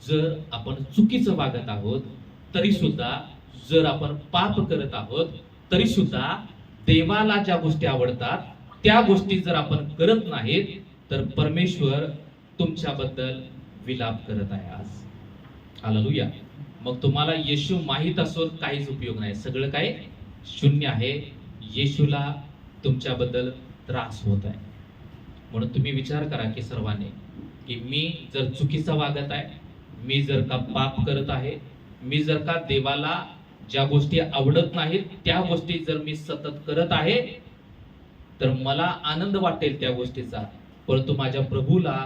जर आपण चुकीचं वागत आहोत, तरी सुद्धा जर आपण पाप करत आहोत, तरी सुद्धा देवाला ज्या गोष्टी आवडतात त्या गोष्टी जर आपण करत नाहीत तर परमेश्वर तुमच्याबद्दल विलाप करत आहे आज. हालेलुया. मग तुम्हाला येशू माहित असून काहीच उपयोग नाही, सगळं काही शून्य आहे. येशूला तुमच्याबद्दल त्रास होत आहे. म्हणून तुम्ही विचार करा की सर्वांनी, की मी जर चुकीचा वागत आहे, मी जर का पाप करत आहे, मी जर का देवाला ज्या गोष्टी आवडत नाहीत त्या गोष्टी जर मी सतत करत आहे, तर मला आनंद वाटेल त्या गोष्टीचा, परंतु माझ्या प्रभूला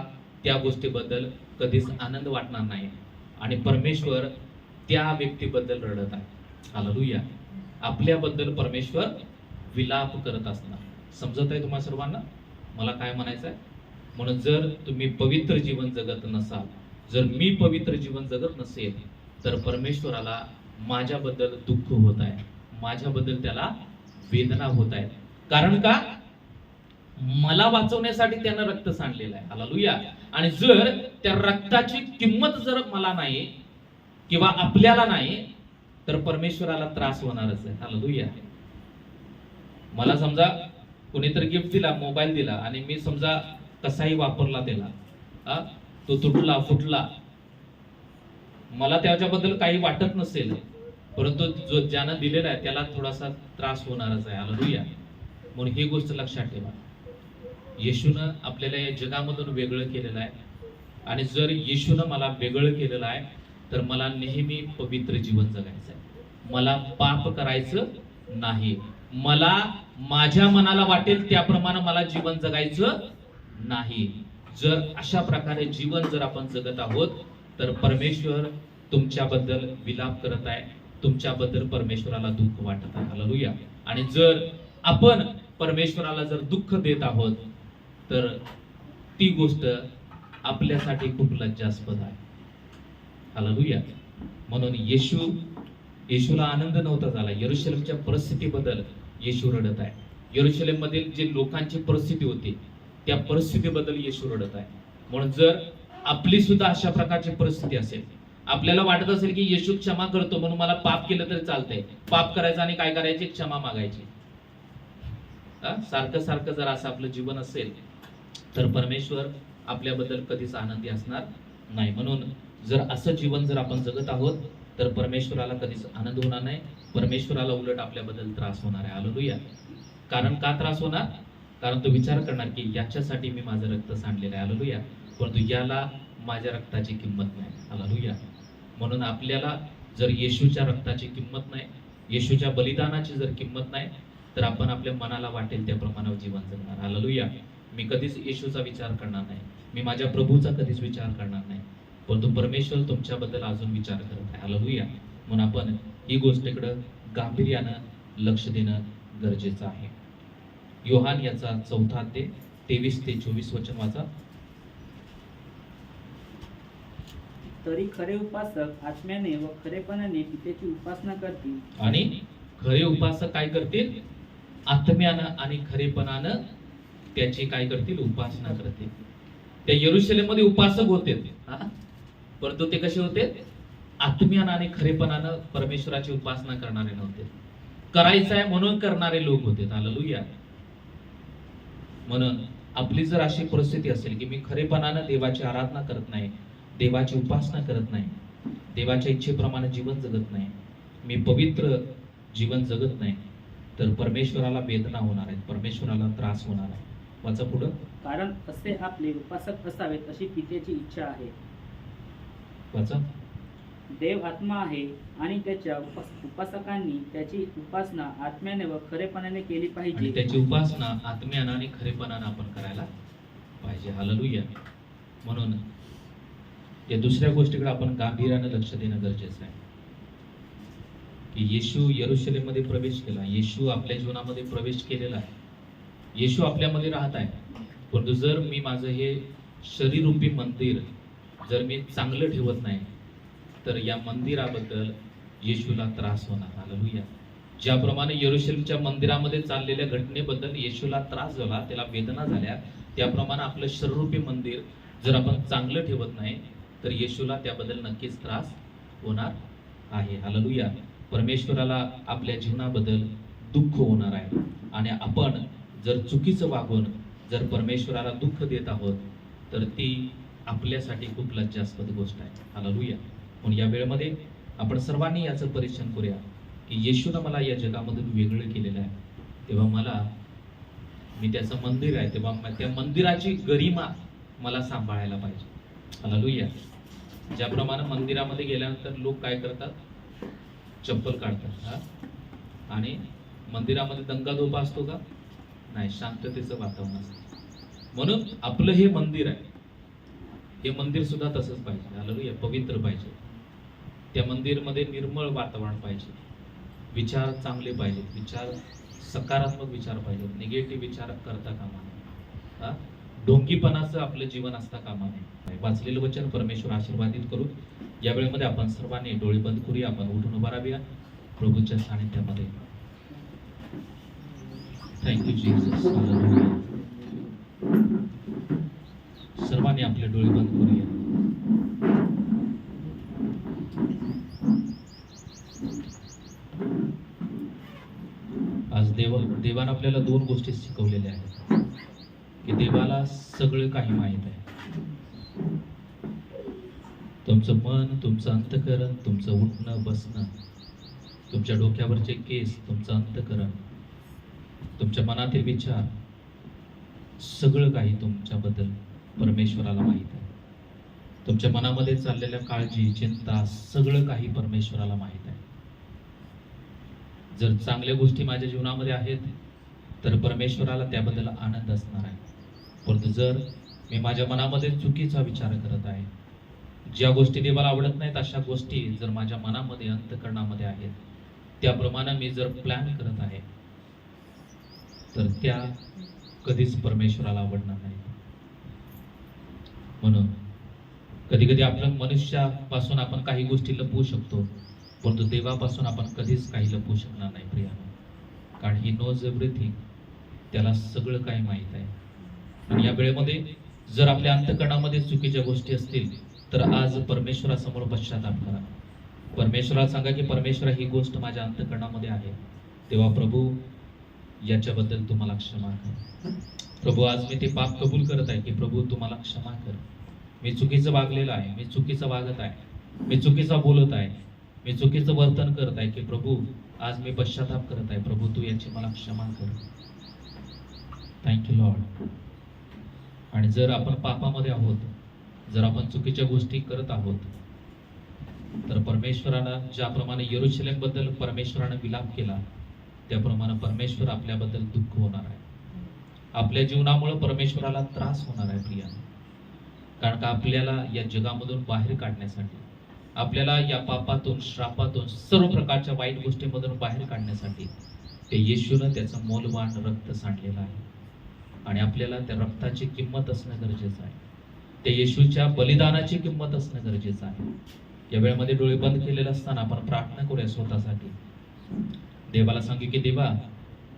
त्या गोष्टीबद्दल कधीच आनंद वाटणार नाही आणि परमेश्वर त्या व्यक्तीबद्दल रडत आहे. हालेलुया. आपल्याबद्दल परमेश्वर विलाप करत असणार. समजत आहे तुम्हाला सर्वांना मला काय म्हणायचं आहे? म्हणून जर तुम्ही पवित्र जीवन जगत नसाल, जर मी पवित्र जीवन जगत नसेल, तर परमेश्वराला माझ्याबद्दल दुःख होत आहे, माझ्याबद्दल त्याला वेदना होत आहे. कारण का? मला वाचवण्यासाठी त्यानं रक्त सांडलेलं आहे. हालेलुया. आणि जर त्या रक्ताची किंमत जर मला नाही किंवा आपल्याला नाही, तर परमेश्वराला त्रास होणारच आहे. हालेलुया. मला समजा कोणीतरी गिफ्ट दिला, मोबाईल दिला आणि मी समजा कसाही वापरला त्याला, तो तुटला फुटला, मला त्याच्याबद्दल काही वाटत नसेल, परंतु जो ज्यानं दिलेला आहे त्याला थोडासा त्रास होणारच आहे. हालेलुया. म्हणून ही गोष्ट लक्षात ठेवा. येशूनं आपल्याला या जगामधून वेगळं केलेलं आहे आणि जर येशूनं मला वेगळं केलेलं आहे, तर मला नेहमी पवित्र जीवन जगायचं आहे. मला पाप करायचं नाही. मला माझ्या मनाला वाटेल त्याप्रमाणे मला जीवन जगायचं नाही. जर अशा प्रकारे जीवन जर आपण जगत आहोत, तर परमेश्वर तुमच्याबद्दल विलाप करत आहे, तुमच्याबद्दल परमेश्वराला दुःख वाटत आहे. हालेलुया. आणि जर आपण परमेश्वराला जर दुःख देत आहोत, तर ती गोष्ट आपल्यासाठी खूप लज्जास्पद आहे. हालेलुया. म्हणून येशूला आनंद नव्हता झाला. यरूशलेमच्या परिस्थितीबद्दल येशू रडत आहे. यरूशलेम मधील जे लोकांची परिस्थिती होती त्या परिस्थितीबद्दल येशू रडत आहे. म्हणून जर आपली सुद्धा अशा प्रकारची परिस्थिती असेल, आपल्याला वाटत असेल की येशू क्षमा करतो म्हणून मला पाप केलं तरी चालतंय, पाप करायचं आणि काय करायचे? क्षमा मागायची. सारखं सारखं जर असं आपलं जीवन असेल, तर परमेश्वर आपल्याबद्दल कधीच आनंदी असणार नाही. म्हणून जर असं जीवन जर आपण जगत आहोत, तर परमेश्वराला कधीच आनंद होणार नाही. परमेश्वराला उलट आपल्याबद्दल त्रास होणार आहे. हालेलुया. कारण का त्रास होणार? कारण तो विचार करणार की याच्यासाठी मी माझं रक्त सांडलेलं आहे. हालेलुया. परंतु याला माझ्या रक्ताची किंमत नाही. हालेलुया. म्हणून आपल्याला जर येशूच्या रक्ताची किंमत नाही, येशूच्या बलिदानाची जर किंमत नाही, तर आपण आपल्या मनाला वाटेल त्याप्रमाणे जीवन जगणार. हालेलुया. मी कधीच येशूचा विचार करणार नाही, मी माझ्या प्रभूचा कधीच विचार करणार नाही, परंतु परमेश्वर तुमच्याबद्दल अजून विचार करत आहे. हालेलुया. म्हणून आपण ही गोष्टीकडे गांभीर्यानं लक्ष देणं गरजेचं आहे. योहान याचा 4 अध्याय 23 ते 24 वचन वाचा. तरी खरे उपासक आत्म्याने व खरेपणाने पित्याची उपासना करतील. आणि खरे उपासक काय करतील? आत्म्यानं आणि खरेपणानं त्याची काय करतील? उपासना करतील. त्या यरूशलेम मध्ये उपासक होते, परंतु ते कसे होते? आत्म्यानं आणि खरेपणानं परमेश्वराची उपासना करणारे नव्हते. करायचं आहे म्हणून करणारे लोक होते. हालेलुया. म्हणून आपली जर अशी परिस्थिती असेल की मी खरेपणानं देवाची आराधना करत नाही, देवाची उपासना करत नाही, देवाच्या इच्छेप्रमाणे जीवन जगत नाही, मी पवित्र जीवन जगत नाही, तर परमेश्वराला वेदना होणार आहेत, परमेश्वराला त्रास होणार आहे. वाचा पुढं. कारण असे आपले उपासक असावेत अशी पित्याची इच्छा आहे. वाचा. देव आत्मा आहे आणि त्याच्या उपासकांनी त्याची उपासना आत्म्याने व खरेपणाने केली आणि पाहिजे. त्याची उपासना आत्म्यानं आणि खरेपणानं आपण करायला पाहिजे. हालेलुया. म्हणून या दुसऱ्या गोष्टीकडे आपण गांभीर्यानं लक्ष देणं गरजेचं आहे की येशू यरूशलेम मध्ये प्रवेश केला, येशू आपल्या जीवनामध्ये प्रवेश केलेला आहे, येशू आपल्यामध्ये राहत आहे. परंतु जर मी माझं हे शरीररूपी मंदिर जर मी चांगलं ठेवत नाही, तर या मंदिराबद्दल येशूला त्रास होणार. हालेलुया. ज्याप्रमाणे यरूशलेमच्या मंदिरामध्ये चाललेल्या घटनेबद्दल येशूला त्रास झाला, त्याला वेदना झाल्या, त्याप्रमाणे आपलं शरीररूपी मंदिर जर आपण चांगलं ठेवत नाही, तर येशूला त्याबद्दल नक्कीच त्रास होणार आहे. हालेलुया. परमेश्वराला आपल्या जीवनाबद्दल दुःख होणार आहे आणि आपण जर चुकीचं वागून जर परमेश्वराला दुःख देत आहोत, तर ती आपल्यासाठी खूप लज्जास्पद गोष्ट आहे. हालेलुया. म्हणून या वेळेमध्ये आपण सर्वांनी याचं परीक्षण करूया की येशूनं मला या जगामधून वेगळं केलेलं आहे, तेव्हा मी त्याचं मंदिर आहे, तेव्हा त्या मंदिराची गरिमा मला सांभाळायला पाहिजे. हालेलुया. ज्याप्रमाणे मंदिरामध्ये गेल्यानंतर लोक काय करतात, चप्पल काढतात हा, आणि मंदिरामध्ये दंगाधोपा असतो का? नाही, शांततेचं वातावरण असतं. म्हणून आपलं हे मंदिर आहे, हे मंदिर सुद्धा तसंच पाहिजे. हालेलुया. पवित्र पाहिजे. त्या मंदिरमध्ये निर्मळ वातावरण पाहिजे, विचार चांगले पाहिजेत, विचार सकारात्मक विचार पाहिजेत, निगेटिव्ह विचार करता कामा नये. हा, ढोंगीपणाचं आपलं जीवन असता कामा नये. वाचलेलं वचन परमेश्वर आशीर्वादित करू. या वेळेमध्ये आपण सर्वांनी डोळे बंद करूया, आपण उठून उभा राहूया प्रभूच्या सानिध्यामध्ये. Thank you Jesus. सर्वांनी आपले डोळे बंद करूया. आज देवानं आपल्याला 2 गोष्टी शिकवलेल्या आहेत की देवाला सगळं काही माहीत आहे. तुमचं मन, तुमचं अंतःकरण, तुमचं उठणं बसणं, तुमच्या डोक्यावरचे केस, तुमचं अंतःकरण, तुमच्या मनातील विचार, सगळं काही तुमच्याबद्दल परमेश्वराला माहीत आहे. तुमच्या मनामध्ये चाललेल्या काळजी, चिंता, सगळं काही परमेश्वराला माहीत आहे. जर चांगल्या गोष्टी माझ्या जीवनामध्ये आहेत तर परमेश्वराला त्याबद्दल आनंद असणार आहे. परंतु जर मी माझ्या मनामध्ये चुकीचा विचार करत आहे, ज्या गोष्टी देवाला आवडत नाहीत अशा गोष्टी जर माझ्या मनामध्ये, अंतःकरणामध्ये आहेत, त्याप्रमाणे मी जर प्लॅन करत आहे तर त्या कधीच परमेश्वराला आवडणार नाही. म्हणून कधी कधी आपल्या मनुष्यापासून आपण काही गोष्टी लपवू शकतो, परंतु देवापासून आपण कधीच काही लपवू शकणार नाही प्रियानो. कारण ही नोज एव्हरीथिंग, त्याला सगळं काही माहीत आहे. आणि या वेळेमध्ये जर आपल्या अंतःकरणामध्ये चुकीच्या गोष्टी असतील तर आज परमेश्वरासमोर पश्चाताप करा. परमेश्वराला सांगा की परमेश्वरा, ही गोष्ट माझ्या अंतःकरणामध्ये आहे, तेव्हा प्रभू याच्याबद्दल तुम्हाला क्षमा कर. प्रभू, आज मी ते पाप कबूल करत आहे की प्रभू तुम्हाला क्षमा कर. मी चुकीचं वागलेलं आहे, मी चुकीचं वागत आहे, मी चुकीचं बोलत आहे, मी चुकीचं वर्तन करत आहे की प्रभू आज मी पश्चाताप करत आहे. प्रभू तू याची मला क्षमा कर. Thank you Lord. आणि जर आपण पापामध्ये आहोत, जर आपण चुकीच्या गोष्टी करत आहोत, तर परमेश्वरानं ज्याप्रमाणे यरूशलेमबद्दल परमेश्वरानं विलाप केला, त्याप्रमाणे परमेश्वर आपल्याबद्दल दुःख होणार आहे. आपल्या जीवनामुळे परमेश्वराला त्रास होणार आहे प्रिया. कारण का आपल्याला या जगामधून बाहेर काढण्यासाठी, आपल्याला या पापातून, श्रापातून, सर्व प्रकारच्या वाईट गोष्टींमधून बाहेर काढण्यासाठी ते येशूनं त्याचं मौल्यवान रक्त सांडलेलं आहे. आणि आपल्याला त्या रक्ताची किंमत असणं गरजेचं आहे, त्या येशूच्या बलिदानाची किंमत असणं गरजेचं आहे. या वेळेमध्ये डोळे बंद केलेले असताना आपण प्रार्थना करूया स्वतःसाठी. देवाला सांगू की देवा,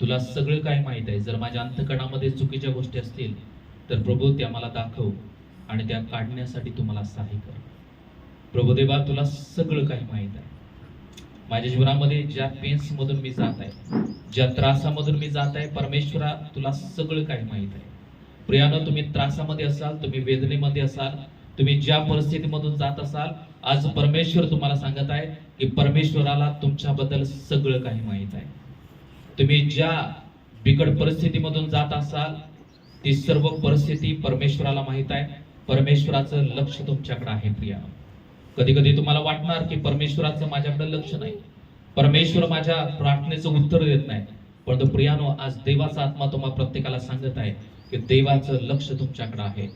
तुला सगळं काय माहीत आहे. जर माझ्या अंतःकरणामध्ये चुकीच्या गोष्टी असतील तर प्रभू त्या मला दाखव आणि त्या काढण्यासाठी तू मला सहाय्य कर. प्रभू देवा, तुला सगळं काही माहीत आहे. माझ्या जीवनामध्ये ज्या पेन्समधून मी जात आहे, ज्या त्रासामधून मी जात आहे, परमेश्वरा तुला सगळं काही माहीत आहे. प्रियानो, तुम्ही त्रासामध्ये असाल, तुम्ही वेदनेमध्ये असाल, तुम्ही ज्या परिस्थितीमधून जात असाल, आज परमेश्वर तुम्हाला सांगत आहे की परमेश्वराला तुमच्याबद्दल सगळं काही माहीत आहे. तुम्ही ज्या बिकट परिस्थितीमधून जात असाल, ती सर्व परिस्थिती परमेश्वराला माहीत आहे. परमेश्वराचं लक्ष तुमच्याकडे आहे प्रिया. कधी कधी तुम्हाला वाटणार की परमेश्वराचं माझ्याकडे लक्ष नाही, परमेश्वर माझ्या प्रार्थनेचं उत्तर देत नाही. परंतु प्रियानो, आज देवाचा आत्मा तुम्हाला प्रत्येकाला सांगत आहे की देवाचं लक्ष तुमच्याकडे आहे,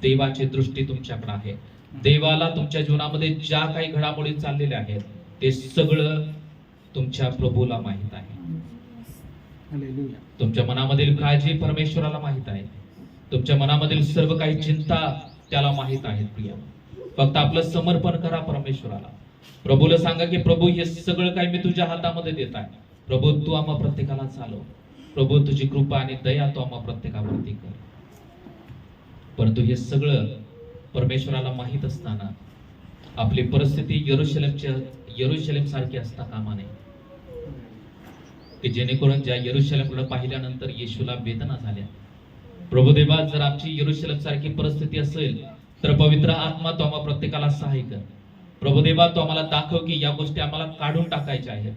देवाची दृष्टी तुमच्याकडे आहे. देवाला तुमच्या जीवनामध्ये ज्या काही घडामोडी चाललेल्या आहेत ते सगळं तुमच्या प्रभूला माहीत आहे. तुमच्या मनामधील काळजी परमेश्वराला माहीत आहे. तुमच्या मनामधील सर्व काही चिंता त्याला माहीत आहेत प्रिया. फक्त आपलं समर्पण करा परमेश्वराला. प्रभूला सांगा की प्रभू, हे सगळं काही मी तुझ्या हातामध्ये देत आहे. प्रभू, तू आम्हा प्रत्येकाला चालव. प्रभू, तुझी कृपा आणि दया तू आम्हा प्रत्येकावरती कर. परंतु हे सगळं परमेश्वराला माहीत असताना आपली परिस्थिती यरूशलेम सारखी असता कामा नये, की जेणेकरून ज्या यरूशलेमकडे पाहिल्यानंतर येशूला वेदना झाल्या. प्रभुदेवा, जर आमची यरूशलेम सारखी परिस्थिती असेल तर पवित्र आत्मा तो आम्हा प्रत्येकाला सहाय्य कर. प्रभुदेवा, तो आम्हाला दाखव की या गोष्टी आम्हाला काढून टाकायच्या आहेत.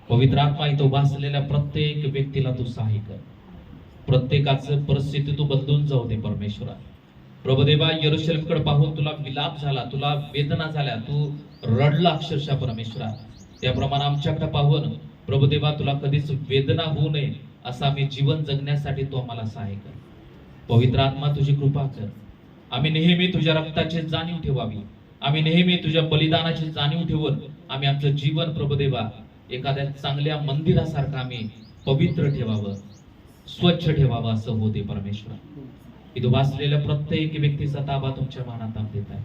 पवित्र आत्मा इथं वाचलेल्या प्रत्येक व्यक्तीला तू सहाय्य कर. प्रत्येकाचं परिस्थिती तू बदलून जाऊ दे परमेश्वरा. प्रभुदेवा, यरूशलेमकडे पाहून तुला विलाप झाला, तुला वेदना झाल्या, तू रडला अक्षरशः परमेश्वरा. त्याप्रमाणे आमच्याकडे पाहून प्रभुदेवा तुला कधीच वेदना होऊ नये असं आम्ही जीवन जगण्यासाठी तू आम्हाला सहाय्य कर. पवित्र आत्मा तुझी कृपा कर. आम्ही नेहमी तुझ्या रक्ताची जाणीव ठेवावी. आम्ही नेहमी तुझ्या बलिदानाची जाणीव ठेवून आम्ही आमचं जीवन प्रभुदेवा एखाद्या चांगल्या मंदिरासारखं आम्ही पवित्र ठेवावं, स्वच्छ ठेवावं असं होते परमेश्वरा. इथं वाचलेल्या प्रत्येक व्यक्तीचा ताबा तुमच्या मनात आम देत आहे.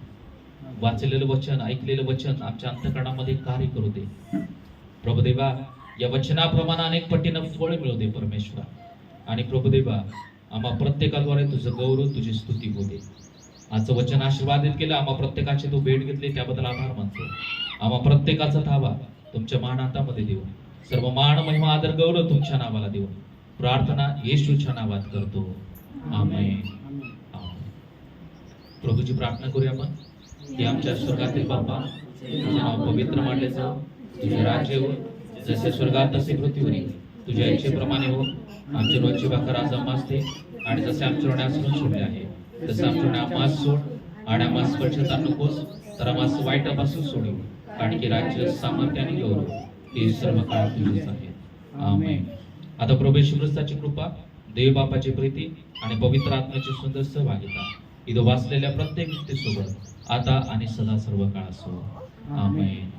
वाचलेलं वचन, ऐकलेलं वचन आमच्या अंतःकरणामध्ये कार्य करू दे प्रभुदेवा. या वचनाप्रमाणे अनेक पटीनं फळ मिळू दे परमेश्वरा. आणि प्रभुदेवा, आम्हा प्रत्येकाद्वारे तुझं गौरव, तुझी स्तुती होऊ दे. आजचं वचन आशीर्वादित केलं, आम्हा प्रत्येकाची तू भेट घेतली त्याबद्दल आभार मानतो. आम्हा प्रत्येकाचा ताबा तुमच्या महानाथामध्ये देऊन सर्व मान, महिमा, आदर, गौरव तुमच्या नावाला देऊन प्रार्थना येशूच्या नावात करतो. आमेन. प्रभूची प्रार्थना करूया आपण की आमच्या स्वर्गातील बाप्पा, तुझं नाव पवित्र मानले जावं, तुझे राज्य हो, जसे स्वर्गात तसे पृथ्वीवरील तुझ्या इच्छेप्रमाणे हो. आमची रोजची भाकर आज आम्हास दे, आणि जसे आमच्या ऋणासून सोडले आहे तसं आमच्या आम्हास सोड, आणि आम्हास स्पर्शता नकोस तर आम्हास वाईटापासून सोडू. कारण की राज्य, सामर्थ्य आणि गौरव हे सर्व काळ तुझेच आहे. आमेन. आता प्रभू येशू ख्रिस्ताची कृपा, देव बापाची प्रीती आणि पवित्र आत्म्याची सुंदर सहभागिता इथं वाचलेल्या प्रत्येक व्यक्तीसोबत आता आणि सदा सर्व काळ असो. आमेन.